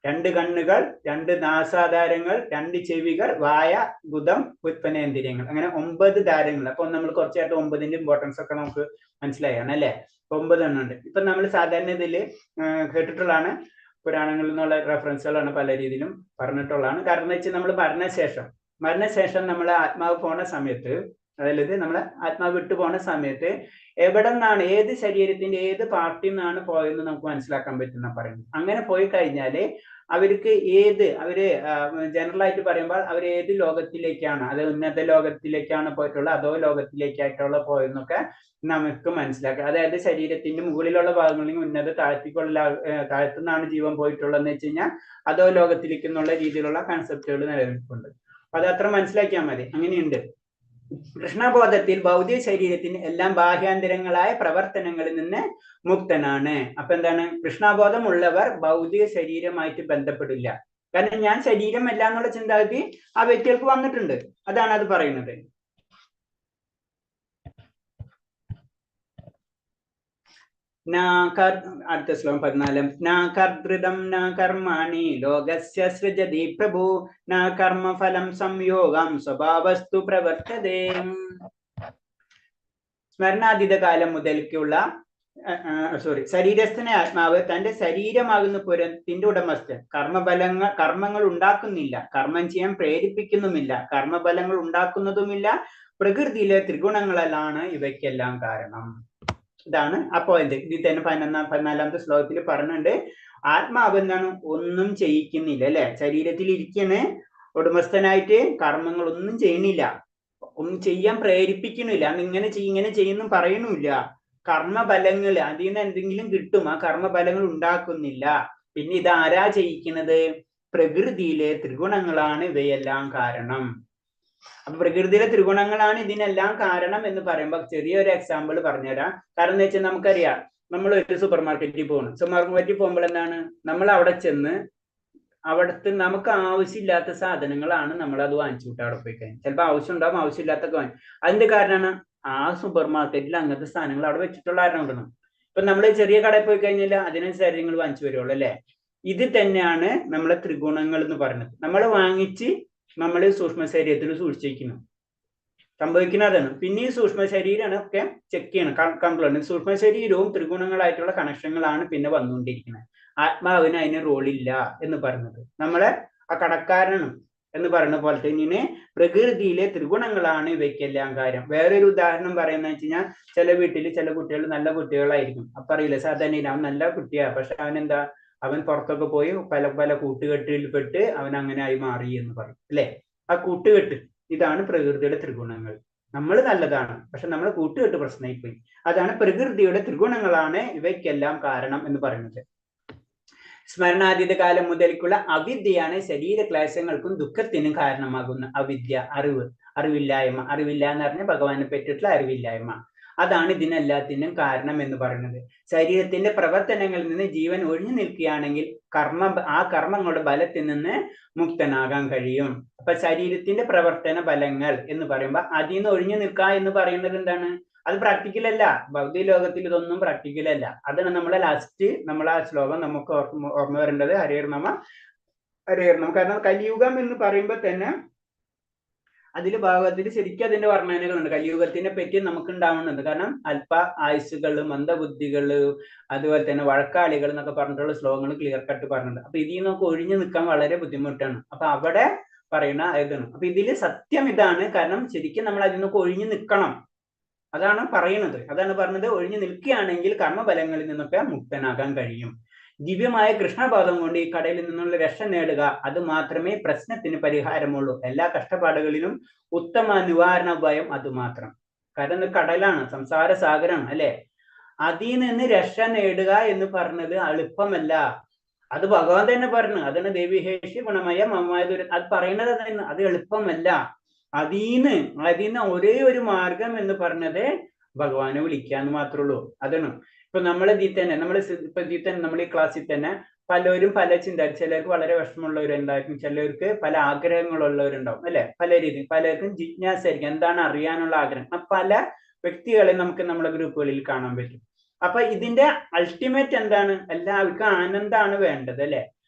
2 കണ്ണുകൾ, 2 നാസാധാരങ്ങൾ, 2 ചെവികൾ, വായ, ഗുദം, ഉത്പന്നേന്ദ്രിയങ്ങൾ, അങ്ങനെ 9 ധാരങ്ങൾ. അപ്പൊ നമ്മൾ കുറച്ചായിട്ട് 9ന്റെ ഇമ്പോർട്ടൻസ് ഒക്കെ നമുക്ക് മനസ്സിലായാണ് അല്ലെ? 9 എണ്ണം ഉണ്ട്. ഇപ്പൊ നമ്മൾ സാധാരണ ഇതിൽ കേട്ടിട്ടുള്ളതാണ്, പുരാണങ്ങളിൽ നിന്നുള്ള റെഫറൻസുകളാണ്, പല രീതിയിലും പറഞ്ഞിട്ടുള്ളതാണ്. കാരണം എന്ന് വെച്ചാൽ നമ്മൾ മരണശേഷം നമ്മൾ ആത്മാവ് പോണ സമയത്ത്, അതായത് നമ്മളെ ആത്മാവ് വിട്ടു പോണ സമയത്ത് എവിടെ നിന്നാണ്, ഏത് ശരീരത്തിന്റെ ഏത് പാർട്ടിൽ നിന്നാണ് പോയതെന്ന് നമുക്ക് മനസ്സിലാക്കാൻ പറ്റുന്ന പറയുന്നത്. അങ്ങനെ പോയി കഴിഞ്ഞാല് അവർക്ക് അവര് ജനറൽ ആയിട്ട് പറയുമ്പോൾ അവർ ഏത് ലോകത്തിലേക്കാണ്, അത് ഉന്നത ലോകത്തിലേക്കാണ് പോയിട്ടുള്ളത് അതോ ലോകത്തിലേക്കായിട്ടുള്ള പോയെന്നൊക്കെ നമുക്ക് മനസ്സിലാക്കാം. അതായത് ശരീരത്തിന്റെ മുകളിലുള്ള ഭാഗങ്ങളിൽ ഉന്നത താഴ്ത്തുനിന്നാണ് ജീവൻ പോയിട്ടുള്ളതെന്ന് വെച്ച് കഴിഞ്ഞാൽ അതോ ലോകത്തിലേക്ക് എന്നുള്ള രീതിയിലുള്ള കൺസെപ്റ്റുകൾ നിലനിൽപ്പുണ്ട്. അത് അത്ര മനസ്സിലാക്കിയാൽ മതി. അങ്ങനെയുണ്ട്. കൃഷ്ണബോധത്തിൽ ഭൗതിക ശരീരത്തിന് എല്ലാം ബാഹ്യാന്തരങ്ങളായ പ്രവർത്തനങ്ങളിൽ നിന്ന് മുക്തനാണ്. അപ്പൊ എന്താണ്? കൃഷ്ണബോധമുള്ളവർ ഭൗതിക ശരീരമായിട്ട് ബന്ധപ്പെടില്ല. കാരണം ഞാൻ ശരീരമല്ല എന്നുള്ള ചിന്താഗതി ആ വ്യക്തികൾക്ക് വന്നിട്ടുണ്ട്. അതാണ് അത് പറയുന്നത്. അടുത്ത ശ്ലോകം 14. നാ കർതൃതം നാ കർമാണി ലോകസ്യ സൃജതി പ്രഭു നാ കർമ്മഫലം സംയോഗം സ്വഭാവസ്തു പ്രവർത്തതേ. സ്മരണാതീത കാലം മുതൽക്കുള്ള ശരീരസ്ഥന ആത്മാവ് തന്റെ ശരീരമാകുന്ന പുരത്തിന്റെ ഉടമസ്ഥൻ. കർമ്മങ്ങൾ ഉണ്ടാക്കുന്നില്ല, കർമ്മം ചെയ്യാൻ പ്രേരിപ്പിക്കുന്നുമില്ല, കർമ്മഫലങ്ങൾ ഉണ്ടാക്കുന്നതുമില്ല. പ്രകൃതിയിലെ ത്രിഗുണങ്ങളാണ് ഇവയ്ക്കെല്ലാം കാരണം. ഇതാണ് ആ പോയിന്റ്. ഇതിൽ തന്നെ 14ാമത്തെ ശ്ലോകത്തിൽ പറഞ്ഞിട്ടുണ്ട്, ആത്മാവ് എന്താണ്? ഒന്നും ചെയ്യിക്കുന്നില്ല അല്ലെ? ശരീരത്തിൽ ഇരിക്കണേ ഉടമസ്ഥനായിട്ട് കർമ്മങ്ങൾ ഒന്നും ചെയ്യണില്ല, ഒന്നും ചെയ്യാൻ പ്രേരിപ്പിക്കണില്ല. ഇങ്ങനെ ചെയ്യുന്നു പറയണില്ല. കർമ്മഫലങ്ങൾ അതിൽ നിന്ന് എന്തെങ്കിലും കിട്ടും, ആ കർമ്മഫലങ്ങൾ ഉണ്ടാക്കുന്നില്ല. പിന്നെ ഇത് ആരാ ചെയ്യിക്കുന്നത്? പ്രകൃതിയിലെ ത്രിഗുണങ്ങളാണ് ഇവയെല്ലാം കാരണം. അപ്പൊ പ്രകൃതിയിലെ ത്രിഗുണങ്ങളാണ് ഇതിനെല്ലാം കാരണം എന്ന് പറയുമ്പോൾ ചെറിയൊരു എക്സാമ്പിൾ പറഞ്ഞുതരാം. കാരണം എന്ന് വെച്ചാൽ നമുക്കറിയാം, നമ്മൾ ഒരു സൂപ്പർ മാർക്കറ്റിൽ പോകുന്നു. സൂപ്പർ മാർക്കറ്റിൽ പോകുമ്പോൾ എന്താണ്? നമ്മൾ അവിടെ ചെന്ന് അവിടുത്തെ നമുക്ക് ആവശ്യമില്ലാത്ത സാധനങ്ങളാണ് നമ്മൾ അത് വാങ്ങിച്ചു കൂട്ടുക. അവിടെ പോയി കഴിഞ്ഞാൽ ചിലപ്പോൾ ആവശ്യം ഉണ്ടാവും, ആവശ്യമില്ലാത്തൊക്കെ വാങ്ങി. അതിന്റെ കാരണമാണ് ആ സൂപ്പർ മാർക്കറ്റിൽ അങ്ങനത്തെ സാധനങ്ങൾ അവിടെ വെച്ചിട്ടുള്ള കാരണം കൊണ്ടാണ്. ഇപ്പൊ നമ്മൾ ചെറിയ കടയിൽ പോയി കഴിഞ്ഞാൽ അതിനനുസരിച്ച് നിങ്ങൾ വാങ്ങിച്ചു വരുള്ളൂ അല്ലെ. ഇത് തന്നെയാണ് നമ്മളെ ത്രിഗുണങ്ങൾ എന്ന് പറയുന്നത്. നമ്മൾ വാങ്ങിച്ച് നമ്മൾ സൂക്ഷ്മ ശരീരത്തിൽ സൂക്ഷിച്ചിരിക്കുന്നു, സംഭവിക്കുന്നതാണ്. പിന്നെ ഈ സൂക്ഷ്മ ശരീരമാണ് ഒക്കെ ചെക്ക് ചെയ്യണം, കൺട്രോൾ. സൂക്ഷ്മ ശരീരവും ത്രിഗുണങ്ങളായിട്ടുള്ള കണക്ഷനുകളാണ് പിന്നെ വന്നുകൊണ്ടിരിക്കുന്നത്. ആത്മാവിന് അതിന് റോളില്ല എന്ന് പറയുന്നത് നമ്മളെ ആ കടക്കാരനും എന്ന് പറയുന്ന പോലെ തന്നെ പ്രകൃതിയിലെ ത്രിഗുണങ്ങളാണ് ഇവയ്ക്കെല്ലാം കാര്യം. വേറൊരു ഉദാഹരണം പറയുന്നത് വെച്ച് കഴിഞ്ഞാൽ, ചില വീട്ടിൽ ചില കുട്ടികൾ നല്ല കുട്ടികളായിരിക്കും. അപ്പൊ അറിയില്ല സാധാരണ അവൻ നല്ല കുട്ടിയാ, പക്ഷെ അവനെന്താ, അവൻ പുറത്തൊക്കെ പോയി പല പല കൂട്ടുകെട്ടിൽപ്പെട്ട് അവൻ അങ്ങനെ ആയി മാറി എന്ന് പറയും അല്ലെ. ആ കൂട്ടുകെട്ട് ഇതാണ് പ്രകൃതിയുടെ ത്രിഗുണങ്ങൾ. നമ്മൾ നല്ലതാണ്, പക്ഷെ നമ്മൾ കൂട്ടുകെട്ട് പ്രശ്നമായി പോയി. അതാണ് പ്രകൃതിയുടെ ത്രിഗുണങ്ങളാണ് ഇവയ്ക്കെല്ലാം കാരണം എന്ന് പറയുന്നത്. സ്മരണാതീത കാലം മുതൽക്കുള്ള അവിദ്യയാണ് ശരീരക്ലേശങ്ങൾക്കും ദുഃഖത്തിനും കാരണമാകുന്ന അവിദ്യ. അറിവില്ലായ്മ. അറിവില്ല എന്ന് പറഞ്ഞാൽ ഭഗവാനെ പറ്റിയിട്ടുള്ള അറിവില്ലായ്മ. അതാണ് ഇതിനെല്ലാത്തിനും കാരണം എന്ന് പറയുന്നത്. ശരീരത്തിന്റെ പ്രവർത്തനങ്ങളിൽ നിന്ന് ജീവൻ ഒഴിഞ്ഞു നിൽക്കുകയാണെങ്കിൽ ആ കർമ്മങ്ങളുടെ ബലത്തിൽ നിന്ന് മുക്തനാകാൻ കഴിയും. അപ്പൊ ശരീരത്തിന്റെ പ്രവർത്തന ബലങ്ങൾ എന്ന് പറയുമ്പോൾ അതിൽ നിന്ന് ഒഴിഞ്ഞു നിൽക്കുക എന്ന് പറയുന്നത് എന്താണ്? അത് പ്രാക്ടിക്കൽ അല്ല. ഭൗതിക ലോകത്തിൽ ഇതൊന്നും പ്രാക്ടിക്കൽ അല്ല. അതാണ് നമ്മളെ ലാസ്റ്റ് ആ ശ്ലോകം നമുക്ക് ഓർമ്മ വരേണ്ടത്. ഹരേർണമ ഹരേർണമ. കാരണം കലിയുഗം എന്ന് പറയുമ്പോൾ തന്നെ അതിൽ ഭാഗത്തിൽ ശരിക്കും അതിന്റെ വർണ്ണനകളുണ്ട്. കലിയുഗത്തിനെ പറ്റി നമുക്ക് ഉണ്ടാവുന്നുണ്ട്. കാരണം അല്പ ആയുസ്സുകള്, മന്ദബുദ്ധികള്, അതുപോലെ തന്നെ വഴക്കാളികൾ എന്നൊക്കെ പറഞ്ഞിട്ടുള്ള ശ്ലോകങ്ങൾ ക്ലിയർ കട്ട് പറഞ്ഞിട്ടുണ്ട്. അപ്പൊ ഇതിൽ നിന്നൊക്കെ ഒഴിഞ്ഞു നിൽക്കാൻ വളരെ ബുദ്ധിമുട്ടാണ്. അപ്പൊ അവിടെ പറയുന്ന ഇതാണ്. അപ്പൊ ഇതില് സത്യം ഇതാണ്. കാരണം ശരിക്കും നമ്മൾ അതിൽ നിന്നൊക്കെ ഒഴിഞ്ഞു നിൽക്കണം. അതാണ് പറയുന്നത്. അതാണ് പറഞ്ഞത്, ഒഴിഞ്ഞു നിൽക്കുകയാണെങ്കിൽ കർമ്മബലങ്ങളിൽ നിന്നൊക്കെ മുക്തനാകാൻ കഴിയും. ദിവ്യമായ കൃഷ്ണപാദം കൊണ്ട് ഈ കടയിൽ നിന്നുള്ള രക്ഷ നേടുക, അത് മാത്രമേ പ്രശ്നത്തിന് പരിഹാരമുള്ളൂ. എല്ലാ കഷ്ടപ്പാടുകളിലും ഉത്തമ നിവാരണ ഉപായം അത് മാത്രം. കാരണം കടലാണ്, സംസാര സാഗരമാണ് അല്ലെ. അതിൽ നിന്ന് രക്ഷ നേടുക എന്ന് പറഞ്ഞത് എളുപ്പമല്ല. അത് ഭഗവാൻ തന്നെ പറഞ്ഞു. അതാണ് ദേവിഹേഷി ഗുണമയ മമായ ദുര. അത് പറയുന്നത് തന്നെ, അത് എളുപ്പമല്ല. അതിന്ന് ഒരേ ഒരു മാർഗം എന്ന് പറഞ്ഞത് ഭഗവാനെ വിളിക്കാന്ന് മാത്രമേ ഉള്ളൂ. അതാണ് ഇപ്പൊ നമ്മൾ നമ്മൾ ഈ ക്ലാസ്സിൽ തന്നെ പലരും പല ചിന്ത, ചിലർക്ക് വളരെ വിഷമമുള്ളവരുണ്ടായിരിക്കും, ചിലർക്ക് പല ആഗ്രഹങ്ങളുള്ളവരുണ്ടാവും അല്ലെ. പല രീതിയിൽ പലർക്കും ജിജ്ഞാസായിരിക്കും, എന്താണ് അറിയാനുള്ള ആഗ്രഹം. പല വ്യക്തികളെ നമുക്ക് നമ്മുടെ ഗ്രൂപ്പുകളിൽ കാണാൻ പറ്റും. അപ്പൊ ഇതിന്റെ അൾട്ടിമേറ്റ് എന്താണ്? എല്ലാവർക്കും ആനന്ദമാണ് വേണ്ടത് അല്ലെ.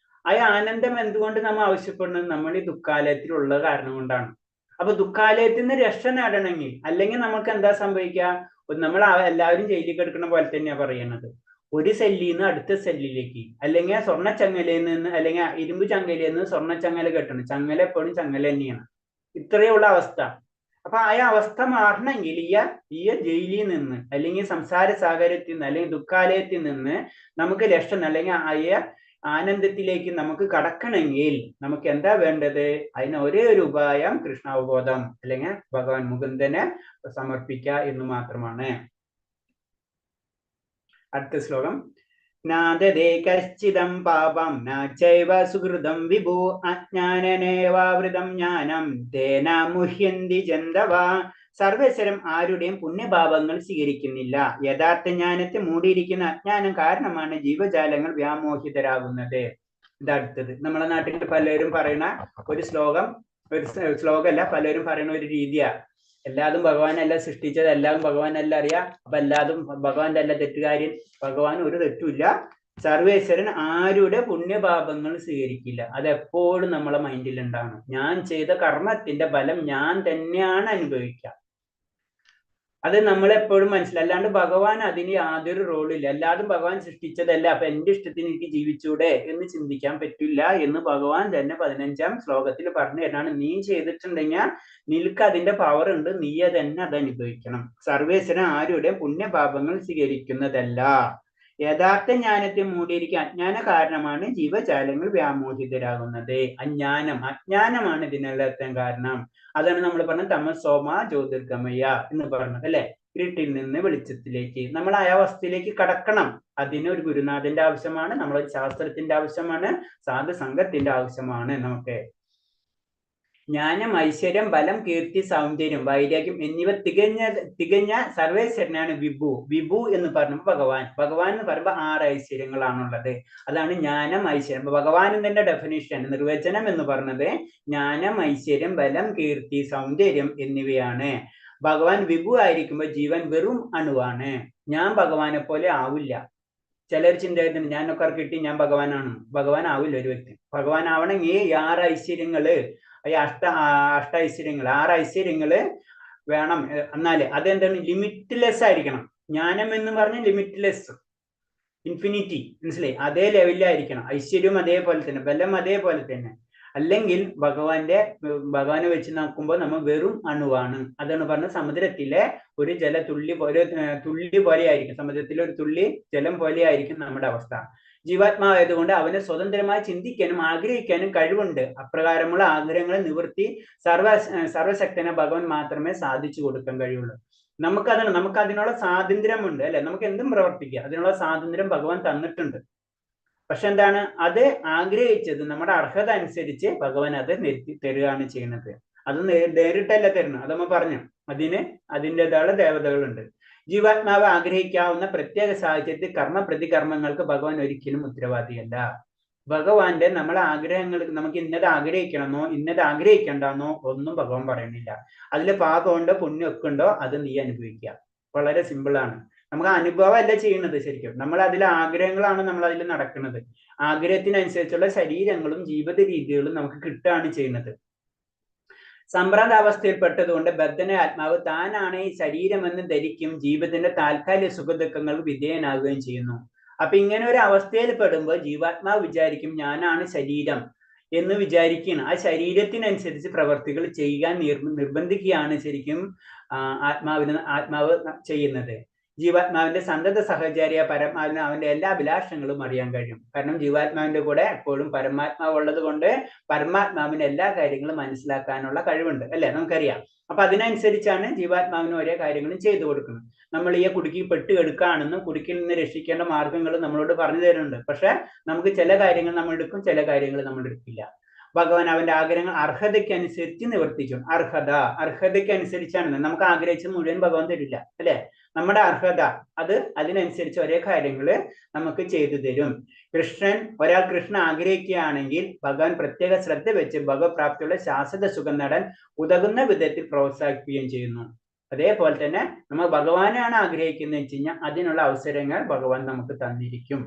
ആ ആനന്ദം എന്തുകൊണ്ട് നമ്മൾ ആവശ്യപ്പെടുന്നത്? നമ്മൾ ഈ ദുഃഖാലയത്തിലുള്ള കാരണം കൊണ്ടാണ്. അപ്പൊ ദുഃഖാലയത്തിൽ നിന്ന് രക്ഷ നേടണമെങ്കിൽ, അല്ലെങ്കിൽ നമുക്ക് എന്താ സംഭവിക്കുക? നമ്മൾ എല്ലാവരും ജയിലിൽ കിടക്കുന്ന പോലെ തന്നെയാണ് പറയുന്നത്. ഒരു സെല്ലിൽ നിന്ന് അടുത്ത സെല്ലിലേക്ക്, അല്ലെങ്കിൽ സ്വർണ്ണ ചങ്ങലയിൽ നിന്ന്, അല്ലെങ്കിൽ ഇരുമ്പ് ചങ്ങലയിൽ നിന്ന് സ്വർണ്ണ ചങ്ങല കെട്ടണം. ചങ്ങല എപ്പോഴും ചങ്ങല തന്നെയാണ്. ഇത്രയുള്ള അവസ്ഥ. അപ്പൊ ആ അവസ്ഥ മാറണമെങ്കിൽ ഈ ജയിലിൽ നിന്ന്, അല്ലെങ്കിൽ സംസാര സാഗരത്തിൽ നിന്ന്, അല്ലെങ്കിൽ ദുഃഖാലയത്തിൽ നിന്ന് നമുക്ക് രക്ഷ, അല്ലെങ്കിൽ ആനന്ദത്തിലേക്ക് നമുക്ക് കടക്കണമെങ്കിൽ നമുക്ക് എന്താ വേണ്ടത്? അതിന് ഒരേ ഒരു ഉപായം കൃഷ്ണാവബോധം, അല്ലെങ്കിൽ ഭഗവാൻ മുകുന്ദനെ സമർപ്പിക്കുക എന്ന് മാത്രമാണ്. അടുത്ത ശ്ലോകം. നാദദേ കശ്ചിദം പാപം നാചൈവ സുഹൃതം വിഭു അജ്ഞാനനേവാവൃതം ജ്ഞാനം തേന മുഹ്യന്തി ജന്തവ. സർവേശ്വരം ആരുടെയും പുണ്യഭാവങ്ങൾ സ്വീകരിക്കുന്നില്ല. യഥാർത്ഥ ജ്ഞാനത്തെ മൂടിയിരിക്കുന്ന അജ്ഞാനം കാരണമാണ് ജീവജാലങ്ങൾ വ്യാമോഹിതരാകുന്നത്. ഇതടുത്തത് നമ്മളെ നാട്ടിൽ പലരും പറയുന്ന ഒരു ശ്ലോകമല്ല, പലരും പറയുന്ന ഒരു രീതിയാ. എല്ലാതും ഭഗവാനല്ല സൃഷ്ടിച്ചത്, എല്ലാതും ഭഗവാനല്ല അറിയാം, അപ്പൊ എല്ലാതും ഭഗവാന്റെ അല്ല തെറ്റുകാര്യൻ. ഭഗവാൻ ഒരു തെറ്റുമില്ല. സർവേശ്വരൻ ആരുടെ പുണ്യപാപങ്ങൾ സ്വീകരിക്കില്ല. അതെപ്പോഴും നമ്മളെ മൈൻഡിൽ ഉണ്ടാവണം. ഞാൻ ചെയ്ത കർമ്മത്തിന്റെ ഫലം ഞാൻ തന്നെയാണ് അനുഭവിക്കുക. അത് നമ്മളെപ്പോഴും മനസ്സിലായി. അല്ലാണ്ട് ഭഗവാൻ അതിന് യാതൊരു റോളില്ല. എല്ലാതും ഭഗവാൻ സൃഷ്ടിച്ചതല്ല, അപ്പൊ എന്റെ ഇഷ്ടത്തിന് എനിക്ക് ജീവിച്ചൂടെ എന്ന് ചിന്തിക്കാൻ പറ്റില്ല എന്ന് ഭഗവാൻ തന്നെ 15-ാം ശ്ലോകത്തിൽ പറഞ്ഞു തരാണ്. നീ ചെയ്തിട്ടുണ്ടെങ്കിൽ നിനക്ക് അതിന്റെ പവർ ഉണ്ട്, നീ തന്നെ അത് അനുഭവിക്കണം. സർവേശ്വരൻ ആരുടെ പുണ്യപാപങ്ങൾ സ്വീകരിക്കുന്നതല്ല. യഥാർത്ഥ ജ്ഞാനത്തെ മൂടിയിരിക്കുക അജ്ഞാന കാരണമാണ് ജീവജാലങ്ങൾ വ്യാമോഹിതരാകുന്നത്. അജ്ഞാനമാണ് ഇതിനെല്ലാം കാരണം. അതാണ് നമ്മൾ പറഞ്ഞത് തമസോമ ജ്യോതിർഗമയ എന്ന് പറഞ്ഞത് അല്ലെ. ഇരുട്ടിൽ നിന്ന് വെളിച്ചത്തിലേക്ക് നമ്മൾ ആ അവസ്ഥയിലേക്ക് കടക്കണം. അതിന് ഒരു ഗുരുനാഥന്റെ ആവശ്യമാണ്, നമ്മളൊരു ശാസ്ത്രത്തിന്റെ ആവശ്യമാണ്, സാധു സംഘത്തിന്റെ ആവശ്യമാണ് നമുക്ക്. ജ്ഞാനം, ഐശ്വര്യം, ബലം, കീർത്തി, സൗന്ദര്യം, വൈരാഗ്യം എന്നിവ തികഞ്ഞ സർവേശ്വരനാണ് വിഭു. വിഭു എന്ന് പറയുമ്പോൾ ഭഗവാൻ എന്ന് പറയുമ്പോൾ 6 ഐശ്വര്യങ്ങളാണുള്ളത്. അതാണ് ജ്ഞാനം, ഐശ്വര്യം. ഭഗവാനിന്റെ ഡെഫിനിഷൻ, നിർവചനം എന്ന് പറഞ്ഞത് ജ്ഞാനം, ഐശ്വര്യം, ബലം, കീർത്തി, സൗന്ദര്യം എന്നിവയാണ്. ഭഗവാൻ വിഭു ആയിരിക്കുമ്പോൾ ജീവൻ വെറും അണുവാണ്. ഞാൻ ഭഗവാനെ പോലെ ആവില്ല. ചിലർ ചിന്തിക്കുന്നുണ്ട് ഞാനൊക്കെ കിട്ടി ഞാൻ ഭഗവാനാണ്. ഭഗവാൻ ആവില്ല ഒരു വ്യക്തി. ഭഗവാൻ ആവണമെങ്കിൽ ഈ 6 ഐശ്വര്യങ്ങള്, ഈ അഷ്ട ഐശ്വര്യങ്ങൾ, 6 ഐശ്വര്യങ്ങള് വേണം. എന്നാല് അതെന്താണ്? ലിമിറ്റ്ലെസ് ആയിരിക്കണം. ജ്ഞാനം എന്ന് പറഞ്ഞ ലിമിറ്റ്ലെസ്, ഇൻഫിനിറ്റി, മനസ്സിലായി? അതേ ലെവലിലായിരിക്കണം. ഐശ്വര്യം അതേപോലെ തന്നെ, ബലം അതേപോലെ തന്നെ. അല്ലെങ്കിൽ ഭഗവാനെ വെച്ച് നോക്കുമ്പോൾ നമ്മൾ വെറും അണുവാണ്. അതാണ് പറഞ്ഞ സമുദ്രത്തിലെ ഒരു തുള്ളി പോലെ ആയിരിക്കും. സമുദ്രത്തിലെ ഒരു തുള്ളി ജലം പോലെ ആയിരിക്കും നമ്മുടെ അവസ്ഥ. ജീവാത്മാവായതുകൊണ്ട് അവന് സ്വതന്ത്രമായി ചിന്തിക്കാനും ആഗ്രഹിക്കാനും കഴിവുണ്ട്. അപ്രകാരമുള്ള ആഗ്രഹങ്ങളെ നിവൃത്തി സർവശക്തന ഭഗവാൻ മാത്രമേ സാധിച്ചു കൊടുക്കാൻ കഴിയുള്ളൂ. നമുക്ക് അതിനുള്ള സ്വാതന്ത്ര്യമുണ്ട്, അല്ലെ? നമുക്ക് എന്തും പ്രവർത്തിക്കുക, അതിനുള്ള സ്വാതന്ത്ര്യം ഭഗവാൻ തന്നിട്ടുണ്ട്. പക്ഷെ എന്താണ്? അത് ആഗ്രഹിച്ചത് നമ്മുടെ അർഹത അനുസരിച്ച് ഭഗവാൻ അത് നിർത്തി തരികയാണ് ചെയ്യുന്നത്. അത് നേരിട്ടല്ല തരുന്നത്. അത് നമ്മൾ പറഞ്ഞു. അതിൻ്റെതായ ദേവതകളുണ്ട്. ജീവാത്മാവ് ആഗ്രഹിക്കാവുന്ന പ്രത്യേക സാഹചര്യത്തിൽ കർമ്മ പ്രതികർമ്മങ്ങൾക്ക് ഭഗവാൻ ഒരിക്കലും ഉത്തരവാദിയല്ല. ഭഗവാന്റെ നമ്മളെ ആഗ്രഹങ്ങൾക്ക് നമുക്ക് ഇന്നത് ആഗ്രഹിക്കണമെന്നോ ഇന്നത് ആഗ്രഹിക്കണ്ടെന്നോ ഒന്നും ഭഗവാൻ പറയുന്നില്ല. അതിൽ പാപമുണ്ടോ പുണ്യമൊക്കെ ഉണ്ടോ അത് നീ അനുഭവിക്കുക. വളരെ സിമ്പിളാണ്. നമുക്ക് അനുഭവമല്ല ചെയ്യുന്നത്. ശരിക്കും നമ്മൾ അതിലെ ആഗ്രഹങ്ങളാണ് നമ്മൾ അതിൽ നടക്കുന്നത്. ആഗ്രഹത്തിനനുസരിച്ചുള്ള ശരീരങ്ങളും ജീവിത രീതികളും നമുക്ക് കിട്ടുകയാണ് ചെയ്യുന്നത്. സമ്പ്രാന്താവസ്ഥയിൽപ്പെട്ടതുകൊണ്ട് ബദ്ധന ആത്മാവ് താനാണ് ഈ ശരീരമെന്ന് ധരിക്കും, ജീവിതത്തിന്റെ താൽക്കാലിക സുഖദുഃഖങ്ങൾക്ക് വിധേയനാകുകയും ചെയ്യുന്നു. അപ്പൊ ഇങ്ങനെ ഒരു അവസ്ഥയിൽ പെടുമ്പോൾ ജീവാത്മാവ് വിചാരിക്കും ഞാനാണ് ശരീരം എന്ന് വിചാരിക്കുകയാണ്. ആ ശരീരത്തിനനുസരിച്ച് പ്രവർത്തികൾ ചെയ്യാൻ നിർബന്ധിക്കുകയാണ് ശരിക്കും ആത്മാവ് ചെയ്യുന്നത്. ജീവാത്മാവിന്റെ സന്തത സഹചാരിയ പരമാത്മാവിന് അവന്റെ എല്ലാ അഭിലാഷങ്ങളും അറിയാൻ കഴിയും. കാരണം ജീവാത്മാവിന്റെ കൂടെ എപ്പോഴും പരമാത്മാവ് ഉള്ളത് കൊണ്ട് പരമാത്മാവിന് എല്ലാ കാര്യങ്ങളും മനസ്സിലാക്കാനുള്ള കഴിവുണ്ട്, അല്ലെ? നമുക്കറിയാം. അപ്പൊ അതിനനുസരിച്ചാണ് ജീവാത്മാവിന് ഓരോ കാര്യങ്ങളും ചെയ്തു കൊടുക്കുന്നത്. നമ്മൾ ഈ കുടുക്കി എടുക്കുകയാണെന്നും കുടുക്കിൽ നിന്ന് രക്ഷിക്കേണ്ട മാർഗങ്ങൾ നമ്മളോട് പറഞ്ഞു തരുന്നുണ്ട്. പക്ഷെ നമുക്ക് ചില കാര്യങ്ങൾ നമ്മൾ എടുക്കും, ചില കാര്യങ്ങൾ നമ്മൾ എടുക്കില്ല. ഭഗവാൻ അവന്റെ ആഗ്രഹങ്ങൾ അർഹതയ്ക്ക് അനുസരിച്ച് നിവർത്തിക്കും. അർഹതയ്ക്ക് അനുസരിച്ചാണ്. നമുക്ക് ആഗ്രഹിച്ചത് മുഴുവൻ ഭഗവാൻ തരില്ല, അല്ലെ? നമ്മുടെ അർഹത അതിനനുസരിച്ച് ഒരേ കാര്യങ്ങള് നമുക്ക് ചെയ്തു തരും. ഒരാൾ കൃഷ്ണൻ ആഗ്രഹിക്കുകയാണെങ്കിൽ ഭഗവാൻ പ്രത്യേക ശ്രദ്ധ വെച്ച് ഭഗവത്പ്രാപ്തിയുള്ള ശാശ്വത സുഖം നേടാൻ ഉതകുന്ന വിധത്തിൽ പ്രോത്സാഹിപ്പിക്കുകയും ചെയ്യുന്നു. അതേപോലെ തന്നെ നമ്മൾ ഭഗവാനാണ് ആഗ്രഹിക്കുന്നത് വെച്ച് കഴിഞ്ഞാൽ അതിനുള്ള അവസരങ്ങൾ ഭഗവാൻ നമുക്ക് തന്നിരിക്കും.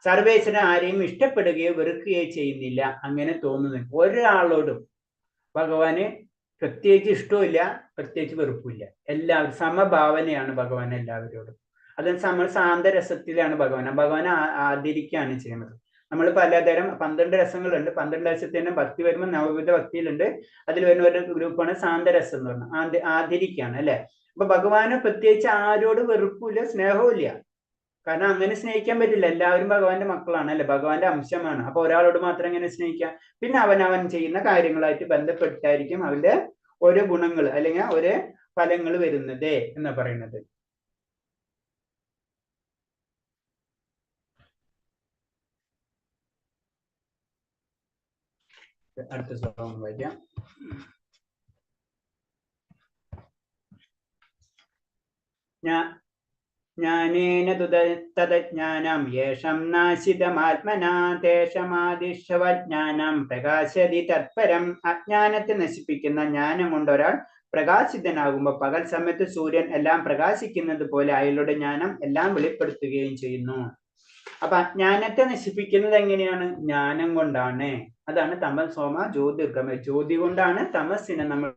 സർവേശ്വരൻ ആരെയും ഇഷ്ടപ്പെടുകയോ വെറുക്കുകയോ ചെയ്യുന്നില്ല. അങ്ങനെ തോന്നുന്നു ഒരാളോടും ഭഗവാന് പ്രത്യേകിച്ച് ഇഷ്ടമില്ല, പ്രത്യേകിച്ച് വെറുപ്പില്ല. എല്ലാവരും സമഭാവനയാണ് ഭഗവാൻ എല്ലാവരോടും. അത് നമ്മൾ ശാന്തരസത്തിലാണ് ഭഗവാനെ ആദരിക്കുകയാണ് ചെയ്യുന്നത്. നമ്മൾ പലതരം 12 രസങ്ങളുണ്ട്. 12 രസത്തിന് ഭക്തി വരുമ്പോൾ നവവിധ ഭക്തിയിലുണ്ട്. അതിൽ വരുന്ന ഒരു ഗ്രൂപ്പാണ് ശാന്തരസം എന്ന് പറഞ്ഞാൽ ആദരിക്കുകയാണ്, അല്ലെ? അപ്പൊ ഭഗവാന് പ്രത്യേകിച്ച് ആരോട് വെറുപ്പില്ല, സ്നേഹവും ഇല്ല. കാരണം അങ്ങനെ സ്നേഹിക്കാൻ പറ്റില്ല. എല്ലാവരും ഭഗവാന്റെ മക്കളാണ്, അല്ലെ? ഭഗവാന്റെ അംശമാണ്. അപ്പൊ ഒരാളോട് മാത്രം എങ്ങനെ സ്നേഹിക്കാം? പിന്നെ അവൻ ചെയ്യുന്ന കാര്യങ്ങളായിട്ട് ബന്ധപ്പെട്ടായിരിക്കും അവന്റെ ഓരോ ഗുണങ്ങൾ അല്ലെങ്കിൽ ഓരോ ഫലങ്ങൾ വരുന്നത് എന്ന് പറയുന്നത്. അടുത്ത ശ്ലോകം വായിക്കാം. ജ്ഞാനേന തദജ്ഞാനം യേഷം നാശിതമാത്മനാ തേഷമാദിശ്വജ്ഞാനം പ്രകാശതി തത്പരം. അജ്ഞാനത്തെ നശിപ്പിക്കുന്ന ജ്ഞാനം കൊണ്ട് ഒരാൾ പ്രകാശിതനാകുമ്പോൾ പകൽ സമയത്ത് സൂര്യൻ എല്ലാം പ്രകാശിക്കുന്നത് പോലെ അയാളുടെ ജ്ഞാനം എല്ലാം വെളിപ്പെടുത്തുകയും ചെയ്യുന്നു. അപ്പൊ അജ്ഞാനത്തെ നശിപ്പിക്കുന്നത് എങ്ങനെയാണ്? ജ്ഞാനം കൊണ്ടാണ്. അതാണ് തമസ് സോമ ജ്യോതിർഗമ. ജ്യോതി കൊണ്ടാണ് തമസ്സിനെ നമ്മൾ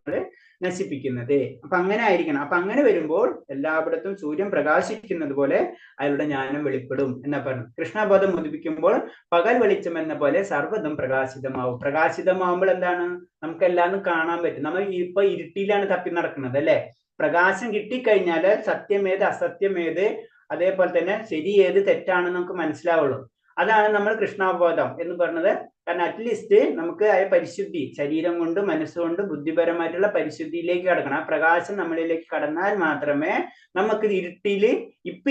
നശിപ്പിക്കുന്നത്. അപ്പൊ അങ്ങനെ ആയിരിക്കണം. അപ്പൊ അങ്ങനെ വരുമ്പോൾ എല്ലായിടത്തും സൂര്യൻ പ്രകാശിക്കുന്നത് പോലെ അയാളുടെ ജ്ഞാനം വെളിപ്പെടും എന്നാ പറഞ്ഞു. കൃഷ്ണബോധം ഉദിപ്പിക്കുമ്പോൾ പകൽ വെളിച്ചം എന്ന പോലെ സർവ്വതും പ്രകാശിതമാവും. പ്രകാശിതമാവുമ്പോൾ എന്താണ്? നമുക്ക് എല്ലാവരും കാണാൻ പറ്റും. നമ്മൾ ഇപ്പൊ ഇരുട്ടിയിലാണ് തപ്പി നടക്കുന്നത്, അല്ലെ? പ്രകാശം കിട്ടിക്കഴിഞ്ഞാല് സത്യമേത് അസത്യമേത് അതേപോലെ തന്നെ ശരി ഏത് തെറ്റാണെന്ന് നമുക്ക് മനസ്സിലാവുള്ളൂ. അതാണ് നമ്മൾ കൃഷ്ണാബോധം എന്ന് പറഞ്ഞത്. കാരണം അറ്റ്ലീസ്റ്റ് നമുക്ക് ആ പരിശുദ്ധി ശരീരം കൊണ്ട് മനസ്സുകൊണ്ട് ബുദ്ധിപരമായിട്ടുള്ള പരിശുദ്ധിയിലേക്ക് കടക്കണം. ആ പ്രകാശം നമ്മളിലേക്ക് കടന്നാൽ മാത്രമേ നമുക്ക് ഇരുട്ടില്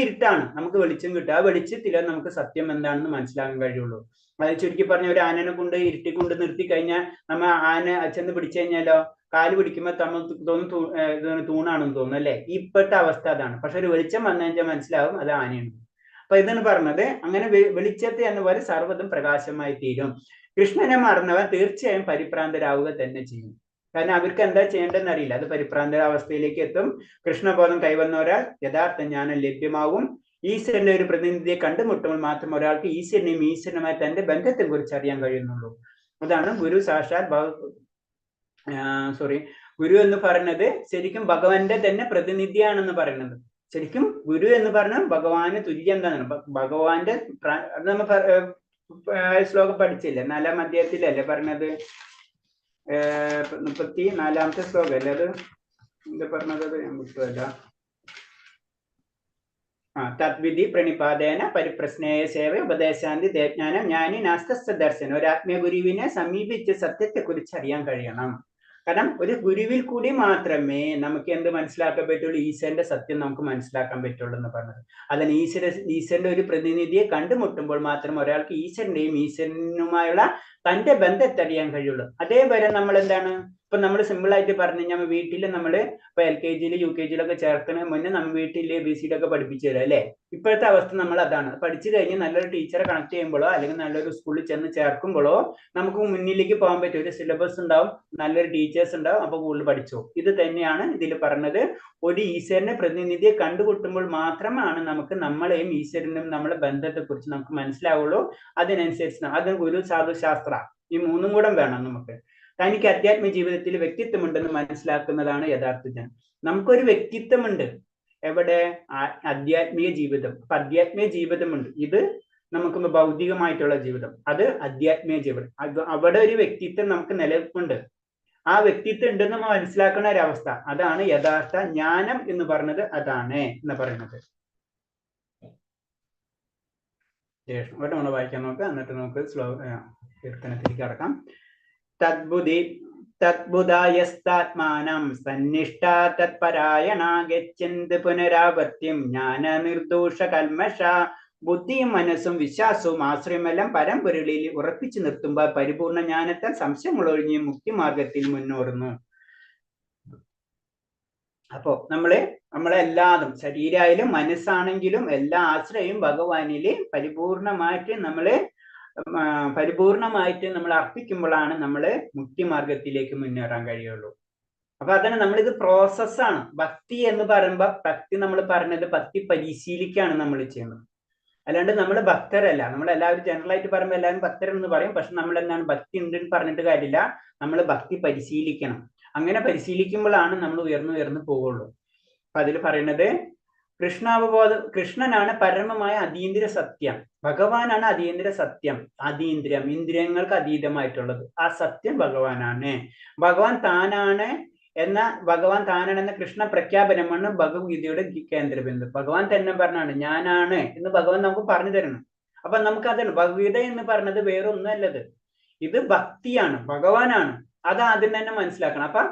ഇരുട്ടാണ് നമുക്ക് വെളിച്ചം കിട്ടുക. ആ വെളിച്ചത്തില് നമുക്ക് സത്യം എന്താണെന്ന് മനസ്സിലാക്കാൻ കഴിയുള്ളൂ. അത് ചുരുക്കി പറഞ്ഞ ഒരു ആനനെ കൊണ്ട് ഇരുട്ടിക്കൊണ്ട് നിർത്തി കഴിഞ്ഞാൽ നമ്മ ആന ചെന്ന് പിടിച്ചു കഴിഞ്ഞാലോ കാല് പിടിക്കുമ്പോൾ തോന്നും തൂണാണെന്ന് തോന്നുന്നു അല്ലെ. ഇപ്പോഴത്തെ അവസ്ഥ അതാണ്. പക്ഷെ ഒരു വെളിച്ചം വന്നു കഴിഞ്ഞാൽ മനസ്സിലാവും അത് ആനയാണ്. അപ്പൊ ഇതാണ് പറഞ്ഞത്, അങ്ങനെ വെളിച്ചത്തെ എന്ന പോലെ സർവ്വതും പ്രകാശമായി തീരും. കൃഷ്ണനെ മറന്നവൻ തീർച്ചയായും പരിഭ്രാന്തരാവുക തന്നെ ചെയ്യും. കാരണം അവർക്ക് എന്താ ചെയ്യേണ്ടതെന്ന് അറിയില്ല. അത് പരിഭ്രാന്തരാവസ്ഥയിലേക്ക് എത്തും. കൃഷ്ണബോധം കൈവന്നൊരാൾ യഥാർത്ഥ ജ്ഞാനം ലഭ്യമാവും. ഈശ്വരന്റെ ഒരു പ്രതിനിധിയെ കണ്ടുമുട്ടുമ്പോൾ മാത്രം ഒരാൾക്ക് ഈശ്വരനെയും ഈശ്വരനുമായി തന്റെ ബന്ധത്തെ കുറിച്ച് അറിയാൻ കഴിയുന്നുള്ളൂ. അതാണ് ഗുരു സാക്ഷാൽ ഗുരു എന്ന് പറയുന്നത് ശരിക്കും ഭഗവാന്റെ തന്നെ പ്രതിനിധിയാണെന്ന് പറയുന്നത്. ശരിക്കും ഗുരു എന്ന് പറഞ്ഞാൽ ഭഗവാന് തുല്യം എന്താണ്, ഭഗവാന്റെ നമ്മ ശ്ലോകം പഠിച്ചില്ലേ, 4-ാം അധ്യായത്തിലല്ലേ പറഞ്ഞത്, 34-ാമത്തെ ശ്ലോകം അല്ലേ അത്, എന്താ പറഞ്ഞത്, അത് ഞാൻ വിട്ടുവല്ല. തദ്വിധി പ്രണിപാതേന പരിപ്രശ്നേയ സേവ ഉപദേശാന്തി ദേജ്ഞാനം ജ്ഞാനി നാസ്തസ്യ ദർശനം. ഒരു ആത്മീയ ഗുരുവിനെ സമീപിച്ച് സത്യത്തെ കുറിച്ച് അറിയാൻ കഴിയണം. കാരണം ഒരു ഗുരുവിൽ കൂടി മാത്രമേ നമുക്ക് എന്ത് മനസ്സിലാക്കാൻ പറ്റുള്ളൂ, ഈശ്വരന്റെ സത്യം നമുക്ക് മനസ്സിലാക്കാൻ പറ്റുള്ളൂ എന്ന് പറഞ്ഞത്. അതിന് ഈശ്വരന്റെ ഒരു പ്രതിനിധിയെ കണ്ടുമുട്ടുമ്പോൾ മാത്രം ഒരാൾക്ക് ഈശ്വരന്റെയും ഈശ്വരനുമായുള്ള തന്റെ ബന്ധത്തെ അറിയാൻ കഴിയുള്ളൂ. അതേവരെ നമ്മൾ എന്താണ്, ഇപ്പൊ നമ്മൾ സിമ്പിൾ ആയിട്ട് പറഞ്ഞു കഴിഞ്ഞാൽ വീട്ടിൽ നമ്മൾ ഇപ്പൊ LKG UKG ചേർക്കുന്നതിന് മുന്നേ നമ്മൾ വീട്ടിൽ ABCD ഒക്കെ പഠിപ്പിച്ചു തരാം അല്ലെ. ഇപ്പോഴത്തെ അവസ്ഥ നമ്മൾ അതാണ്. പഠിച്ചു കഴിഞ്ഞ് നല്ലൊരു ടീച്ചറെ കണക്ട് ചെയ്യുമ്പോഴോ അല്ലെങ്കിൽ നല്ലൊരു സ്കൂളിൽ ചെന്ന് ചേർക്കുമ്പോഴോ നമുക്ക് മുന്നിലേക്ക് പോകാൻ പറ്റും. ഒരു സിലബസ് ഉണ്ടാവും, നല്ലൊരു ടീച്ചേഴ്സ് ഉണ്ടാവും, അപ്പൊ കൂടുതൽ പഠിച്ചു. ഇത് തന്നെയാണ് ഇതിൽ പറഞ്ഞത്. ഒരു ഈശ്വരനെ പ്രതിനിധിയെ കണ്ടുമുട്ടുമ്പോൾ മാത്രമാണ് നമുക്ക് നമ്മളെയും ഈശ്വരനും നമ്മളെ ബന്ധത്തെ കുറിച്ച് നമുക്ക് മനസ്സിലാവുള്ളൂ. അതിനനുസരിച്ച് അതിന് ഗുരു സാധു ശാസ്ത്ര ഈ മൂന്നും കൂടെ വേണം നമുക്ക്. തനിക്ക് അധ്യാത്മ ജീവിതത്തിൽ വ്യക്തിത്വമുണ്ടെന്ന് മനസ്സിലാക്കുന്നതാണ് യഥാർത്ഥ ജ്ഞാനം. നമുക്കൊരു വ്യക്തിത്വമുണ്ട് എവിടെ, ആധ്യാത്മിക ജീവിതം. അപ്പൊ ആധ്യാത്മിക ജീവിതമുണ്ട്. ഇത് നമുക്ക് ഭൗതികമായിട്ടുള്ള ജീവിതം, അത് ആധ്യാത്മിക ജീവിതം. അവിടെ ഒരു വ്യക്തിത്വം നമുക്ക് നിലനിൽപ്പുണ്ട്. ആ വ്യക്തിത്വം ഉണ്ടെന്ന് മനസ്സിലാക്കുന്ന ഒരവസ്ഥ, അതാണ് യഥാർത്ഥ ജ്ഞാനം എന്ന് പറഞ്ഞത്. അതാണ് എന്ന് പറയുന്നത്. ഇവിടെ നമ്മൾ വായിക്കാൻ നോക്കാം, എന്നിട്ട് നമുക്ക് കീർത്തനത്തിലേക്ക് കടക്കാം. തദ്ബുധായസ്താത്മാനം സന്നിഷ്ഠാ തത്പരായണ ഗച്ഛന്ത് പുനരാവർത്തിം ജ്ഞാന നിർദോഷ കൽമഷ. ബുദ്ധിയും മനസ്സും വിശ്വാസവും ആശ്രയമെല്ലാം പരമ്പൊരുളിൽ ഉറപ്പിച്ചു നിർത്തുമ്പോൾ പരിപൂർണ ജ്ഞാനത്താൽ സംശയങ്ങൾ ഒഴിഞ്ഞ് മുക്തിമാർഗത്തിൽ മുന്നോറുന്നു. അപ്പോ നമ്മളെല്ലാതും ശരീരമായാലും മനസ്സാണെങ്കിലും എല്ലാ ആശ്രയവും ഭഗവാനില് പരിപൂർണമായിട്ട് നമ്മൾ അർപ്പിക്കുമ്പോഴാണ് നമ്മള് മുക്തിമാർഗത്തിലേക്ക് മുന്നേറാൻ കഴിയുള്ളൂ. അപ്പൊ അതാണ് നമ്മളിത് പ്രോസസ്സാണ്. ഭക്തി എന്ന് പറയുമ്പോ ഭക്തി നമ്മൾ പറഞ്ഞത് ഭക്തി പരിശീലിക്കാണ് നമ്മൾ ചെയ്യുന്നത്. അല്ലാണ്ട് നമ്മൾ ഭക്തരല്ല. നമ്മളെല്ലാവരും ജനറലായിട്ട് പറയുമ്പോൾ എല്ലാവരും ഭക്തരെന്ന് പറയും. പക്ഷെ നമ്മൾ എന്താണ്, ഭക്തി ഉണ്ടെന്ന് പറഞ്ഞിട്ട് കാര്യമില്ല. നമ്മൾ ഭക്തി പരിശീലിക്കണം. അങ്ങനെ പരിശീലിക്കുമ്പോഴാണ് നമ്മൾ ഉയർന്നു പോവുള്ളൂ. അപ്പൊ അതിൽ പറയുന്നത് കൃഷ്ണാവബോധം, കൃഷ്ണനാണ് പരമമായ അതീന്ദ്രിയ സത്യം. ഭഗവാനാണ് അതീന്ദ്രിയ സത്യം. അതീന്ദ്രിയം, ഇന്ദ്രിയങ്ങൾക്ക് അതീതമായിട്ടുള്ളത് ആ സത്യം ഭഗവാനാണ്. ഭഗവാൻ താനാണ് എന്ന കൃഷ്ണ പ്രഖ്യാപനമാണ് ഭഗവത്ഗീതയുടെ കേന്ദ്രബിന്ദു. ഭഗവാൻ തന്നെ പറഞ്ഞാണ് ഞാനാണ് എന്ന് ഭഗവാൻ നമുക്ക് പറഞ്ഞു തരണം. അപ്പൊ നമുക്ക് അതാണ് ഭഗവത്ഗീത എന്ന് പറഞ്ഞത് വേറെ ഒന്നുമല്ലത്. ഇത് ഭക്തിയാണ്, ഭഗവാനാണ്. അത് ആദ്യം തന്നെ മനസ്സിലാക്കണം. അപ്പൊ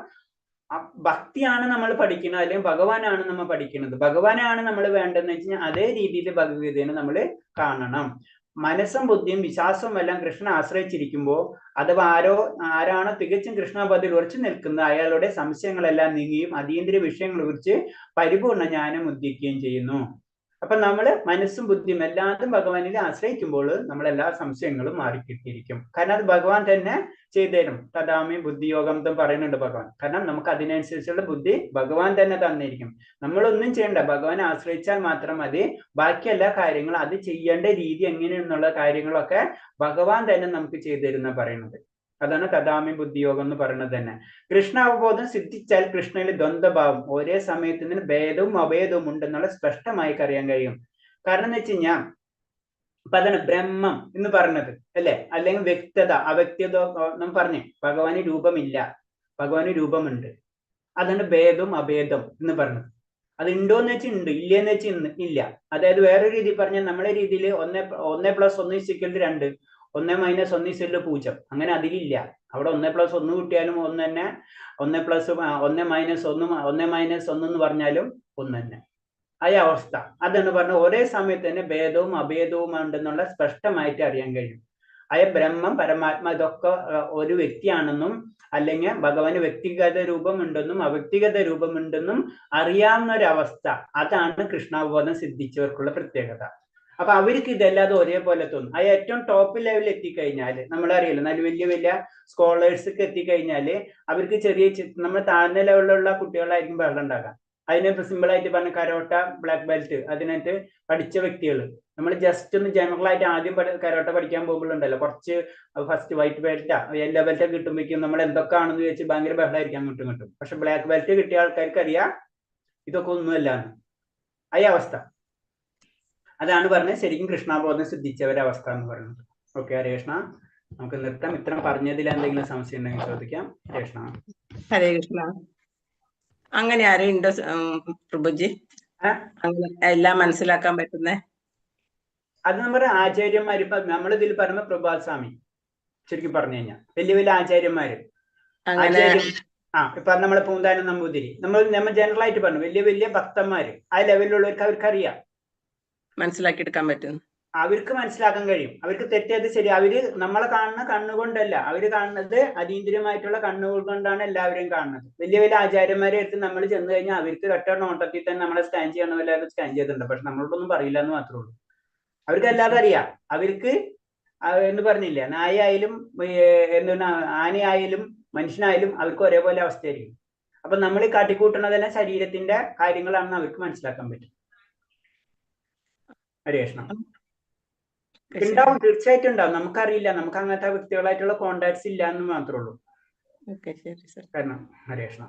ഭക്തിയാണ് നമ്മൾ പഠിക്കുന്നത്, അല്ലെങ്കിൽ ഭഗവാനാണ് നമ്മൾ പഠിക്കുന്നത്. ഭഗവാനാണ് നമ്മൾ വേണ്ടതെന്ന് വെച്ച് കഴിഞ്ഞാൽ അതേ രീതിയിൽ ഭഗവത്ഗീതയെ നമ്മൾ കാണണം. മനസ്സും ബുദ്ധിയും വിശ്വാസവും എല്ലാം കൃഷ്ണനെ ആശ്രയിച്ചിരിക്കുമ്പോൾ, അഥവാ ആരാണോ തികച്ചും കൃഷ്ണപദത്തിൽ ഉറച്ചു നിൽക്കുന്നത് അയാളുടെ സംശയങ്ങളെല്ലാം നീങ്ങുകയും അതീന്ദ്രിയ വിഷയങ്ങളെ കുറിച്ച് പരിപൂർണ ജ്ഞാനം ഉദിക്കുകയും ചെയ്യുന്നു. അപ്പൊ മനസ്സും ബുദ്ധിയും എല്ലാതും ഭഗവാനിൽ ആശ്രയിക്കുമ്പോൾ നമ്മളെല്ലാ സംശയങ്ങളും മാറിക്കിട്ടിയിരിക്കും. കാരണം അത് ഭഗവാൻ തന്നെ ചെയ്തേരും. തദാമി ബുദ്ധിയോഗം എന്ന് പറയുന്നുണ്ട് ഭഗവാൻ. കാരണം നമുക്ക് അതിനനുസരിച്ചുള്ള ബുദ്ധി ഭഗവാൻ തന്നെ തന്നിരിക്കും. നമ്മളൊന്നും ചെയ്യണ്ട, ഭഗവാനെ ആശ്രയിച്ചാൽ മാത്രം മതി. ബാക്കി എല്ലാ കാര്യങ്ങളും അത് ചെയ്യേണ്ട രീതി എങ്ങനെയെന്നുള്ള കാര്യങ്ങളൊക്കെ ഭഗവാൻ തന്നെ നമുക്ക് ചെയ്തു തരുന്ന പറയുന്നത്. അതാണ് തദാമി ബുദ്ധിയോഗം എന്ന് പറയുന്നത് തന്നെ. കൃഷ്ണ അവബോധം സിദ്ധിച്ചാൽ കൃഷ്ണയിൽ ദ്വന്ദ്ഭാവം, ഒരേ സമയത്തിന് ഭേദവും അഭേദവും ഉണ്ടെന്നുള്ള സ്പഷ്ടമായി അറിയാൻ കഴിയും. കാരണം എന്ന് വെച്ച് കഴിഞ്ഞാൽ അപ്പൊ അതാണ് ബ്രഹ്മം എന്ന് പറഞ്ഞത് അല്ലെ. അല്ലെങ്കിൽ വ്യക്തത, അവ്യക്തത നമ്മൾ പറഞ്ഞേ. ഭഗവാന് രൂപമില്ല, ഭഗവാന് രൂപമുണ്ട്. അതാണ് ഭേദവും അഭേദം എന്ന് പറഞ്ഞത്. അത് ഉണ്ടോന്ന് വെച്ചാൽ ഉണ്ട്, ഇല്ലെന്ന് വെച്ചാൽ ഇല്ല. അതായത് വേറെ രീതി പറഞ്ഞാൽ നമ്മളെ രീതിയിൽ 1+1=2, 1 - 1 0. അങ്ങനെ അതിലില്ല. അവിടെ 1+1 കിട്ടിയാലും ഒന്ന് തന്നെ, 1+1 എന്ന് പറഞ്ഞാലും ഒന്ന് തന്നെ. ആ അവസ്ഥ അതെന്ന് പറഞ്ഞാൽ ഒരേ സമയത്ത് തന്നെ ഭേദവും അഭേദവും ഉണ്ടെന്നുള്ള സ്പഷ്ടമായിട്ട് അറിയാൻ കഴിയും. ബ്രഹ്മം പരമാത്മ ഇതൊക്കെ ഒരു വ്യക്തിയാണെന്നും അല്ലെങ്കിൽ ഭഗവാന് വ്യക്തിഗത രൂപമുണ്ടെന്നും അവ്യക്തിഗത രൂപമുണ്ടെന്നും അറിയാവുന്ന ഒരു അവസ്ഥ, അതാണ് കൃഷ്ണാവബോധം സിദ്ധിച്ചവർക്കുള്ള പ്രത്യേകത. അപ്പൊ അവർക്ക് ഇതെല്ലാതും ഒരേപോലെ തോന്നും. ആ ഏറ്റവും ടോപ്പ് ലെവലിൽ എത്തിക്കഴിഞ്ഞാല് നമ്മളറിയില്ല, നല്ല വലിയ വലിയ സ്കോളേഴ്സൊക്കെ എത്തിക്കഴിഞ്ഞാല് അവർക്ക് ചെറിയ നമ്മൾ താഴ്ന്ന ലെവലിലുള്ള കുട്ടികളായിരിക്കും വെള്ളം ഉണ്ടാകാം. അതിനെ സിമ്പിൾ ആയിട്ട് പറഞ്ഞ കരോട്ട ബ്ലാക്ക് ബെൽറ്റ് അതിനായിട്ട് പഠിച്ച വ്യക്തികൾ, നമ്മൾ ജസ്റ്റ് ഒന്ന് ജനറൽ ആയിട്ട് ആദ്യം കരോട്ട പഠിക്കാൻ പോകുമ്പോഴുണ്ടല്ലോ കുറച്ച് ഫസ്റ്റ് വൈറ്റ് ബെൽറ്റാ യെല്ലോ ബെൽറ്റ് കിട്ടുമ്പോഴേക്കും നമ്മൾ എന്തൊക്കെയാണെന്ന് ചോദിച്ച് ഭയങ്കര ബഹളമായിരിക്കും അങ്ങോട്ടും ഇങ്ങോട്ടും. പക്ഷെ ബ്ലാക്ക് ബെൽറ്റ് കിട്ടിയ ആൾക്കാർക്ക് അറിയാം ഇതൊക്കെ ഒന്നുമല്ലാന്ന്. ഈ അവസ്ഥ അതാണ് പറഞ്ഞത് ശരിക്കും കൃഷ്ണാബോധം സിദ്ധിച്ചവരവസ്ഥ എന്ന് പറയുന്നത്. ഓക്കെ ഹരേ കൃഷ്ണ, നമുക്ക് നിർത്താം. ഇത്രയും പറഞ്ഞതിൽ എന്തെങ്കിലും സംശയം ഉണ്ടെങ്കിൽ ചോദിക്കാം. ഹരേ കൃഷ്ണ. ഹരേ കൃഷ്ണ. അങ്ങനെ ആരും ഉണ്ടോ പ്രഭുജി? അങ്ങനെ എല്ലാം മനസ്സിലാക്കാൻ പറ്റുന്നേ? അത് നമ്മുടെ ആചാര്യന്മാർ, ഇപ്പൊ നമ്മളിതിൽ പറയുന്ന പ്രഭാത് സ്വാമി ശരിക്കും പറഞ്ഞു കഴിഞ്ഞാൽ വലിയ വലിയ ആചാര്യന്മാര്, ആചാര്യം ഇപ്പൊ നമ്മളെ പൂന്താനം നമ്പൂതിരി, നമ്മൾ ജനറൽ ആയിട്ട് പറഞ്ഞു വലിയ വലിയ ഭക്തന്മാര്, ആ ലെവലിലുള്ളവർക്ക് അവർക്കറിയാം, മനസ്സിലാക്കി എടുക്കാൻ പറ്റും, അവർക്ക് മനസ്സിലാക്കാൻ കഴിയും. അവർക്ക് തെറ്റേത് ശരി. അവര് നമ്മളെ കാണുന്ന കണ്ണുകൊണ്ടല്ല, അവര് കാണുന്നത് അതീന്ദ്രിയമായിട്ടുള്ള കണ്ണുകൾ കൊണ്ടാണ് എല്ലാവരെയും കാണുന്നത്. വലിയ വലിയ ആചാര്യന്മാരെ അടുത്ത് നമ്മൾ ചെന്ന് കഴിഞ്ഞാൽ അവർക്ക് ഒറ്റ നോട്ടത്തിൽ തന്നെ നമ്മളെ സ്കാൻ ചെയ്യണം, എല്ലാവരും സ്കാൻ ചെയ്തിട്ടുണ്ട്. പക്ഷെ നമ്മളോടൊന്നും പറയില്ല എന്ന് മാത്രമേ ഉള്ളൂ. അവർക്ക് അല്ലാതെ അറിയാം. അവർക്ക് എന്ന് പറഞ്ഞില്ല, നായായാലും എന്താണ് ആനയായാലും മനുഷ്യനായാലും അവർക്ക് ഒരേപോലെ അവസ്ഥയായിരിക്കും. അപ്പൊ നമ്മൾ കാട്ടിക്കൂട്ടുന്നതെല്ലാം ശരീരത്തിന്റെ കാര്യങ്ങളാണെന്ന് അവർക്ക് മനസ്സിലാക്കാൻ പറ്റും. ഹരേ കൃഷ്ണ. ഉണ്ടാവും, തീർച്ചയായിട്ടും ഉണ്ടാവും. നമുക്കറിയില്ല, നമുക്ക് അങ്ങനത്തെ വ്യക്തികളായിട്ടുള്ള കോണ്ടാക്ട്സ് ഇല്ല എന്ന് മാത്രമേ ഉള്ളൂ. കാരണം ഹരേ കൃഷ്ണ.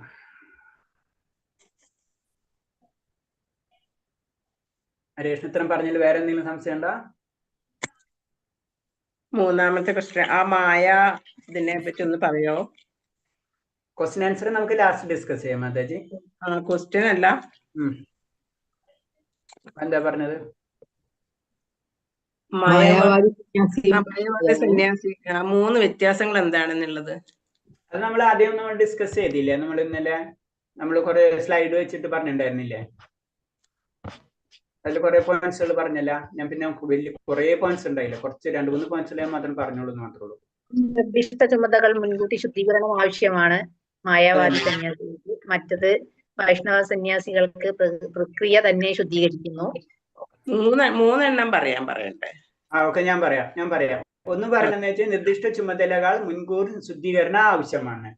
ഹരേ കൃഷ്ണ. ഇത്രയും പറഞ്ഞതിൽ വേറെ എന്തെങ്കിലും സംശയം ഉണ്ടോ? മൂന്നാമത്തെ ക്വസ്റ്റ്യൻ, ആ മായ ഇതിനെ പറ്റി ഒന്ന് പറയോ? ക്വസ്റ്റ്യൻ ആൻസർ നമുക്ക് ലാസ്റ്റ് ഡിസ്കസ് ചെയ്യാം മാതാജി. ക്വസ്റ്റ്യൻ അല്ല, എന്താ പറഞ്ഞത്? മായാവാദി സന്യാസി, മൂന്ന് വ്യത്യാസങ്ങൾ എന്താണെന്നുള്ളത് അത് നമ്മൾ ആദ്യം നമ്മൾ ഡിസ്കസ് ചെയ്തില്ലേ? നമ്മൾ ഇന്നലെ കുറെ സ്ലൈഡ് വെച്ചിട്ട് പറഞ്ഞിട്ടുണ്ടായിരുന്നില്ലേ? അതിൽ കുറെ പോയിന്റ്സുകൾ പറഞ്ഞല്ല ഞാൻ. പിന്നെ വലിയ കുറെ പോയിന്റ്സ് ഉണ്ടായില്ല, കുറച്ച് 2-3 പോയിന്റ്സ് ഞാൻ മാത്രം പറഞ്ഞോളൂ എന്ന് മാത്രമേ ഉള്ളൂ. നിർദ്ദിഷ്ട ചുമതലകൾ മുൻകൂട്ടി ശുദ്ധീകരണം ആവശ്യമാണ് മായാവാദി സന്യാസികൾക്ക്. മറ്റത് വൈഷ്ണവ സന്യാസികൾക്ക് പ്രക്രിയ തന്നെ ശുദ്ധീകരിക്കുന്നു. മൂന്നെണ്ണം പറയട്ടെ. ഓക്കെ, ഞാൻ പറയാം. ഒന്ന് പറയണെന്ന് വെച്ചാൽ നിർദ്ദിഷ്ട ചുമതലകൾ മുൻകൂർ ശുദ്ധീകരണം ആവശ്യമാണ്.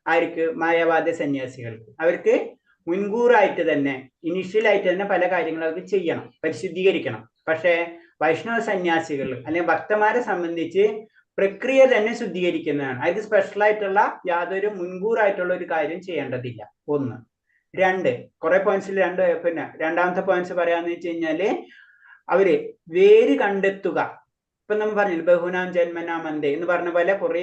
ആർക്ക്? മായാവാദി സന്യാസികൾക്ക്. അവർക്ക് മുൻകൂറായിട്ട് തന്നെ ഇനിഷ്യലായിട്ട് തന്നെ പല കാര്യങ്ങളും അവർക്ക് ചെയ്യണം, പരിശുദ്ധീകരിക്കണം. പക്ഷേ വൈഷ്ണവ സന്യാസികൾ അല്ലെങ്കിൽ ഭക്തന്മാരെ സംബന്ധിച്ച് പ്രക്രിയ തന്നെ ശുദ്ധീകരിക്കുന്നതാണ്. അതിന് സ്പെഷ്യലായിട്ടുള്ള യാതൊരു മുൻകൂറായിട്ടുള്ള ഒരു കാര്യം ചെയ്യേണ്ടതില്ല. ഒന്ന്. രണ്ട്, കുറെ പോയിന്റ്സിൽ പിന്നെ രണ്ടാമത്തെ പോയിന്റ്സ് പറയാന്ന് വെച്ച് കഴിഞ്ഞാല് അവര് വേര് കണ്ടെത്തുക. ഇപ്പൊ നമ്മൾ പറഞ്ഞില്ല ബഹുനാം ജന്മനാമന്തേ എന്ന് പറഞ്ഞ പോലെ കുറെ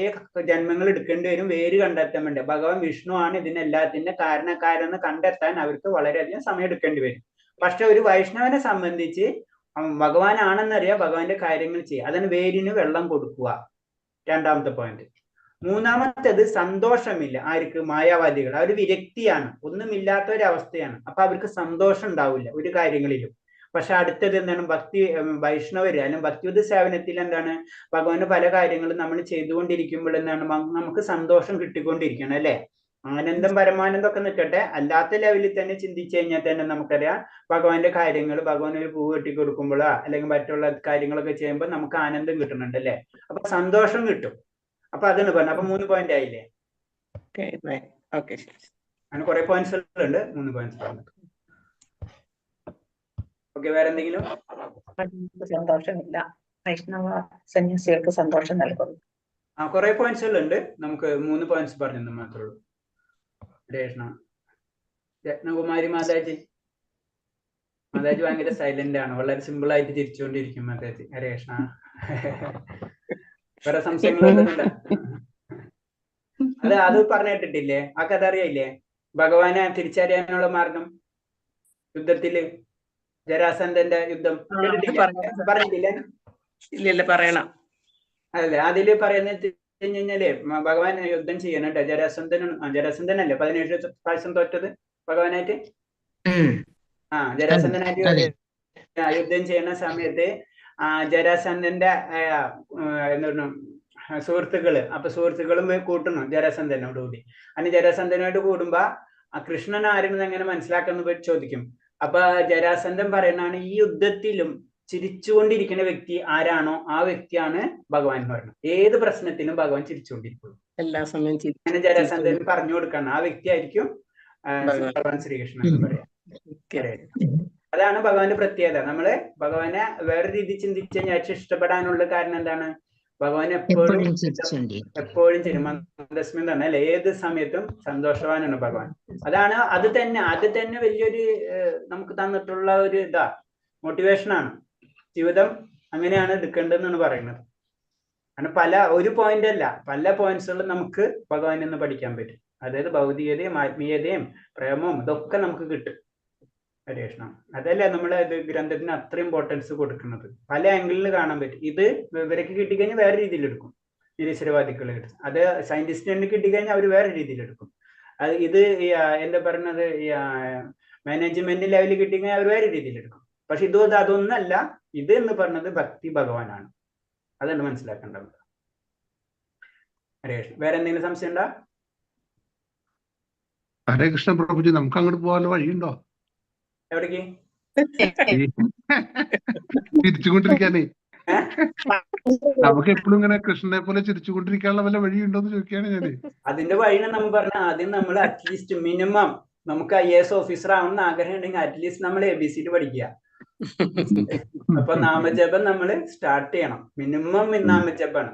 ജന്മങ്ങൾ എടുക്കേണ്ടി വരും വേര് കണ്ടെത്താൻ വേണ്ടി. ഭഗവാൻ വിഷ്ണു ആണ് ഇതിനെല്ലാത്തിന്റെ കാരണക്കാരെന്ന് കണ്ടെത്താൻ അവർക്ക് വളരെയധികം സമയം എടുക്കേണ്ടി വരും. പക്ഷെ ഒരു വൈഷ്ണവനെ സംബന്ധിച്ച് ഭഗവാനാണെന്നറിയാം, ഭഗവാന്റെ കാര്യങ്ങൾ ചെയ്യുക. അതിന് വേരിന് വെള്ളം കൊടുക്കുക. രണ്ടാമത്തെ പോയിന്റ്. മൂന്നാമത്തേത് സന്തോഷമില്ല. ആർക്ക്? മായാവാദികൾ. അവർ വിരക്തിയാണ്, ഒന്നുമില്ലാത്ത ഒരു അവസ്ഥയാണ്. അപ്പൊ അവർക്ക് സന്തോഷം ഉണ്ടാവില്ല ഒരു കാര്യങ്ങളിലും. പക്ഷെ അടുത്തത് എന്താണ്? വൈഷ്ണവര് അല്ലെങ്കിൽ ഭക്തിയുദ്ധ സേവനത്തിൽ എന്താണ്? ഭഗവാന്റെ പല കാര്യങ്ങളും നമ്മൾ ചെയ്തുകൊണ്ടിരിക്കുമ്പോൾ എന്താണ്? നമുക്ക് സന്തോഷം കിട്ടിക്കൊണ്ടിരിക്കണം അല്ലെ? ആനന്ദം പരമാനന്ദം ഒക്കെ നിൽക്കട്ടെ, അല്ലാത്ത ലെവലിൽ തന്നെ ചിന്തിച്ചു കഴിഞ്ഞാൽ തന്നെ നമുക്കറിയാം ഭഗവാന്റെ കാര്യങ്ങൾ, ഭഗവാൻ ഒരു പൂ കെട്ടി കൊടുക്കുമ്പോഴോ അല്ലെങ്കിൽ മറ്റുള്ള കാര്യങ്ങളൊക്കെ ചെയ്യുമ്പോൾ നമുക്ക് ആനന്ദം കിട്ടുന്നുണ്ട് അല്ലെ? അപ്പൊ സന്തോഷം കിട്ടും. അപ്പൊ അതാണ് പറഞ്ഞത്. അപ്പൊ 3 പോയിന്റ് ആയില്ലേ? അങ്ങനെ കുറെ പോയിന്റ്സ് ഉണ്ട്. 3 പോയിന്റ്സ് പറഞ്ഞു. ഓക്കെ, വേറെ എന്തെങ്കിലും? സന്തോഷമില്ല, വൈഷ്ണവ സന്യാസികൾക്ക് സന്തോഷം നൽകുന്നു. കുറെ പോയിന്റ്സുകളുണ്ട്. നമുക്ക് 3 പോയിന്റ്സ് പറഞ്ഞു മാത്രമേ ഉള്ളൂ. രേഷ്ണ. രത്നകുമാരി മാതാജി ഭയങ്കര സൈലന്റ് ആണ്, വളരെ സിമ്പിൾ ആയിട്ട് ചിരിച്ചുകൊണ്ടിരിക്കും മാതാജി. രേഷ്ണ, വേറെ സംശയങ്ങളൊന്നുമില്ല? അത് പറഞ്ഞിട്ടില്ലേ? ആ കഥ അറിയില്ലേ? ഭഗവാനെ തിരിച്ചറിയാനുള്ള മാർഗം യുദ്ധത്തില് ജരാസന്ധന്റെ യുദ്ധം പറഞ്ഞിട്ടില്ലേ? ഇല്ല, പറയണം. അതല്ലേ അതില് പറയുന്നത് കഴിഞ്ഞാല് ഭഗവാൻ യുദ്ധം ചെയ്യണം കേട്ടോ. ജരാസന്ധനല്ലേ 17 പ്രാവശ്യം തോറ്റത് ഭഗവാനായിട്ട്. ജരാസന്ധനായിട്ട് യുദ്ധം ചെയ്യുന്ന സമയത്ത് ജരാസന്ധന്റെ എന്താണ് സുഹൃത്തുക്കള്, അപ്പൊ സുഹൃത്തുക്കളും കൂട്ടുന്നു ജരാസന്ധനോട് കൂടി. അതിന് ജരാസന്ധനോട് കൂടുമ്പോ കൃഷ്ണൻ ആരെന്ന് എങ്ങനെ മനസ്സിലാക്കുന്ന ചോദിക്കും. അപ്പൊ ജരാസന്ധൻ പറയുന്നതാണ് ഈ യുദ്ധത്തിലും ചിരിച്ചുകൊണ്ടിരിക്കുന്ന വ്യക്തി ആരാണോ ആ വ്യക്തിയാണ് ഭഗവാൻ എന്ന് പറയുന്നത്. ഏത് പ്രശ്നത്തിലും ഭഗവാൻ ചിരിച്ചുകൊണ്ടിരിക്കും എല്ലാ സമയം അങ്ങനെ ജരാസന്ധൻ പറഞ്ഞു കൊടുക്കണം. ആ വ്യക്തി ആയിരിക്കും ഭഗവാൻ ശ്രീകൃഷ്ണൻ എന്ന് പറയാം. അതാണ് ഭഗവാന്റെ പ്രത്യേകത. നമ്മള് ഭഗവാനെ വേറെ രീതി ചിന്തിച്ച് കഴിഞ്ഞാൽ ഇഷ്ടപ്പെടാനുള്ള കാരണം എന്താണ്? ഭഗവാൻ എപ്പോഴും ചിരുമന്ദസ്മി എന്ന് പറഞ്ഞാൽ ഏത് സമയത്തും സന്തോഷവാനാണ് ഭഗവാൻ. അത് തന്നെ വലിയൊരു നമുക്ക് തന്നിട്ടുള്ള ഒരു മോട്ടിവേഷനാണ്. ജീവിതം അങ്ങനെയാണ് എടുക്കേണ്ടതെന്നാണ് പറയുന്നത്. കാരണം ഒരു പോയിന്റ് അല്ല, പല പോയിന്റ്സുകളും നമുക്ക് ഭഗവാനിൽ നിന്ന് പഠിക്കാൻ പറ്റും. അതായത് ഭൗതികതയും ആത്മീയതയും പ്രേമവും ഇതൊക്കെ നമുക്ക് കിട്ടും. ഹരേ കൃഷ്ണ. അതല്ലേ നമ്മൾ ഗ്രന്ഥത്തിന് അത്ര ഇമ്പോർട്ടൻസ് കൊടുക്കുന്നത്. പല ആംഗിളിൽ കാണാൻ പറ്റും. ഇത് ഇവരൊക്കെ കിട്ടിക്കഴിഞ്ഞാൽ വേറെ രീതിയിൽ എടുക്കും, നിരീശ്വരവാദികൾ എടുക്കും. അത് സയന്റിസ്റ്റിന് കിട്ടിക്കഴിഞ്ഞാൽ അവർ വേറെ രീതിയിൽ എടുക്കും. ഇത് എന്താ പറയുന്നത്, മാനേജ്മെന്റ് ലെവലിൽ കിട്ടിക്കഴിഞ്ഞാൽ അവർ വേറെ രീതിയിൽ എടുക്കും. പക്ഷെ അതൊന്നല്ല. ഇത് എന്ന് പറഞ്ഞത് ഭക്തി ഭഗവാനാണ്. അതാണ് മനസ്സിലാക്കേണ്ടത്. ഹരേ കൃഷ്ണ. വേറെ എന്തെങ്കിലും സംശയം ഉണ്ടോ? ഹരേ കൃഷ്ണ പ്രഭുജി, നമുക്ക് അങ്ങോട്ട് പോകാനുള്ള വഴിയുണ്ടോ? എവിടേക്ക്? ചിരിച്ചുകൊണ്ടിരിക്കാനേ. നമുക്ക് എപ്പോഴും ഇങ്ങനെ കൃഷ്ണനെ പോലെ ചിരിച്ചുകൊണ്ടിരിക്കാനുള്ള വല്ല വഴിയുണ്ടോന്ന് ചോദിക്കുകയാണ് ഞാന്. അതിന്റെ വഴിയാണ് നമ്മൾ പറഞ്ഞ. ആദ്യം നമ്മൾ അറ്റ്ലീസ്റ്റ് മിനിമം നമുക്ക് IAS ഓഫീസർ ആവണമെന്ന് ആഗ്രഹം ഉണ്ടെങ്കിൽ അറ്റ്ലീസ്റ്റ് നമ്മൾ ABCD പഠിക്കുക. അപ്പൊ നാമജപം നമ്മൾ സ്റ്റാർട്ട് ചെയ്യണം. മിനിമം നാമജപാണ്.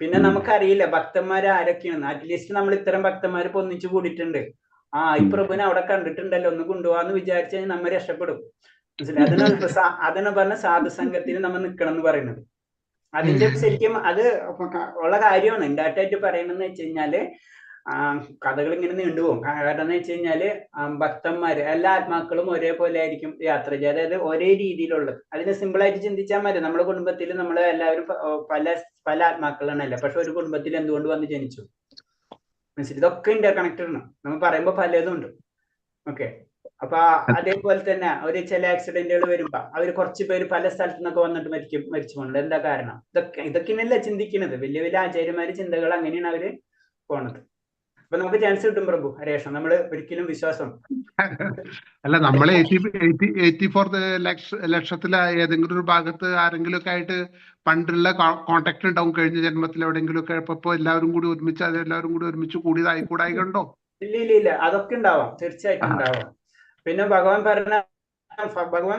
പിന്നെ നമുക്കറിയില്ല ഭക്തന്മാര് ആരൊക്കെയാണ്. അറ്റ്ലീസ്റ്റ് നമ്മൾ ഇത്തരം ഭക്തന്മാര് ഒന്നിച്ചു കൂടിയിട്ടുണ്ട്. ഈ പ്രഭുവിനെ അവിടെ കണ്ടിട്ടുണ്ടല്ലോ, ഒന്ന് കൊണ്ടുപോകാന്ന് വിചാരിച്ചു കഴിഞ്ഞാൽ നമ്മൾ രക്ഷപ്പെടും. മനസ്സിലായി? അതാണ് പറഞ്ഞ സാധുസംഘത്തിന് നമ്മൾ നിൽക്കണം എന്ന് പറയുന്നത്. അതിന്റെ ശരിക്കും അത് ഉള്ള കാര്യമാണ്. ഇൻഡയറക്റ്റായിട്ട് പറയണെന്ന് വെച്ച് കഴിഞ്ഞാല് കഥകൾ ഇങ്ങനെ നീണ്ടുപോകും. കാരണം എന്ന് വെച്ച് കഴിഞ്ഞാല് ഭക്തന്മാര് എല്ലാ ആത്മാക്കളും ഒരേപോലെ ആയിരിക്കും യാത്ര ചെയ്യുക. അതായത് ഒരേ രീതിയിലുള്ളത്. അതിനെ സിമ്പിൾ ആയിട്ട് ചിന്തിച്ചാൽ മതി. നമ്മുടെ കുടുംബത്തിൽ നമ്മൾ എല്ലാവരും പല ആത്മാക്കളാണല്ലോ. പക്ഷെ ഒരു കുടുംബത്തിൽ എന്തുകൊണ്ട് വന്ന് ജനിച്ചു? മനസ്സിലായി? ഇതൊക്കെ ഇന്റർ കണക്റ്റഡ് ആണ്. നമ്മൾ പറയുമ്പോൾ പലതും ഉണ്ട്. ഓക്കെ. അപ്പൊ അതേപോലെ തന്നെ ഒരു ചില ആക്സിഡന്റുകൾ വരുമ്പോ അവർ കുറച്ച് പേര് പല സ്ഥലത്തു നിന്നൊക്കെ വന്നിട്ട് മരിച്ചു പോകുന്നുണ്ട്. എന്താ കാരണം? ഇതൊക്കെയല്ല ചിന്തിക്കുന്നത്. വലിയ വലിയ ആചാര്യന്മാര് ചിന്തകൾ അങ്ങനെയാണ് അവര് പോണത്. അപ്പൊ നമുക്ക് ചാൻസ് കിട്ടും പ്രഭു. ഹരേ കൃഷ്ണ. നമ്മള് ഒരിക്കലും വിശ്വാസം അല്ല, നമ്മളെ 84 ലക്ഷത്തിലെ ഏതെങ്കിലും ഒരു ഭാഗത്ത് ആരെങ്കിലും ഒക്കെ ആയിട്ട് പണ്ടുള്ള കോണ്ടാക്ട് ഉണ്ടാവും. കഴിഞ്ഞ ജന്മത്തിൽ എവിടെയെങ്കിലും ഒക്കെ ഇപ്പൊ എല്ലാവരും കൂടി ഒരുമിച്ച് കൂടിയതായിക്കൂടായി കണ്ടോ? ഇല്ല. അതൊക്കെ ഉണ്ടാവാം, തീർച്ചയായിട്ടും ഉണ്ടാവാം. പിന്നെ ഭഗവാൻ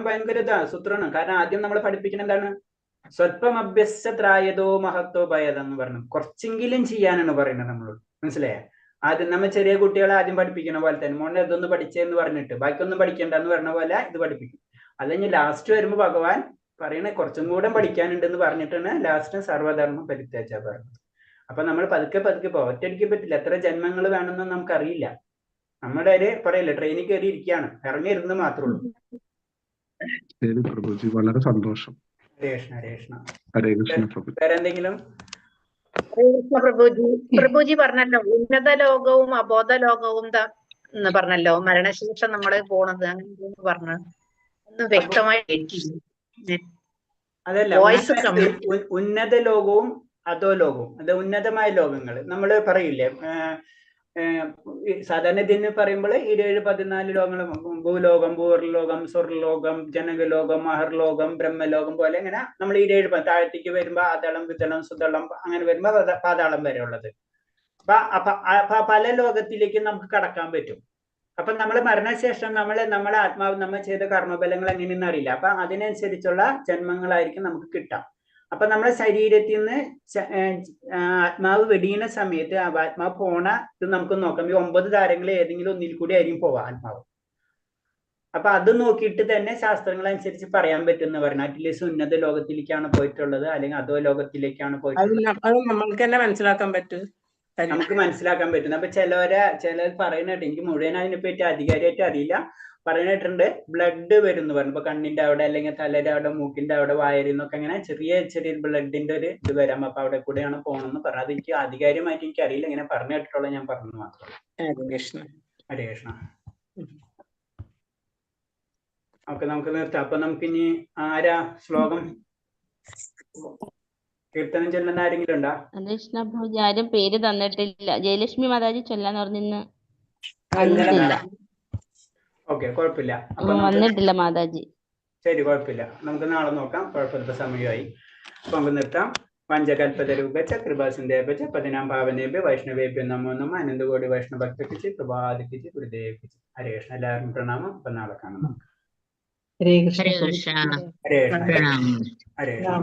ഭയങ്കര സൂത്രമാണ്. കാരണം ആദ്യം നമ്മൾ പഠിപ്പിക്കുന്ന എന്താണ്? സ്വല്പം അഭ്യസ്യത്രായതോ മഹത്വോ ഭയതെന്ന് പറഞ്ഞു. കുറച്ചെങ്കിലും ചെയ്യാനാണ് പറയുന്നത് നമ്മളോട്. മനസ്സിലായേ? ആദ്യം നമ്മൾ ചെറിയ കുട്ടികളെ ആദ്യം പഠിപ്പിക്കണ പോലെ തന്നെ മോനെ ഇതൊന്ന് പഠിച്ചെന്ന് പറഞ്ഞിട്ട് ബാക്കിയൊന്നും പഠിക്കണ്ടെന്ന് പറഞ്ഞ പോലെ ഇത് പഠിപ്പിക്കും. അത് കഴിഞ്ഞ് ലാസ്റ്റ് വരുമ്പോ ഭഗവാൻ പറയണേ കുറച്ചും കൂടെ പഠിക്കാനുണ്ടെന്ന് പറഞ്ഞിട്ടാണ് ലാസ്റ്റ് സർവ്വധർമ്മം പരിത്യാജ പറഞ്ഞത്. അപ്പൊ നമ്മൾ പതുക്കെ ഒറ്റയടിക്ക് പറ്റില്ല. എത്ര ജന്മങ്ങൾ വേണമെന്ന് നമുക്കറിയില്ല. നമ്മുടെ പറയില്ല, ട്രെയിനിൽ കയറി ഇരിക്കുകയാണ്, ഇറങ്ങിയിരുന്ന് മാത്രമേ ഉള്ളൂ. ശരി പ്രഭുജി, വളരെ സന്തോഷം. ഹരേ കൃഷ്ണ. ഹരേ കൃഷ്ണ. ഹരേ കൃഷ്ണ പ്രഭു. വേറെ എന്തെങ്കിലും? പ്രഭുജി പറഞ്ഞല്ലോ ഉന്നത ലോകവും അബോധ ലോകവും എന്ന് പറഞ്ഞല്ലോ. മരണശേഷം നമ്മള് പോണത് അങ്ങനെ പറഞ്ഞു. ഒന്ന് വ്യക്തമായി അതല്ല, ഉന്നത ലോകവും അധോ ലോകവും. അത് ഉന്നതമായ ലോകങ്ങൾ നമ്മൾ പറയില്ലേ. സാധാരണ ഇതിന് പറയുമ്പോൾ 17-14 ലോകങ്ങൾ: ഭൂലോകം, ഭൂർലോകം, സ്വർലോകം, ജനകലോകം, മഹർലോകം, ബ്രഹ്മലോകം പോലെ ഇങ്ങനെ നമ്മൾ 17 താഴത്തേക്ക് വരുമ്പോ അതളം, വിതളം, സുതളം അങ്ങനെ വരുമ്പോ പാതാളം വരെ ഉള്ളത്. അപ്പൊ പല ലോകത്തിലേക്ക് നമുക്ക് കടക്കാൻ പറ്റും. അപ്പൊ നമ്മൾ മരണശേഷം നമ്മളെ ആത്മാവ് നമ്മൾ ചെയ്ത കർമ്മഫലങ്ങൾ എങ്ങനെയെന്ന് അറിയില്ല. അപ്പൊ അതിനനുസരിച്ചുള്ള ജന്മങ്ങളായിരിക്കും നമുക്ക് കിട്ടാം. അപ്പൊ നമ്മുടെ ശരീരത്തിൽ നിന്ന് ആത്മാവ് വെടിയുന്ന സമയത്ത് ആത്മാവ് പോണ ഇത് നമുക്ക് നോക്കാം. ഈ 9 താരങ്ങളിൽ ഏതെങ്കിലും ഒന്നിൽ കൂടി ആയിരിക്കും പോവാ ആത്മാവ്. അപ്പൊ അത് നോക്കിയിട്ട് തന്നെ ശാസ്ത്രങ്ങൾ അനുസരിച്ച് പറയാൻ പറ്റും എന്ന് പറഞ്ഞു. അറ്റ്ലീസ്റ്റ് ഉന്നത ലോകത്തിലേക്കാണ് പോയിട്ടുള്ളത്, അല്ലെങ്കിൽ അതോ ലോകത്തിലേക്കാണ് പോയിട്ടുള്ളത്. നമുക്ക് തന്നെ മനസ്സിലാക്കാൻ പറ്റും. നമുക്ക് മനസ്സിലാക്കാൻ പറ്റും. അപ്പൊ ചിലർ പറയുന്നുണ്ട്, എനിക്ക് മുഴുവൻ അതിനെപ്പറ്റി അധികാരിയായിട്ട് അറിയില്ല, പറയുന്നിട്ടുണ്ട് ബ്ലഡ് വരും എന്ന് പറഞ്ഞു. ഇപ്പൊ കണ്ണിന്റെ അവിടെ, അല്ലെങ്കിൽ തലയുടെ അവിടെ, മൂക്കിന്റെ അവിടെ, വായരിൽ നിന്നൊക്കെ അങ്ങനെ ചെറിയ ബ്ലഡിന്റെ ഒരു ഇത് വരാം. അപ്പൊ അവിടെ കൂടെയാണ് പോകണമെന്ന് പറഞ്ഞു. അത് എനിക്ക് ആധികാരികമായിട്ട് എനിക്ക് അറിയില്ല, ഇങ്ങനെ പറഞ്ഞു കേട്ടിട്ടുള്ള ഞാൻ പറഞ്ഞു മാത്രം. ഹരേ കൃഷ്ണ. ഓക്കെ, നമുക്ക് നിർത്താം. അപ്പൊ നമുക്കിനി ആരാ ശ്ലോകം കീർത്തനം ചൊല്ലുന്ന ആരെങ്കിലും ഉണ്ടോ? കൃഷ്ണ പൂജ ആരും പേര് തന്നിട്ടില്ല. ജയലക്ഷ്മി മാതാജി ചൊല്ലാന്ന് പറഞ്ഞിന്ന് ഇന്നലെ വന്നിട്ടില്ല. ഓക്കെ, കുഴപ്പമില്ല. അപ്പൊ വന്നിട്ടില്ല മാതാജി. ശരി, കുഴപ്പമില്ല. നമുക്ക് നാളെ നോക്കാം. കുഴപ്പമില്ല, സമയമായി. അപ്പൊ നമുക്ക് നിർത്താം. പഞ്ചകൽപ്പതരൂപച്ച കൃപാസിന്ദേഭ്യ പതിനാം ഭാവനേഭ്യ വൈഷ്ണവേഭ്യ നമോ നമ അനന്തകോടി വൈഷ്ണഭക്തക്കിച്ച് പ്രഭാതിക്കിച്ച് ഗുരുദേവിച്ച്. ഹരേ കൃഷ്ണ. എല്ലാവർക്കും പ്രണാമം. അപ്പൊ നാളെ കാണാം. ഹരേ കൃഷ്ണ. ഹരേ കൃഷ്ണ. ഹരേ കൃഷ്ണ.